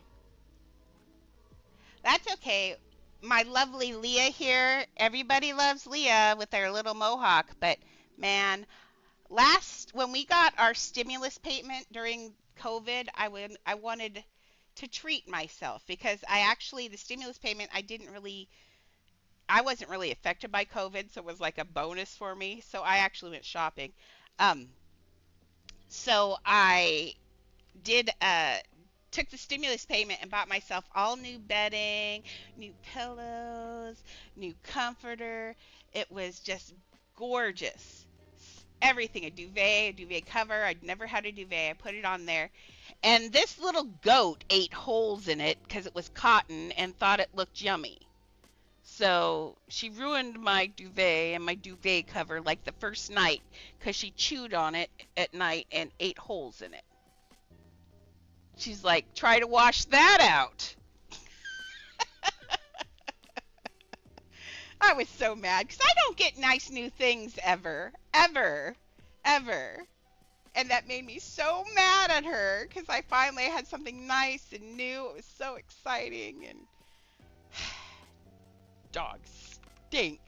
That's okay. My lovely Leah here. Everybody loves Leah with her little mohawk, but man, when we got our stimulus payment during COVID, I wanted to treat myself because the stimulus payment I wasn't really affected by COVID, so it was like a bonus for me. So I actually went shopping. Um, so I did took the stimulus payment and bought myself all new bedding, new pillows, new comforter. It was just gorgeous. Everything, a duvet cover. I'd never had a duvet. I put it on there. And this little goat ate holes in it because it was cotton and thought it looked yummy. So she ruined my duvet and my duvet cover like the first night because she chewed on it at night and ate holes in it. She's like, try to wash that out. I was so mad because I don't get nice new things ever, ever, ever. And that made me so mad at her because I finally had something nice and new. It was so exciting. And dogs stink.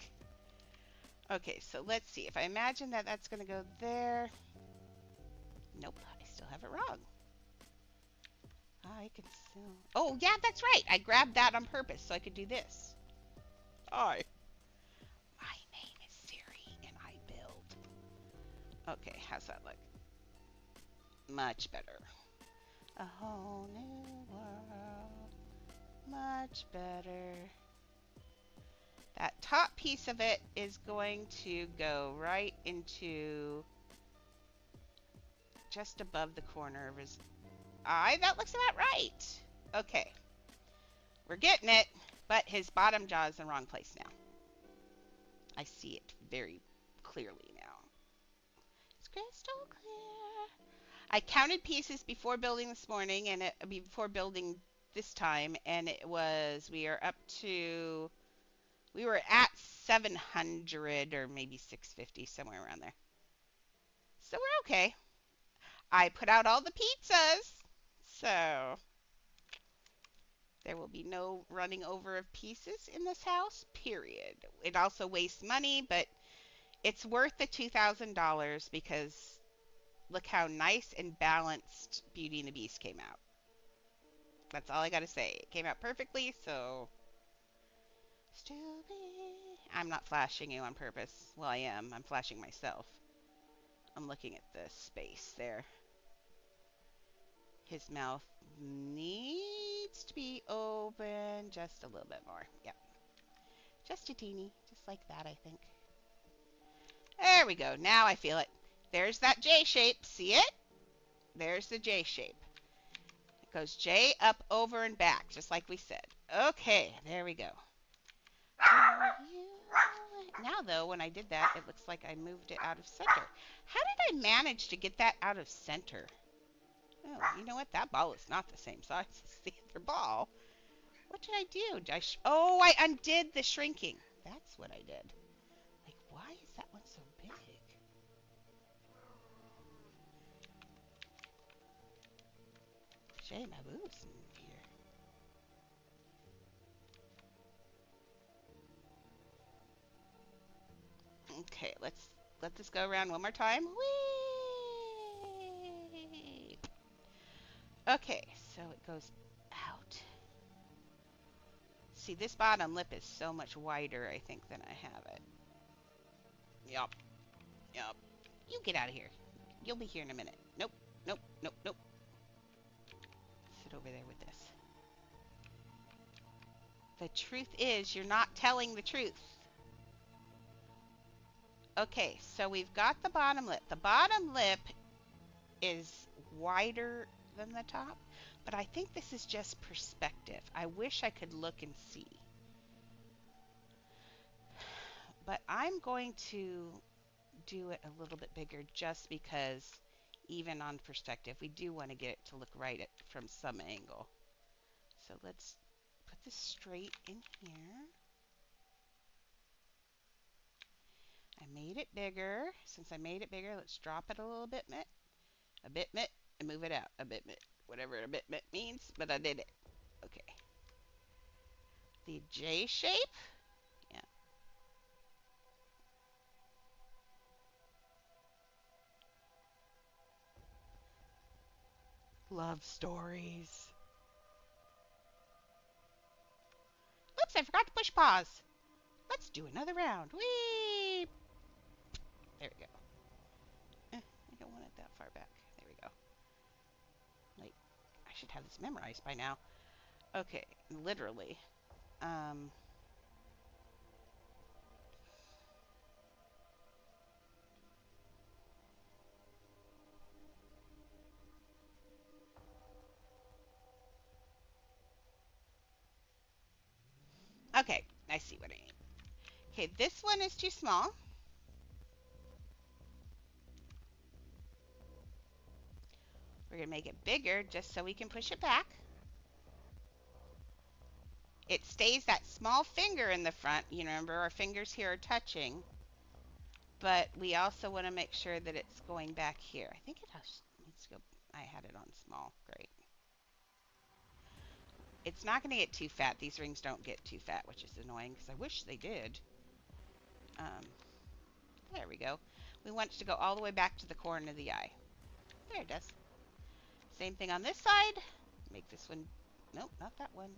Okay, so let's see. If I imagine that that's going to go there. Nope, I still have it wrong. I can still. Oh, yeah, that's right. I grabbed that on purpose so I could do this. Hi. My name is Siri and I build. Okay, how's that look? Much better. A whole new world. Much better. That top piece of it is going to go right into just above the corner of his eye. That looks about right. Okay. We're getting it, but his bottom jaw is in the wrong place now. I see it very clearly now. It's crystal clear. I counted pieces before building this morning and before building this time, and we were at 700 or maybe 650, somewhere around there. So we're okay. I put out all the pizzas, so there will be no running over of pieces in this house, period. It also wastes money, but it's worth the $2,000 because look how nice and balanced Beauty and the Beast came out. That's all I gotta say. It came out perfectly, so I'm not flashing you on purpose. Well, I am. I'm flashing myself. I'm looking at the space there. His mouth needs to be open just a little bit more. Yep. Just a teeny. Just like that, I think. There we go. Now I feel it. There's that J shape. See it? There's the J shape. Goes J up, over, and back, just like we said. Okay, there we go. Now, though, when I did that, it looks like I moved it out of center. How did I manage to get that out of center? Oh, you know what? That ball is not the same size as the other ball. What did I do? Oh, I undid the shrinking. That's what I did. Like, why is that one so big? Shame I moved some here. Okay, let's let this go around one more time. Whee! Okay, so it goes out. See, this bottom lip is so much wider, I think, than I have it. Yup. Yup. You get out of here. You'll be here in a minute. Nope. Nope. Nope. Nope. Sit over there with this. The truth is, you're not telling the truth. Okay, so we've got the bottom lip. The bottom lip is wider than the top, but I think this is just perspective. I wish I could look and see. But I'm going to do it a little bit bigger just because even on perspective, we do want to get it to look right from some angle. So let's put this straight in here. I made it bigger. Since I made it bigger, let's drop it a little bit, a bit, and move it out a bit, whatever a bit means, but I did it. Okay. The J shape. Yeah. Love stories. Oops, I forgot to push pause. Let's do another round. Whee! There we go. I don't want it that far back. There we go. Like, I should have this memorized by now. Okay, literally. Okay, I see what I mean. Okay, this one is too small. We're going to make it bigger just so we can push it back. It stays that small finger in the front. You remember our fingers here are touching. But we also want to make sure that it's going back here. I think it needs to go. I had it on small. Great. It's not going to get too fat. These rings don't get too fat, which is annoying because I wish they did. There we go. We want it to go all the way back to the corner of the eye. There it does. Same thing on this side. Make this one. Nope, not that one.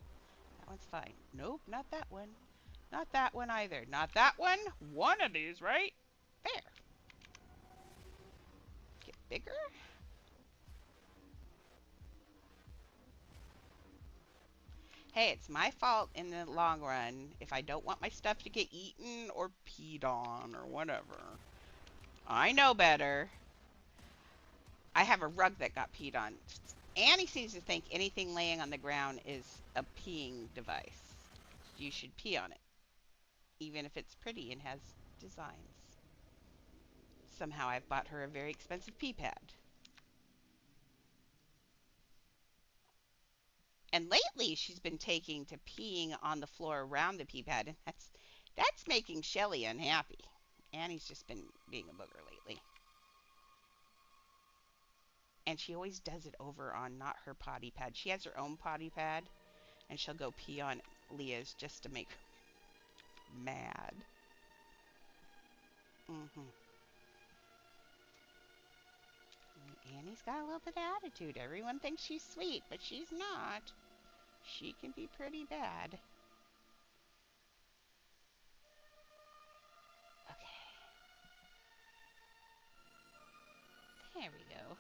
That one's fine. Nope, not that one. Not that one either. Not that one. One of these, right? There. Get bigger. Hey, it's my fault in the long run if I don't want my stuff to get eaten or peed on or whatever. I know better. I have a rug that got peed on. Annie seems to think anything laying on the ground is a peeing device. You should pee on it, even if it's pretty and has designs. Somehow I've bought her a very expensive pee pad. And lately she's been taking to peeing on the floor around the pee pad, and that's making Shelly unhappy. Annie's just been being a booger lately. And she always does it over on not her potty pad. She has her own potty pad, and she'll go pee on Leah's just to make her mad. Annie's got a little bit of attitude. Everyone thinks she's sweet, but she's not. She can be pretty bad. Okay. There we go.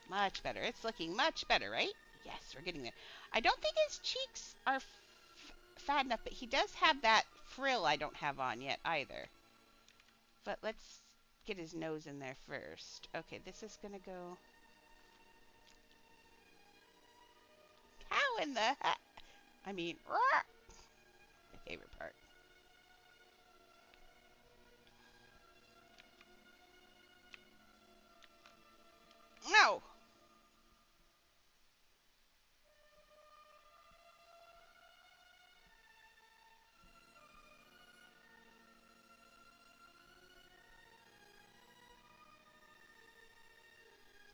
Much better. It's looking much better, right? Yes, we're getting there. I don't think his cheeks are fat enough, but he does have that frill I don't have on yet either. But let's get his nose in there first. Okay, this is going to go How in the heck? I mean, my favorite part. No.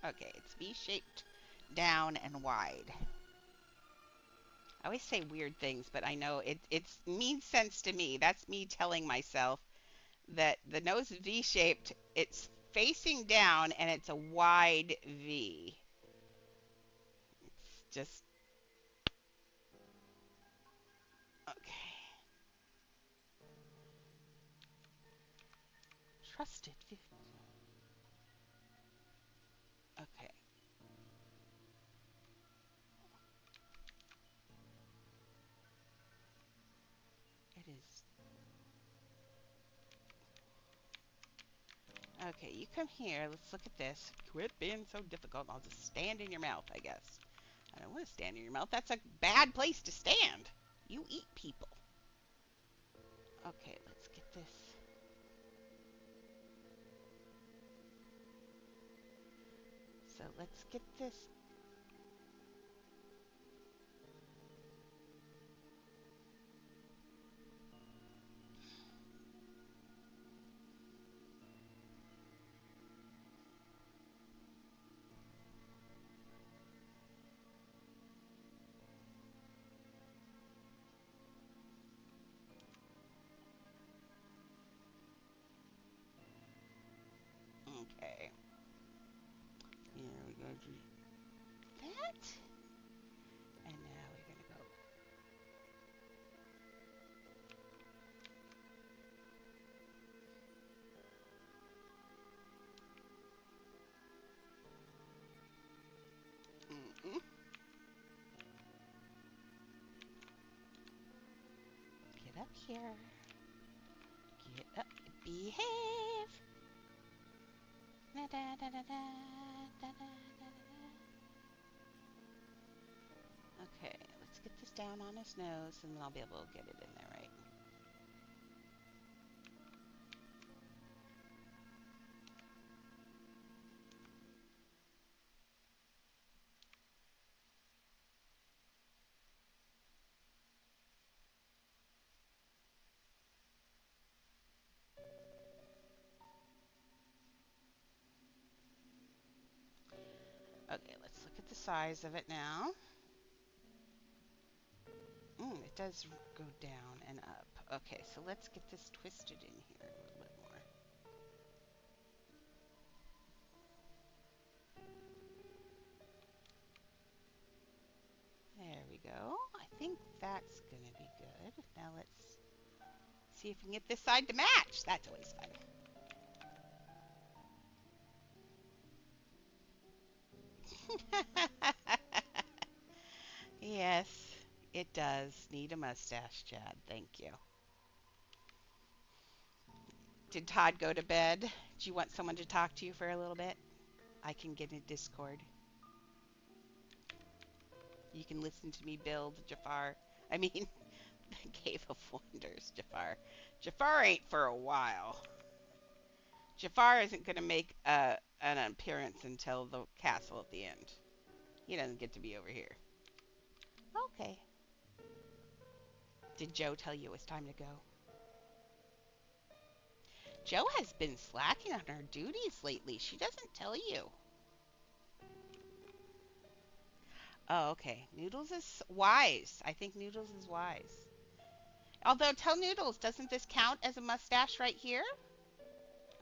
Okay, it's V-shaped, down, and wide. I always say weird things, but I know it means sense to me. That's me telling myself that the nose is V-shaped, it's facing down, and it's a wide V. It's just okay. Trusted. Okay, it is. Okay, you come here. Let's look at this. Quit being so difficult. I'll just stand in your mouth, I guess. I don't want to stand in your mouth. That's a bad place to stand. You eat people. Okay, let's get this. So let's get this. Okay. Here we go. Do that. And now we're going to go. Mm-mm. Get up here. Get up. Behave. Da, da, da, da, da, da, da, da. Okay, let's get this down on his nose, and then I'll be able to get it in there, right? Okay, let's look at the size of it now. It does go down and up. Okay, so let's get this twisted in here a little bit more. There we go. I think that's going to be good. Now let's see if we can get this side to match. That's always fun. Yes, it does need a mustache, Chad. Thank you. Did Todd go to bed? Do you want someone to talk to you for a little bit? I can get in Discord. You can listen to me build Jafar. I mean, Cave of Wonders, Jafar. Jafar ain't for a while. Jafar isn't going to make an appearance until the castle at the end. He doesn't get to be over here. Okay. Did Joe tell you it was time to go? Joe has been slacking on her duties lately. She doesn't tell you. Oh, okay. Noodles is wise. I think Noodles is wise. Although, tell Noodles, doesn't this count as a mustache right here?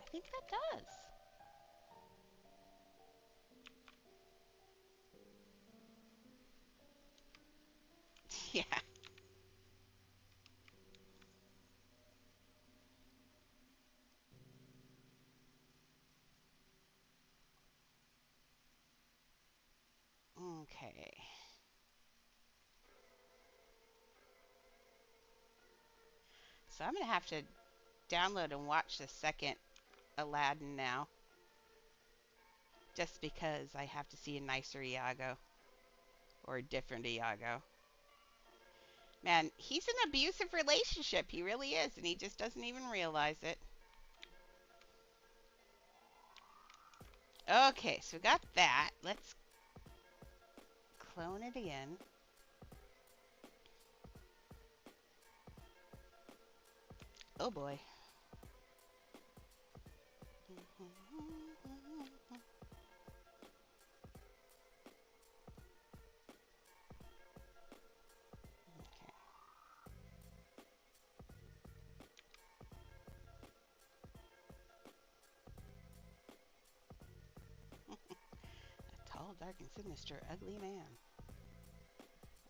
I think that does. Yeah. Okay. So I'm going to have to download and watch the second Aladdin now. Just because I have to see a nicer Iago. Or a different Iago. Man, he's in an abusive relationship. He really is, and he just doesn't even realize it. Okay, so we got that. Let's clone it again. Oh boy. A tall, dark, and sinister, ugly man.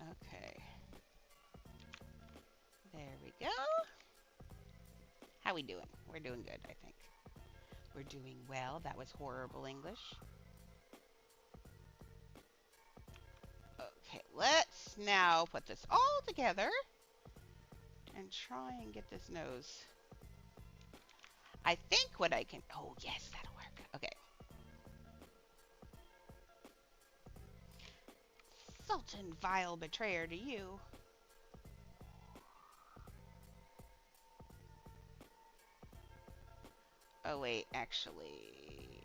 Okay. There we go. How we doing? We're doing good, I think. We're doing well. That was horrible English. Okay, let's now put this all together and try and get this nose. I think what I can... Oh, yes, that'll work. Okay. Sultan, vile betrayer to you. Oh, wait, actually...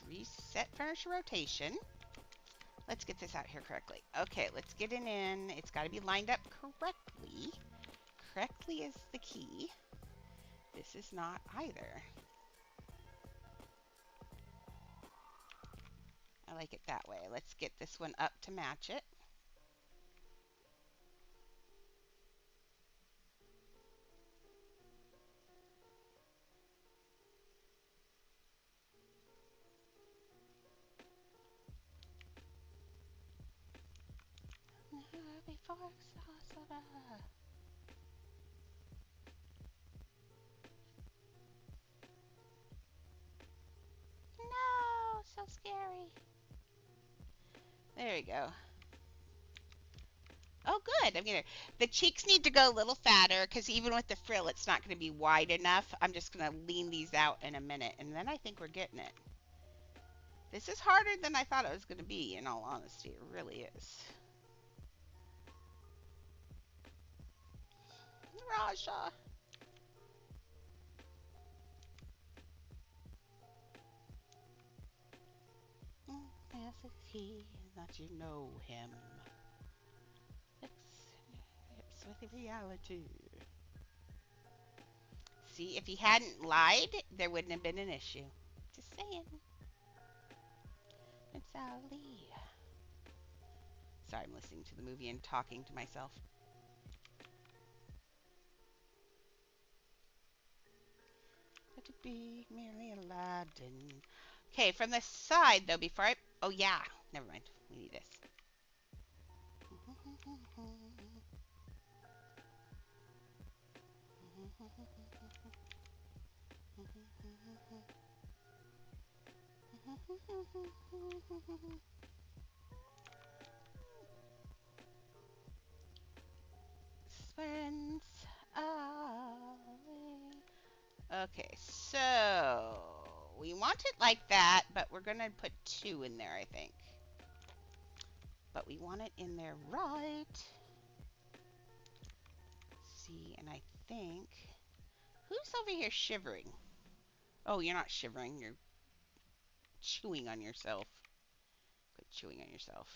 Reset furniture rotation. Let's get this out here correctly. Okay, let's get it in. It's got to be lined up correctly. Correctly is the key. This is not either. I like it that way. Let's get this one up to match it. Before no, so scary. There we go. Oh, good. The cheeks need to go a little fatter because even with the frill, it's not going to be wide enough. I'm just going to lean these out in a minute, and then I think we're getting it. This is harder than I thought it was going to be, in all honesty. It really is. Raja. Yes, it's he, that you know him. Lips with reality. See, if he hadn't lied, there wouldn't have been an issue. Just saying. It's Ali. Sorry, I'm listening to the movie and talking to myself. Let it be merely Aladdin. Okay, from the side, though, before I... Oh, yeah. Never mind. We need this. Spence Ali. Okay, so we want it like that, but we're going to put 2 in there, I think. But we want it in there right. See, and I think... Who's over here shivering? Oh, you're not shivering. You're chewing on yourself. Quit chewing on yourself.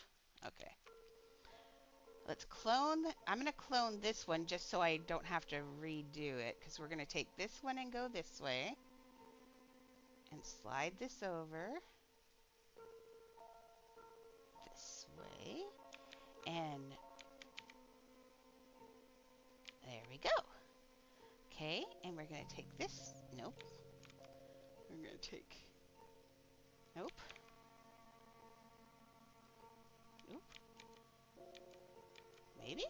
Okay. Let's clone. I'm going to clone this one just so I don't have to redo it. Because we're going to take this one and go this way. And slide this over. This way. And there we go. Okay, and we're going to take this. Nope. We're going to take... Nope. Nope. Maybe?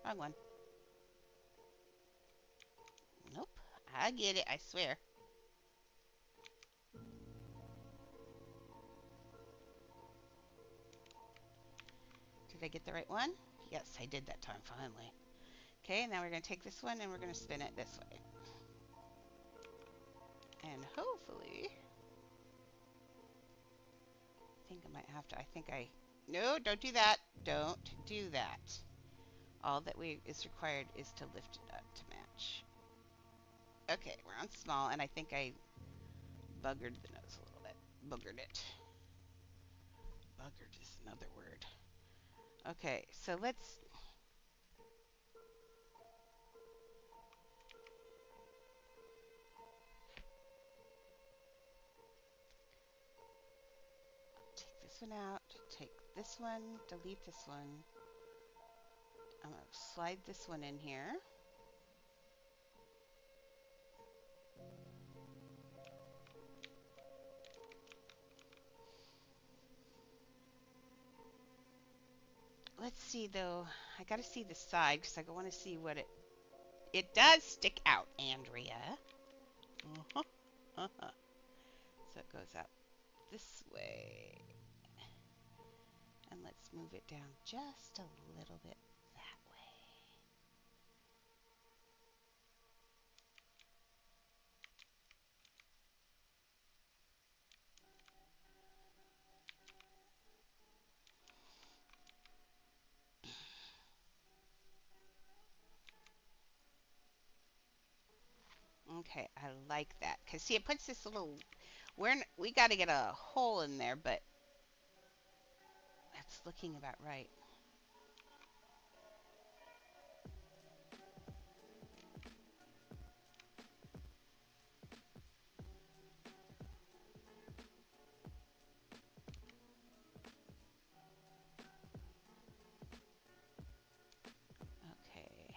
Wrong one. Nope. I get it, I swear. Did I get the right one? Yes, I did that time, finally. Okay, now we're going to take this one and we're going to spin it this way. And hopefully... I think I might have to... I think I No, don't do that. Don't do that. All that is required is to lift it up to match. Okay, we're on small, and I think I buggered the nose a little bit. Boogered it. Buggered is another word. Okay, so let's... take this one out. Take this one. Delete this one. I'm going to slide this one in here. Let's see, though. I got to see the side because I want to see what it does stick out, Andrea. Uh-huh. Uh-huh. So it goes out this way. And let's move it down just a little bit that way. Okay, I like that. Because, see, it puts this little... we got to get a hole in there, but that's looking about right. Okay.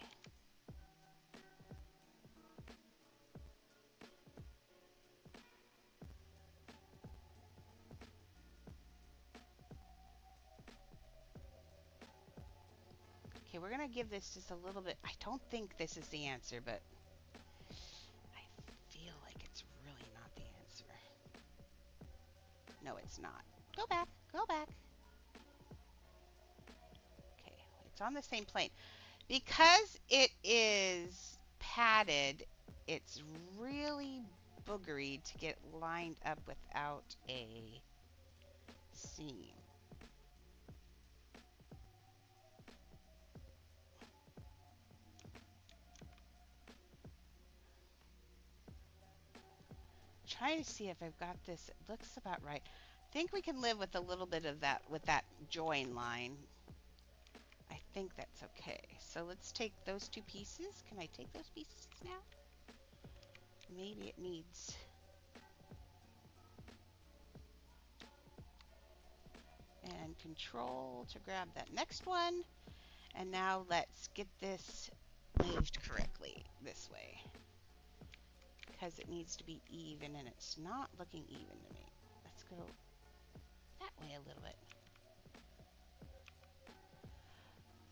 Okay, we're going to give this just a little bit. I don't think this is the answer, but I feel like it's really not the answer. No, it's not. Go back. Go back. Okay, it's on the same plane. Because it is padded, it's really boogery to get lined up without a seam. Trying to see if I've got this. It looks about right. I think we can live with a little bit of that with that join line. I think that's okay. So let's take those two pieces. Can I take those pieces now? Maybe it needs... and control to grab that next one. And now let's get this moved correctly this way. Because it needs to be even, and it's not looking even to me. Let's go that way a little bit.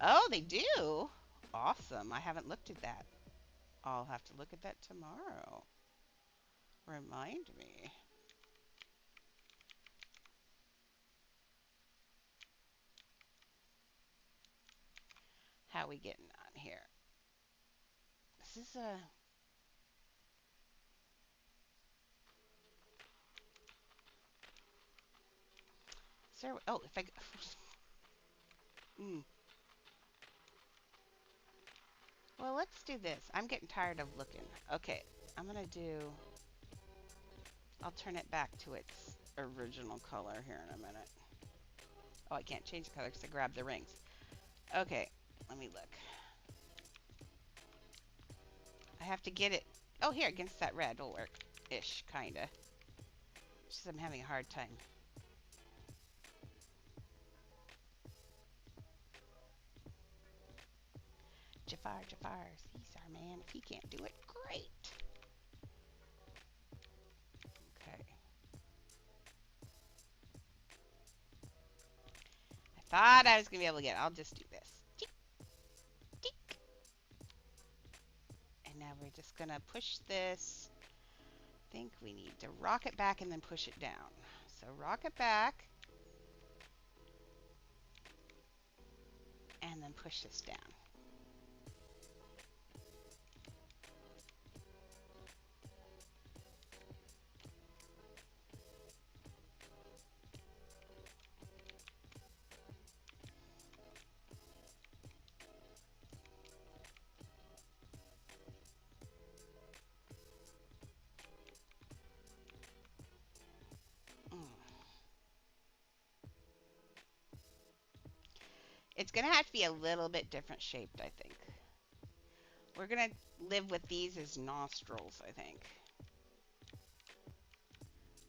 Oh, they do? Awesome. I haven't looked at that. I'll have to look at that tomorrow. Remind me. How we getting on here? This is a... Is there... Oh, if I... Well, let's do this. I'm getting tired of looking. Okay, I'm going to do... I'll turn it back to its original color here in a minute. Oh, I can't change the color because I grabbed the rings. Okay, let me look. I have to get it... Oh, here, against that red will work-ish, kind of. Just I'm having a hard time. Jafar, Caesar, man. If he can't do it, great. Okay. I thought I was going to be able to get it. I'll just do this. Tick, tick. And now we're just going to push this. I think we need to rock it back and then push it down. So rock it back. And then push this down. It's gonna have to be a little bit different shaped, I think. We're gonna live with these as nostrils, I think.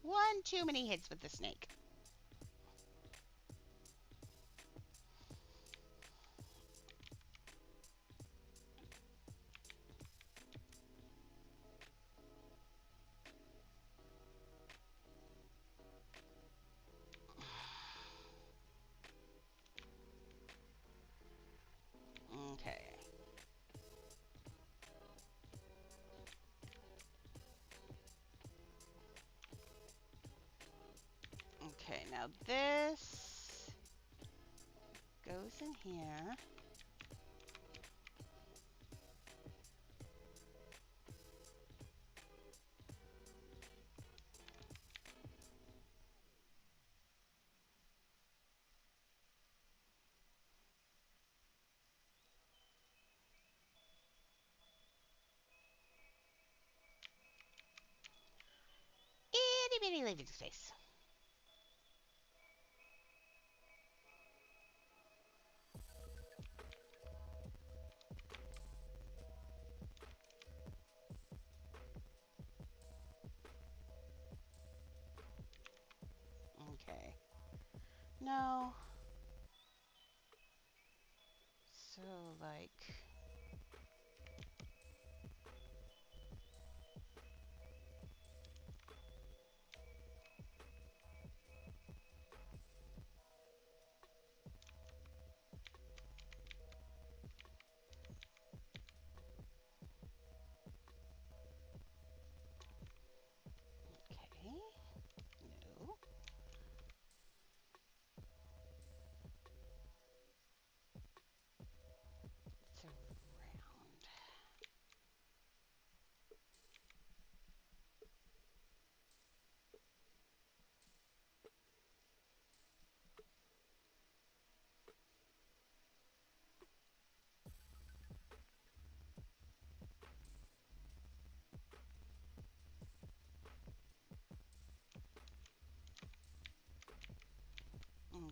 One too many hits with the snake. Okay. Okay, now this goes in here. Itty bitty living space. Okay. No. So, like... Okay. No. It's around.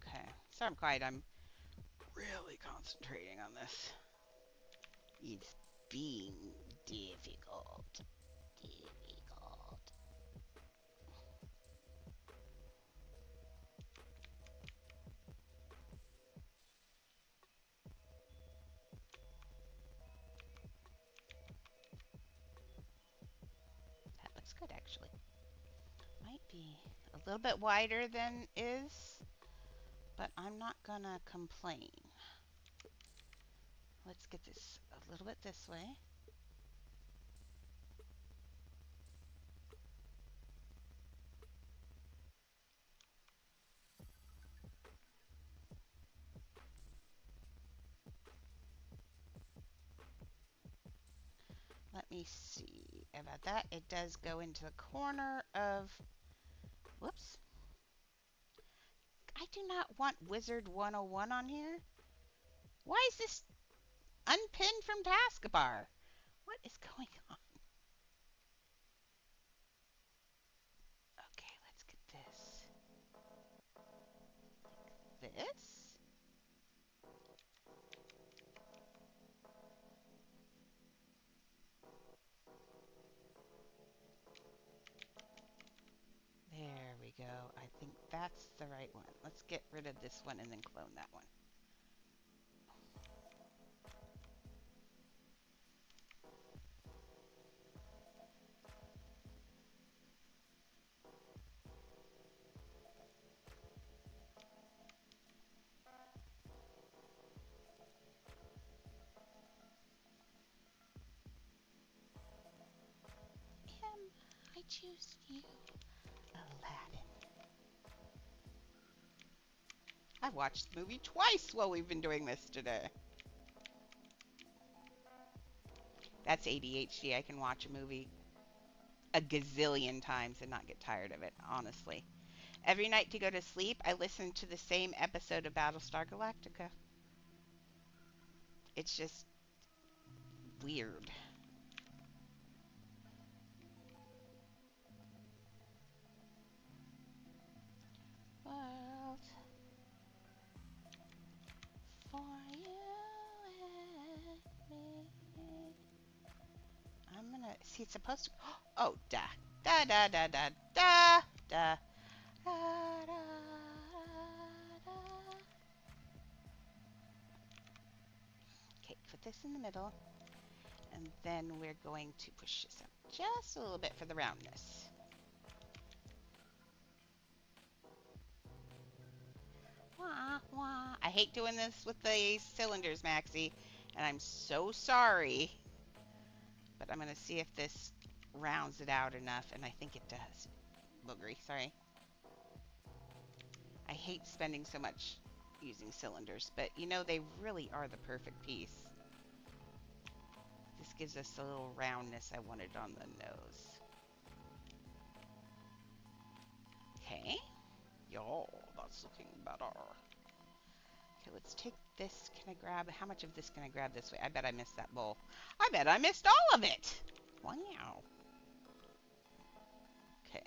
Okay. Sorry I'm quiet. I'm really concentrating on this. It's being difficult. Difficult. That looks good, actually. Might be a little bit wider than is, but I'm not gonna complain. Let's get this a little bit this way. Let me see about that. It does go into the corner of, whoops. I do not want Wizard 101 on here. Why is this unpinned from taskbar? What is going on? Okay, let's get this. Like this. There we go. I think that's the right one. Let's get rid of this one and then clone that one. I choose you, Aladdin. I watched the movie twice while we've been doing this today. That's ADHD. I can watch a movie a gazillion times and not get tired of it, honestly. Every night to go to sleep, I listen to the same episode of Battlestar Galactica. It's just weird. World See, it's supposed to. Oh, da. Da, da, da, da, da, da. Da, da, da. Okay, put this in the middle. And then we're going to push this up just a little bit for the roundness. Wah, wah. I hate doing this with the cylinders, Maxie, and I'm so sorry. But I'm going to see if this rounds it out enough, and I think it does. Boogery, sorry. I hate spending so much using cylinders, but you know, they really are the perfect piece. This gives us a little roundness I wanted on the nose. Okay. Yo, that's looking better. Okay, let's take this. Can I grab, how much of this can I grab this way? I bet I missed that bowl. I bet I missed all of it. Wow. Okay.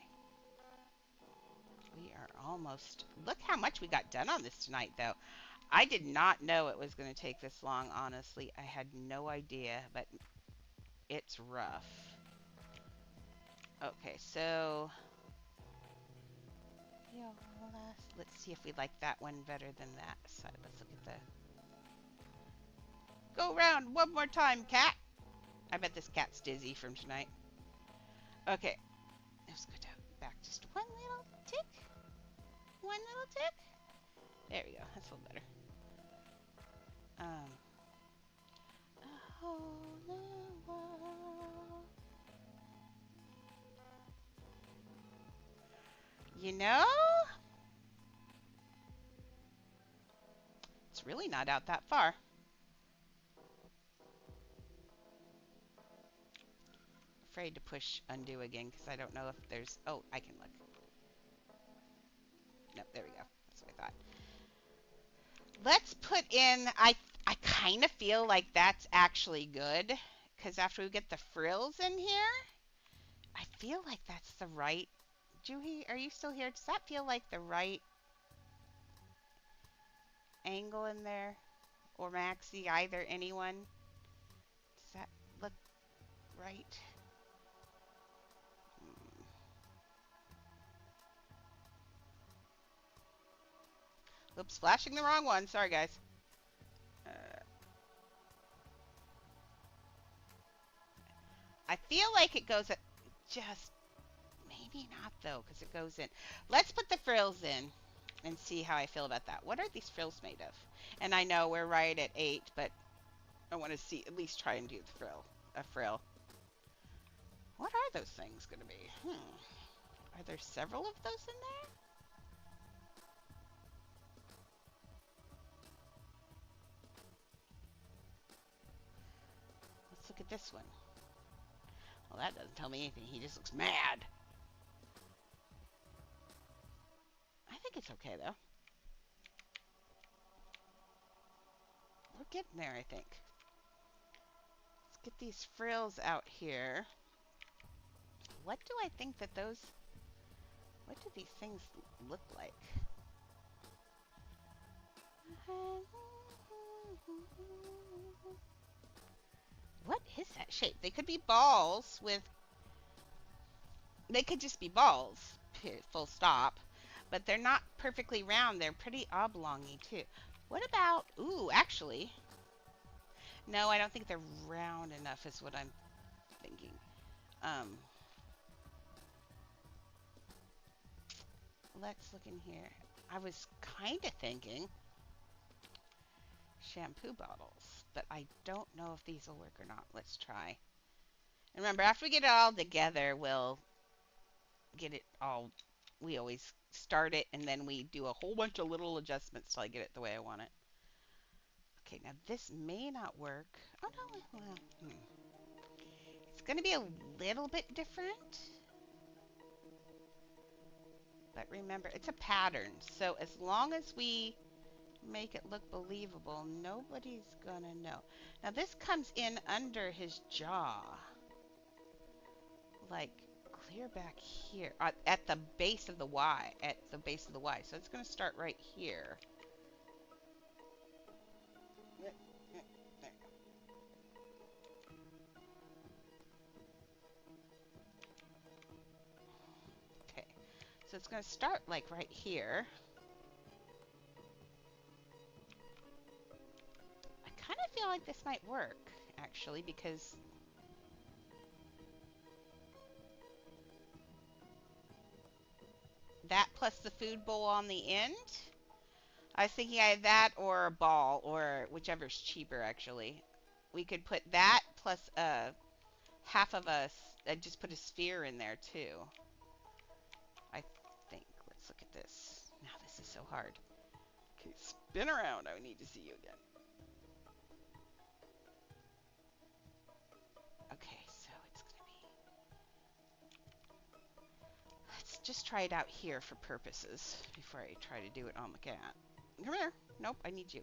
We are almost, look how much we got done on this tonight, though. I did not know it was going to take this long, honestly. I had no idea, but it's rough. Okay, so yeah, let's see if we like that one better than that side. Let's look at the. Go round one more time, cat. I bet this cat's dizzy from tonight. Okay, let's go down back just one little tick. One little tick. There we go. That's a little better. A whole new world. You know, it's really not out that far. Afraid to push undo again because I don't know if there's. Oh, I can look. Nope, there we go. That's what I thought. Let's put in. I kind of feel like that's actually good because after we get the frills in here, I feel like that's the right. Juhi, are you still here? Does that feel like the right angle in there? Or Maxie, either, anyone? Does that look right? Oops, flashing the wrong one. Sorry, guys. I feel like it goes at just, maybe not though, because it goes in. Let's put the frills in and see how I feel about that. What are these frills made of? And I know we're right at 8, but I want to see, at least try and do the frill. What are those things going to be? Are there several of those in there? Let's look at this one. Well, that doesn't tell me anything. He just looks mad. I think it's okay, though. We're getting there, I think. Let's get these frills out here. What do I think that those... What do these things look like? What is that shape? They could be balls with... They could just be balls, full stop. But they're not perfectly round. They're pretty oblongy, too. What about... Ooh, actually... No, I don't think they're round enough is what I'm thinking. Let's look in here. I was kind of thinking shampoo bottles, but I don't know if these will work or not. Let's try. And remember, after we get it all together, we'll get it all. We always start it, and then we do a whole bunch of little adjustments till I get it the way I want it. Okay, now this may not work. Oh, no. Well, It's going to be a little bit different. But remember, it's a pattern. So as long as we make it look believable, nobody's going to know. Now this comes in under his jaw. Like clear back here. At the base of the Y. At the base of the Y. So it's going to start right here. So it's going to start like right here. I kind of feel like this might work, actually, because that plus the food bowl on the end. I was thinking either that or a ball, or whichever's cheaper, actually. We could put that plus half of us, just put a sphere in there, too. I think. Let's look at this. Now, this is so hard. Okay, spin around. I need to see you again. Okay, so it's going to be... Let's just try it out here for purposes before I try to do it on the cat. Come here. Nope, I need you.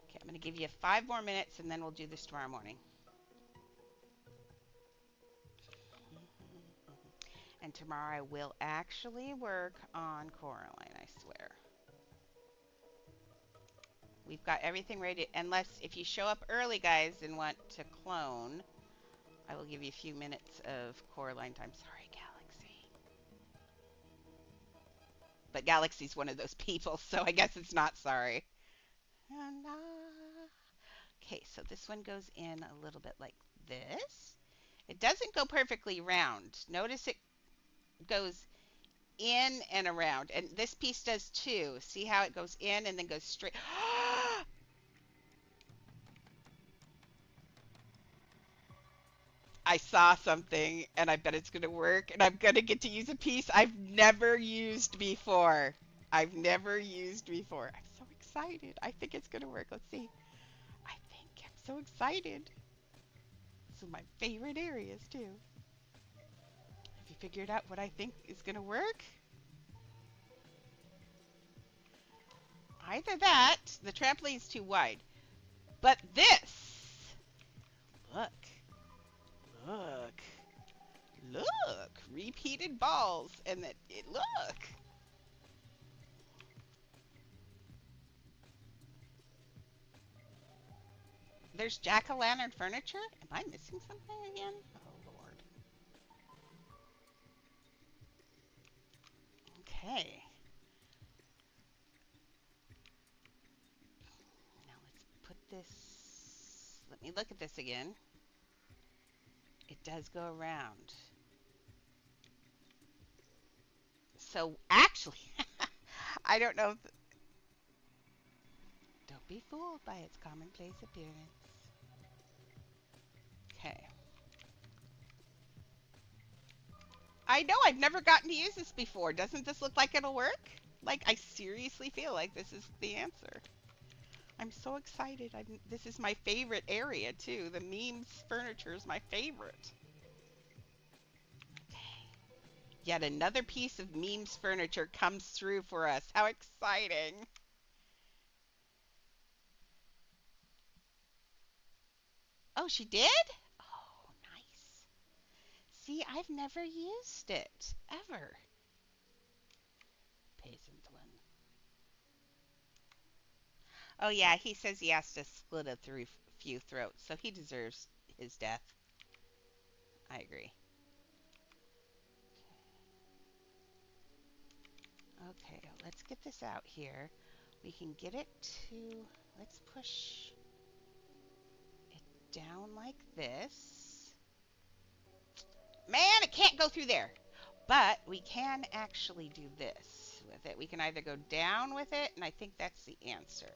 Okay, I'm going to give you 5 more minutes, and then we'll do this tomorrow morning. And tomorrow I will actually work on Coraline, I swear. We've got everything ready, unless if you show up early, guys, and want to clone, I will give you a few minutes of Coraline time. Sorry, Galaxy. But Galaxy's one of those people, so I guess it's not sorry. Okay, so this one goes in a little bit like this. It doesn't go perfectly round. Notice it goes in and around, and this piece does too. See how it goes in and then goes straight. I saw something and I bet it's gonna work, and I'm gonna get to use a piece I've never used before. I'm so excited. I think it's gonna work. Let's see. I'm so excited. This is my favorite areas too. Have you figured out what I think is gonna work? Either that, the trampoline's too wide, but this. Look, look, look! Repeated balls, and that it look. There's jack-o'-lantern furniture. Am I missing something again? Oh Lord. Okay. Now let's put this. Let me look at this again. It does go around. So actually, I don't know. Don't be fooled by its commonplace appearance. Okay. I know, I've never gotten to use this before. Doesn't this look like it'll work? Like, I seriously feel like this is the answer. I'm so excited. This is my favorite area, too. The memes furniture is my favorite. Okay. Yet another piece of memes furniture comes through for us. How exciting. Oh, she did? Oh, nice. See, I've never used it, ever. Peasant one. Oh, yeah, he says he has to split it through a few throats, so he deserves his death. I agree. Okay, let's get this out here. We can get it to, let's push it down like this. Man, it can't go through there. But we can actually do this with it. We can either go down with it, and I think that's the answer.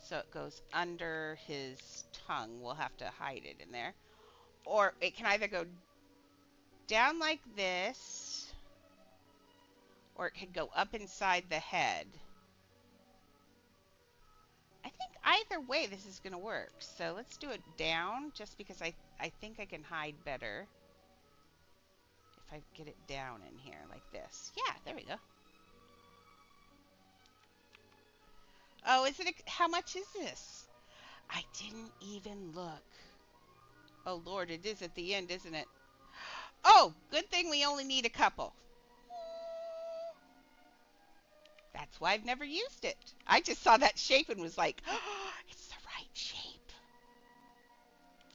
So it goes under his tongue. We'll have to hide it in there. Or it can either go down like this, or it could go up inside the head. I think either way this is going to work. So let's do it down, just because I think I can hide better if I get it down in here like this. Yeah, there we go. Oh, is it? How much is this? I didn't even look. Oh, Lord, it is at the end, isn't it? Oh, good thing we only need a couple. That's why I've never used it. I just saw that shape and was like, oh, it's the right shape.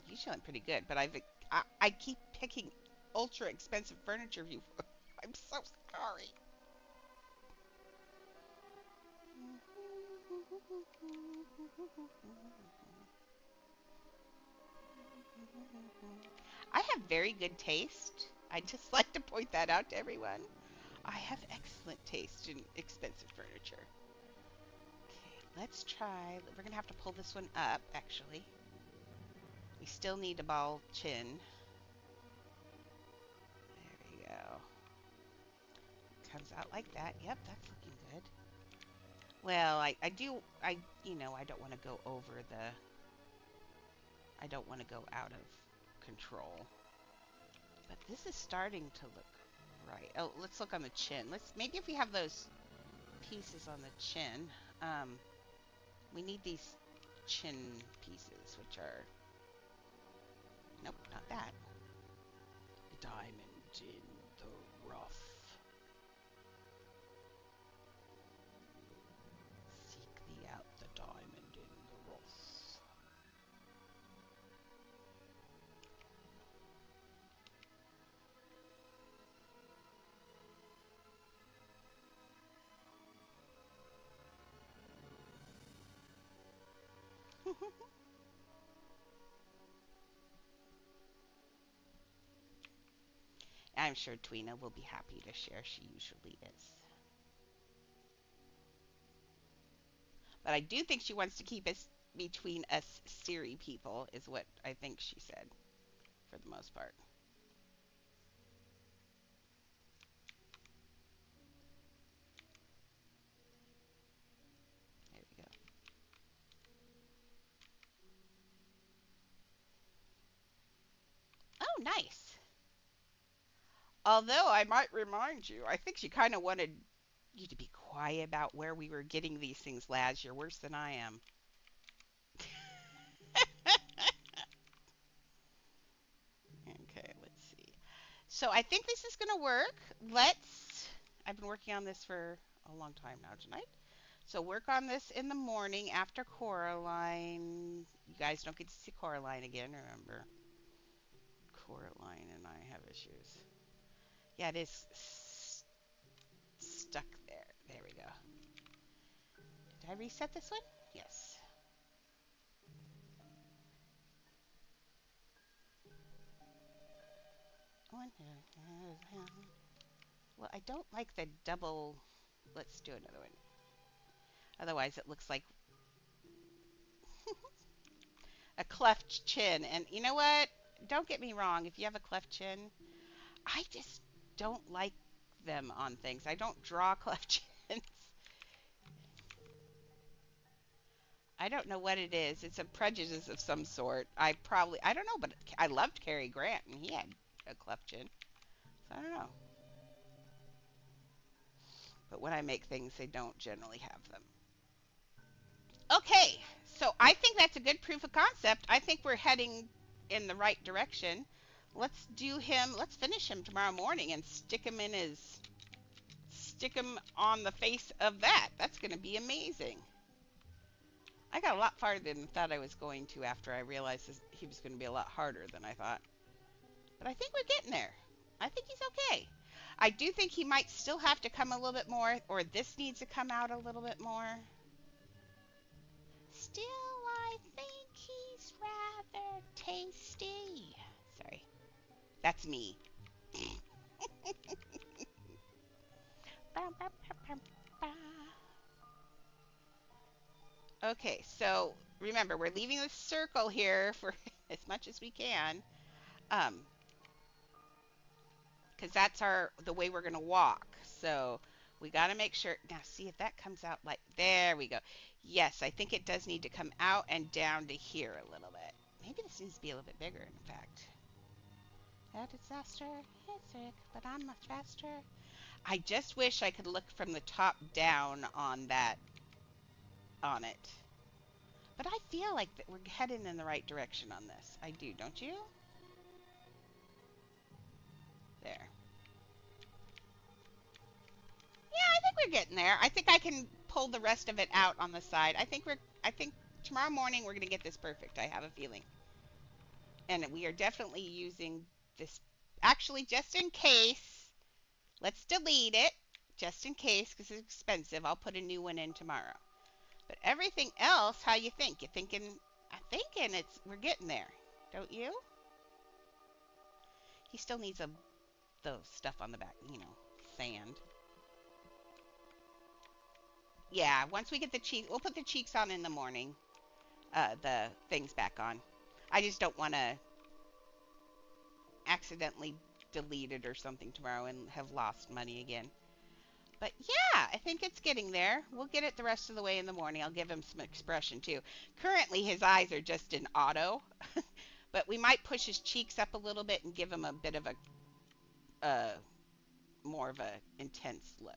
Usually I'm pretty good, but I keep picking ultra expensive furniture view. I'm so sorry. I have very good taste. I just like to point that out to everyone. I have excellent taste in expensive furniture. Okay, let's try. We're going to have to pull this one up, actually. We still need a ball chin. There we go. Comes out like that. Yep, that's looking good. Well, I do, I don't want to go over the, I don't want to go out of control. But this is starting to look right. Oh, let's look on the chin. Maybe if we have those pieces on the chin, we need these chin pieces, which are, nope, not that. Diamond in the rough. Seek thee out the diamond in the rough. I'm sure Tweena will be happy to share. She usually is. But I do think she wants to keep us between us Siri people, is what I think she said, for the most part. There we go. Oh, nice. Although I might remind you, I think she kind of wanted you to be quiet about where we were getting these things, Laz. You're worse than I am. Okay, let's see. So I think this is going to work. I've been working on this for a long time now tonight. So work on this in the morning after Coraline. You guys don't get to see Coraline again, remember. Coraline and I have issues. Yeah, it is stuck there. There we go. Did I reset this one? Yes. Well, I don't like the double. Let's do another one. Otherwise, it looks like a cleft chin. And you know what? Don't get me wrong. If you have a cleft chin, I just don't like them on things. I don't draw cleft chins. I don't know what it is. It's a prejudice of some sort. I don't know, but I loved Cary Grant, and he had a cleft chin. So I don't know. But when I make things, they don't generally have them. Okay, so I think that's a good proof of concept. I think we're heading in the right direction. Let's finish him tomorrow morning and stick him on the face of that. That's going to be amazing. I got a lot farther than I thought I was going to after I realized he was going to be a lot harder than I thought. But I think we're getting there. I think he's okay. I do think he might still have to come a little bit more, or this needs to come out a little bit more. Still, I think he's rather tasty. Sorry. That's me. Okay, so remember, we're leaving the circle here for as much as we can. Because that's the way we're going to walk. So we got to make sure. Now, see if that comes out like, there we go. Yes, I think it does need to come out and down to here a little bit. Maybe this needs to be a little bit bigger, in fact. A disaster, it's Rick, but I'm much faster. I just wish I could look from the top down on it. But I feel like that we're heading in the right direction on this. I do, don't you? There. Yeah, I think we're getting there. I think I can pull the rest of it out on the side. I think tomorrow morning we're going to get this perfect. I have a feeling. And we are definitely using this Actually, just in case, let's delete it. Just in case, because it's expensive. I'll put a new one in tomorrow. But everything else, how you think? You thinking? I'm thinking we're getting there, don't you? He still needs the stuff on the back, sand. Yeah, once we get the cheeks, we'll put the cheeks on in the morning. The things back on. I just don't want to accidentally delete it or something tomorrow and have lost money again. But yeah, I think it's getting there. We'll get it the rest of the way in the morning. I'll give him some expression too. Currently, his eyes are just in auto, but we might push his cheeks up a little bit and give him a bit of a more of a intense look.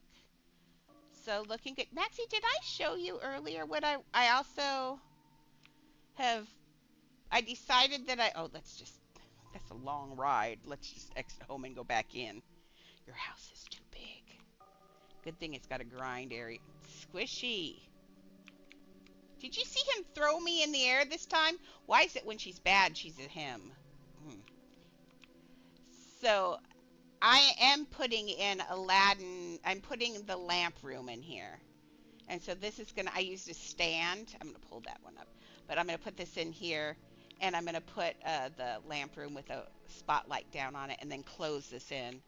So looking good. Maxie, did I show you earlier what I also have? I decided that that's a long ride. Let's just exit home and go back in. Your house is too big. Good thing it's got a grind area. Squishy. Did you see him throw me in the air this time? Why is it when she's bad, she's a him? So I am putting in Aladdin. I'm putting the lamp room in here. And so this is I used a stand. I'm going to pull that one up. But I'm going to put this in here. And I'm going to put the lamp room with a spotlight down on it and then close this in.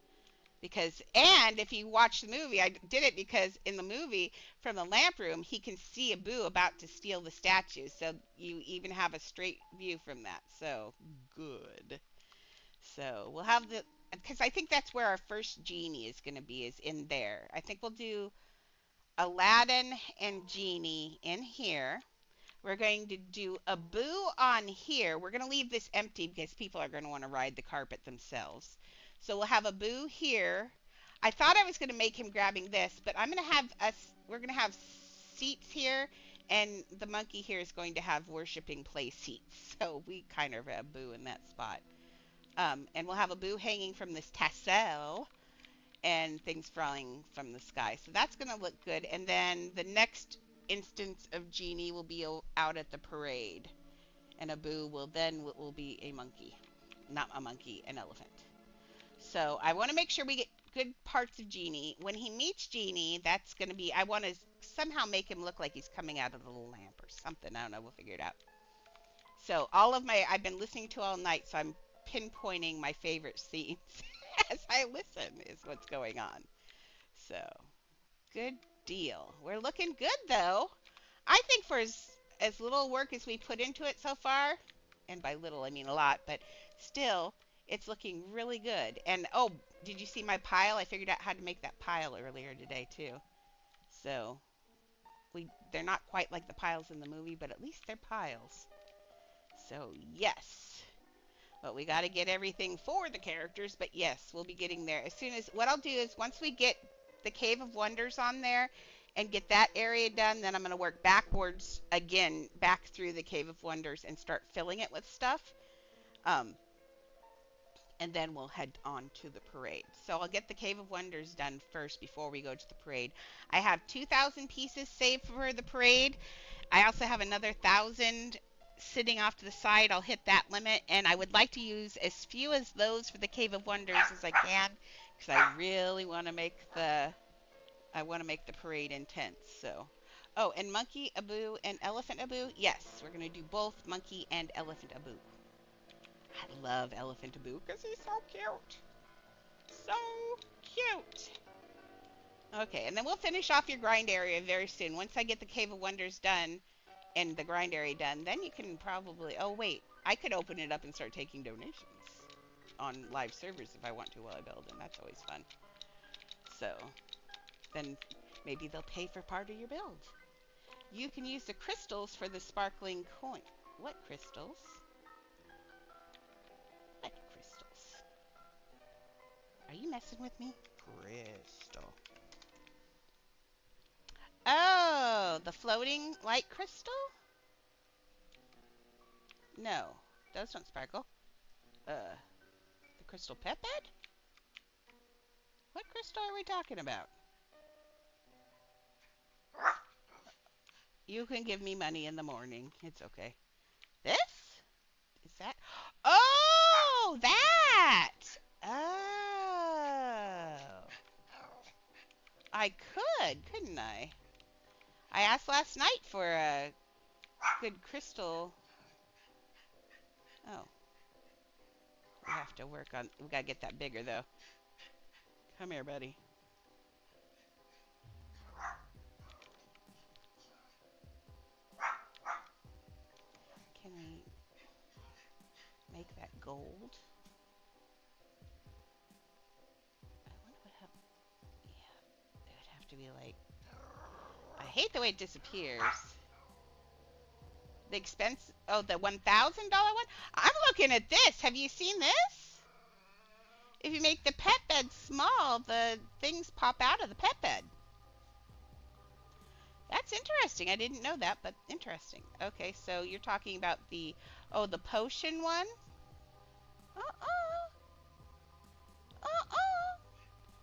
And if you watch the movie, I did it because in the movie, from the lamp room, he can see Abu about to steal the statue. So you even have a straight view from that. So good. So we'll have because I think that's where our first genie is going to be, is in there. I think we'll do Aladdin and Genie in here. We're going to do Abu on here. We're going to leave this empty because people are going to want to ride the carpet themselves. So we'll have Abu here. I thought I was going to make him grabbing this, but we're going to have seats here, and the monkey here is going to have worshiping play seats. So we kind of have Abu in that spot. And we'll have Abu hanging from this tassel and things falling from the sky. So that's going to look good. And then the next instance of Genie will be out at the parade. And Abu will be a monkey. Not a monkey, an elephant. So I want to make sure we get good parts of Genie. When he meets Genie, that's going to be, I want to somehow make him look like he's coming out of the little lamp or something. I don't know. We'll figure it out. So I've been listening to all night, so I'm pinpointing my favorite scenes as I listen is what's going on. So, good deal. We're looking good, though. I think for as little work as we put into it so far, and by little I mean a lot, but still, it's looking really good. And, oh, did you see my pile? I figured out how to make that pile earlier today, too. So, they're not quite like the piles in the movie, but at least they're piles. So, yes. But we got to get everything for the characters. But yes, we'll be getting there. What I'll do is once we get the Cave of Wonders on there and get that area done, then I'm going to work backwards again, back through the Cave of Wonders and start filling it with stuff. And then we'll head on to the parade. So I'll get the Cave of Wonders done first before we go to the parade. I have 2,000 pieces saved for the parade. I also have another 1,000 sitting off to the side. I'll hit that limit, and I would like to use as few as those for the Cave of Wonders as I can, because I really want to make the parade intense. So, oh, and Monkey Abu and Elephant Abu, yes, we're gonna do both Monkey and Elephant Abu. I love Elephant Abu because he's so cute, so cute. Okay, and then we'll finish off your grind area very soon. Once I get the Cave of Wonders done and the grind area done, then you can probably, oh wait, I could open it up and start taking donations on live servers if I want to while I build, and that's always fun. So then maybe they'll pay for part of your build. You can use the crystals for the sparkling coin. What crystals? What crystals? Are you messing with me? Crystal. Oh, the floating light crystal? No, those don't sparkle. The crystal pet bed? What crystal are we talking about? You can give me money in the morning. It's okay. This? Is that? Oh, that! could, couldn't I? I asked last night for a good crystal. Oh, we have to work on. We gotta get that bigger though. Come here, buddy. Can we make that gold? I wonder what happened. Yeah, it would have to be like. I hate the way it disappears. The expense. Oh, the $1,000 one. I'm looking at this. Have you seen this? If you make the pet bed small, the things pop out of the pet bed. That's interesting. I didn't know that, but interesting. Okay, so you're talking about the, oh, the potion one? Uh-uh. Uh-uh.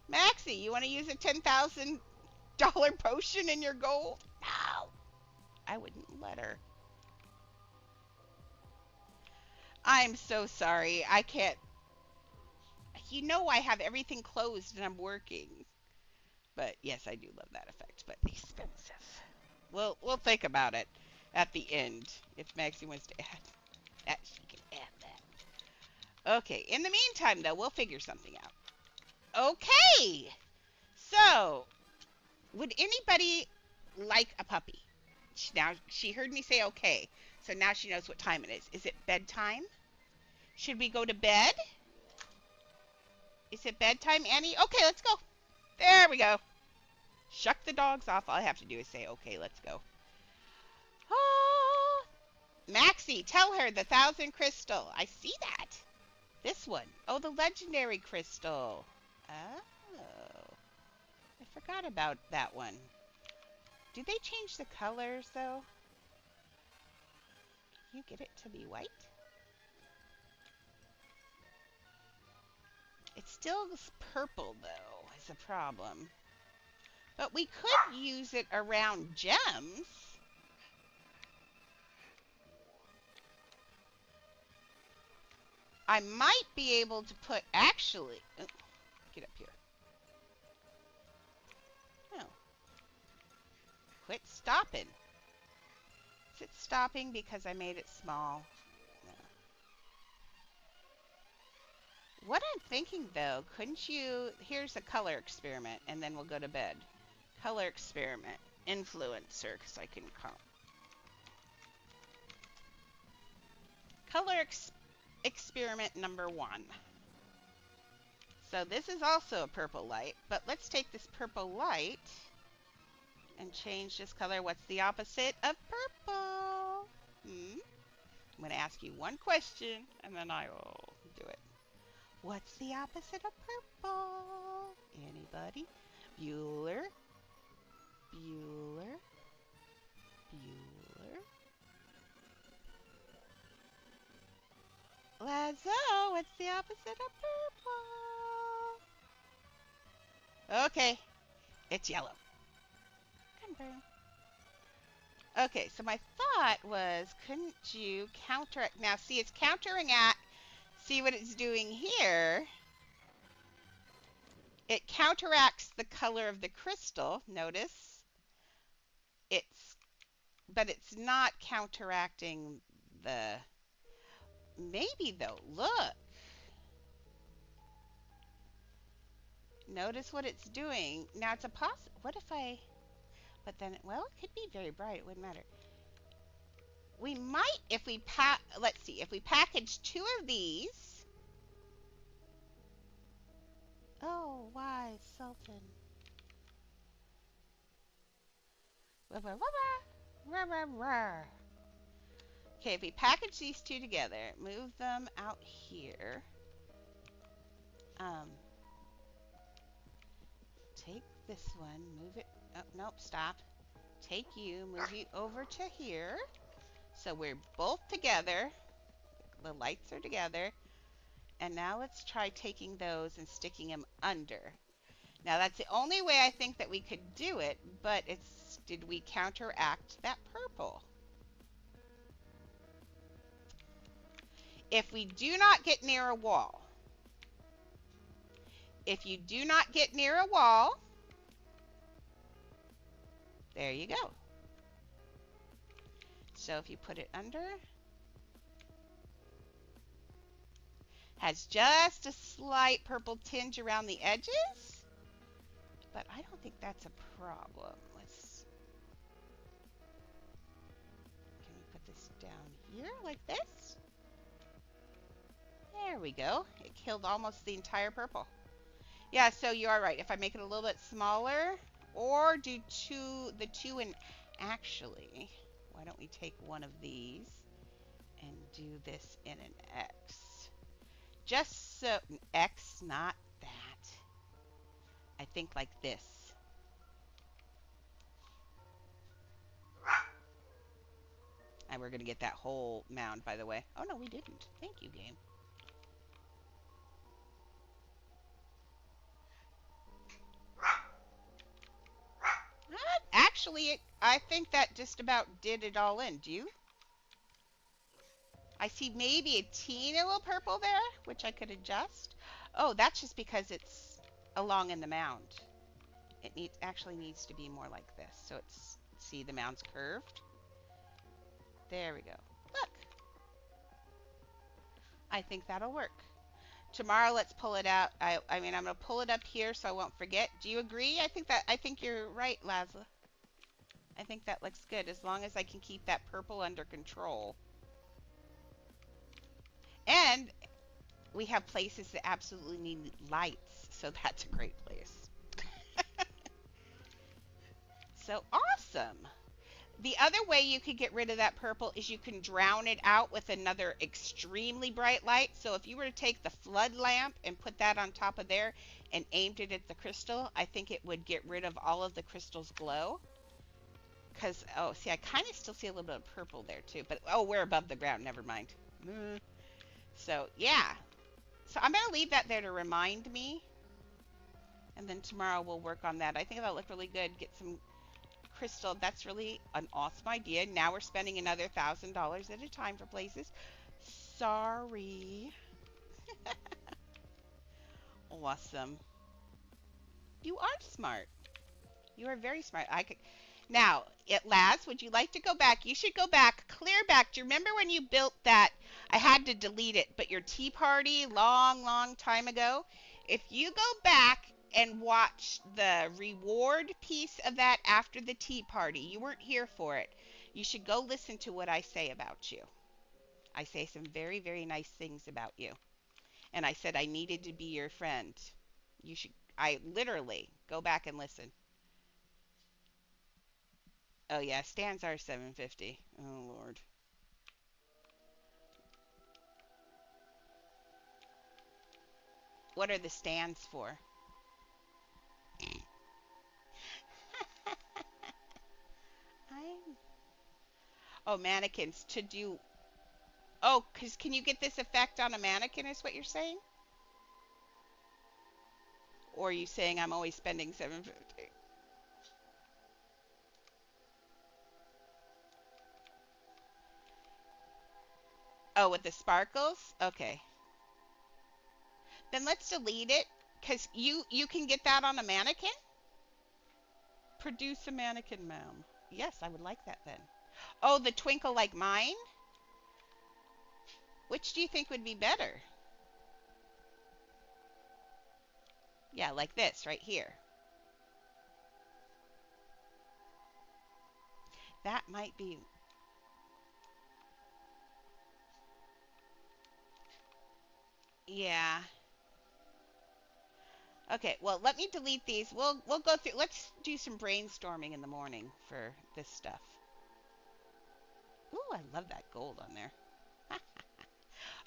Maxie, you want to use a $10,000 potion in your gold? No. I wouldn't let her. I'm so sorry. I can't. You know I have everything closed and I'm working. But yes, I do love that effect, but expensive. We'll think about it at the end. If Maxie wants to add that, she can add that. Okay, in the meantime, though, we'll figure something out. Okay! So, would anybody like a puppy? Now, she heard me say okay, so now she knows what time it is. Is it bedtime? Should we go to bed? Is it bedtime, Annie? Okay, let's go. There we go. Shuck the dogs off. All I have to do is say, okay, let's go. Ah, Maxie, tell her the 1,000 crystal. I see that. This one. Oh, the legendary crystal. Oh. I forgot about that one. Do they change the colors, though? Can you get it to be white? It still is purple, though, is a problem. But we could use it around gems. I might be able to put, actually, oh, get up here. No. Quit stopping. Is it stopping because I made it small? No. What I'm thinking, though, couldn't you, here's a color experiment, and then we'll go to bed. Color experiment, influencer, because I can count. Color experiment number 1. So this is also a purple light, but let's take this purple light and change this color. What's the opposite of purple? I'm going to ask you one question, and then I will do it. What's the opposite of purple? Anybody? Bueller? Bueller? Bueller? Lazo, what's the opposite of purple? Okay, it's yellow. Confirm. Okay, so my thought was, couldn't you counteract? Now, see, it's countering at, see what it's doing here? It counteracts the color of the crystal, notice? But it's not counteracting the, maybe though, look. Notice what it's doing. Now it's a what if I, but then, well, it could be very bright, it wouldn't matter. We might, if we let's see, if we package 2 of these. Oh, why, Sultan? Okay, if we package these 2 together, move them out here. Take this one, move it. Oh, nope, stop. Take you, move you over to here. So we're both together. The lights are together. And now let's try taking those and sticking them under. Now that's the only way I think that we could do it, but it's, did we counteract that purple? If we do not get near a wall, if you do not get near a wall, There you go. So if you put it under, has just a slight purple tinge around the edges, but I don't think that's a problem. Can we put this down here like this? There we go. It killed almost the entire purple. Yeah, so you are right. If I make it a little bit smaller, or do the two and actually, why don't we take one of these and do this in an X? Just so, X, not that. I think like this. And we're going to get that whole mound, by the way. Oh, no, we didn't. Thank you, game. Actually, I think that just about did it all in. Do you? I see maybe a teeny little purple there, which I could adjust. Oh, that's just because it's along in the mound. It actually needs to be more like this. So it's, see, the mound's curved. There we go. Look. I think that'll work. Tomorrow, let's pull it out. I mean, I'm going to pull it up here so I won't forget. Do you agree? I think you're right, Lazla. I think that looks good as long as I can keep that purple under control. And we have places that absolutely need lights, so that's a great place. So awesome. The other way you could get rid of that purple is you can drown it out with another extremely bright light. So if you were to take the flood lamp and put that on top of there and aimed it at the crystal, I think it would get rid of all of the crystal's glow. Because, oh, see, I kind of still see a little bit of purple there too. But, oh, we're above the ground. Never mind. So, yeah. So I'm going to leave that there to remind me. And then tomorrow we'll work on that. I think that'll look really good. Get some crystal. That's really an awesome idea. Now we're spending another $1,000 at a time for places. Sorry. Awesome. You are smart. You are very smart. Now, Laz, would you like to go back? You should go back, clear back. Do you remember when you built that? I had to delete it, but your tea party long time ago. If you go back and watch the reward piece of that after the tea party, you weren't here for it. You should go listen to what I say about you. I say some very, very nice things about you. And I said I needed to be your friend. You should, I literally, go back and listen. Oh yeah, stands are $7.50. Oh Lord. What are the stands for? Oh, mannequins to do. Oh, cause can you get this effect on a mannequin? Is what you're saying? Or are you saying I'm always spending $7.50? Oh, with the sparkles? Okay. Then let's delete it, because you can get that on a mannequin? Produce a mannequin, ma'am. Yes, I would like that then. Oh, the twinkle like mine? Which do you think would be better? Yeah, like this right here. That might be... Yeah. Okay, well, let me delete these. We'll go through. Let's do some brainstorming in the morning for this stuff. Ooh, I love that gold on there.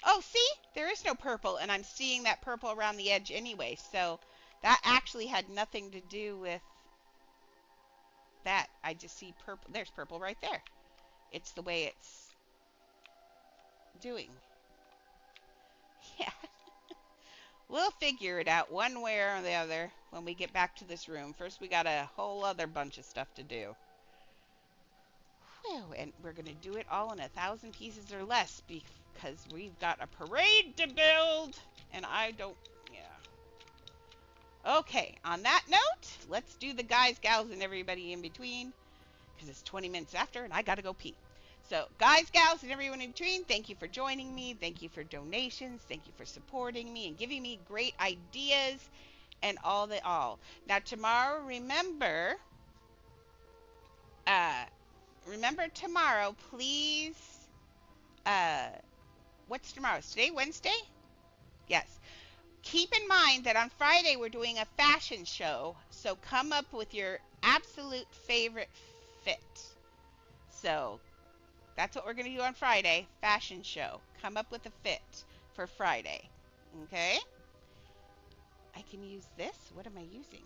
Oh, see? There is no purple, and I'm seeing that purple around the edge anyway, so that actually had nothing to do with that. I just see purple. There's purple right there. It's the way it's doing. Yeah. We'll figure it out one way or the other when we get back to this room. First, we got a whole other bunch of stuff to do. Whew, and we're going to do it all in 1,000 pieces or less because we've got a parade to build. And I don't, yeah. Okay, on that note, let's do the guys, gals, and everybody in between. because it's 20 minutes after and I got to go pee. So, guys, gals, and everyone in between, thank you for joining me. Thank you for donations. Thank you for supporting me and giving me great ideas and all the all. Now, tomorrow, uh, remember tomorrow, please. Uh, what's tomorrow? Is today Wednesday? Yes. Keep in mind that on Friday we're doing a fashion show, so come up with your absolute favorite fit. So that's what we're going to do on Friday, fashion show. Come up with a fit for Friday. Okay? I can use this. What am I using?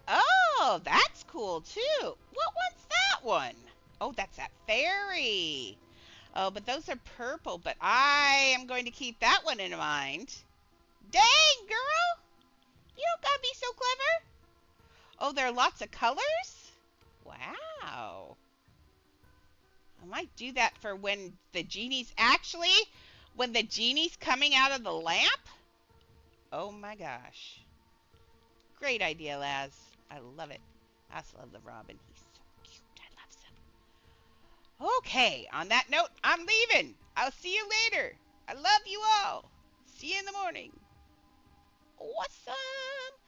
Oh, that's cool too. What one's that one? Oh, that's that fairy. Oh, but those are purple, but I am going to keep that one in mind. Dang, girl! You don't gotta be so clever. Oh, there are lots of colors? Wow. I might do that for when the genie's coming out of the lamp? Oh my gosh. Great idea, Laz. I love it. I also love the Robin. He's so cute. I love him. Okay, on that note, I'm leaving. I'll see you later. I love you all. See you in the morning. Awesome.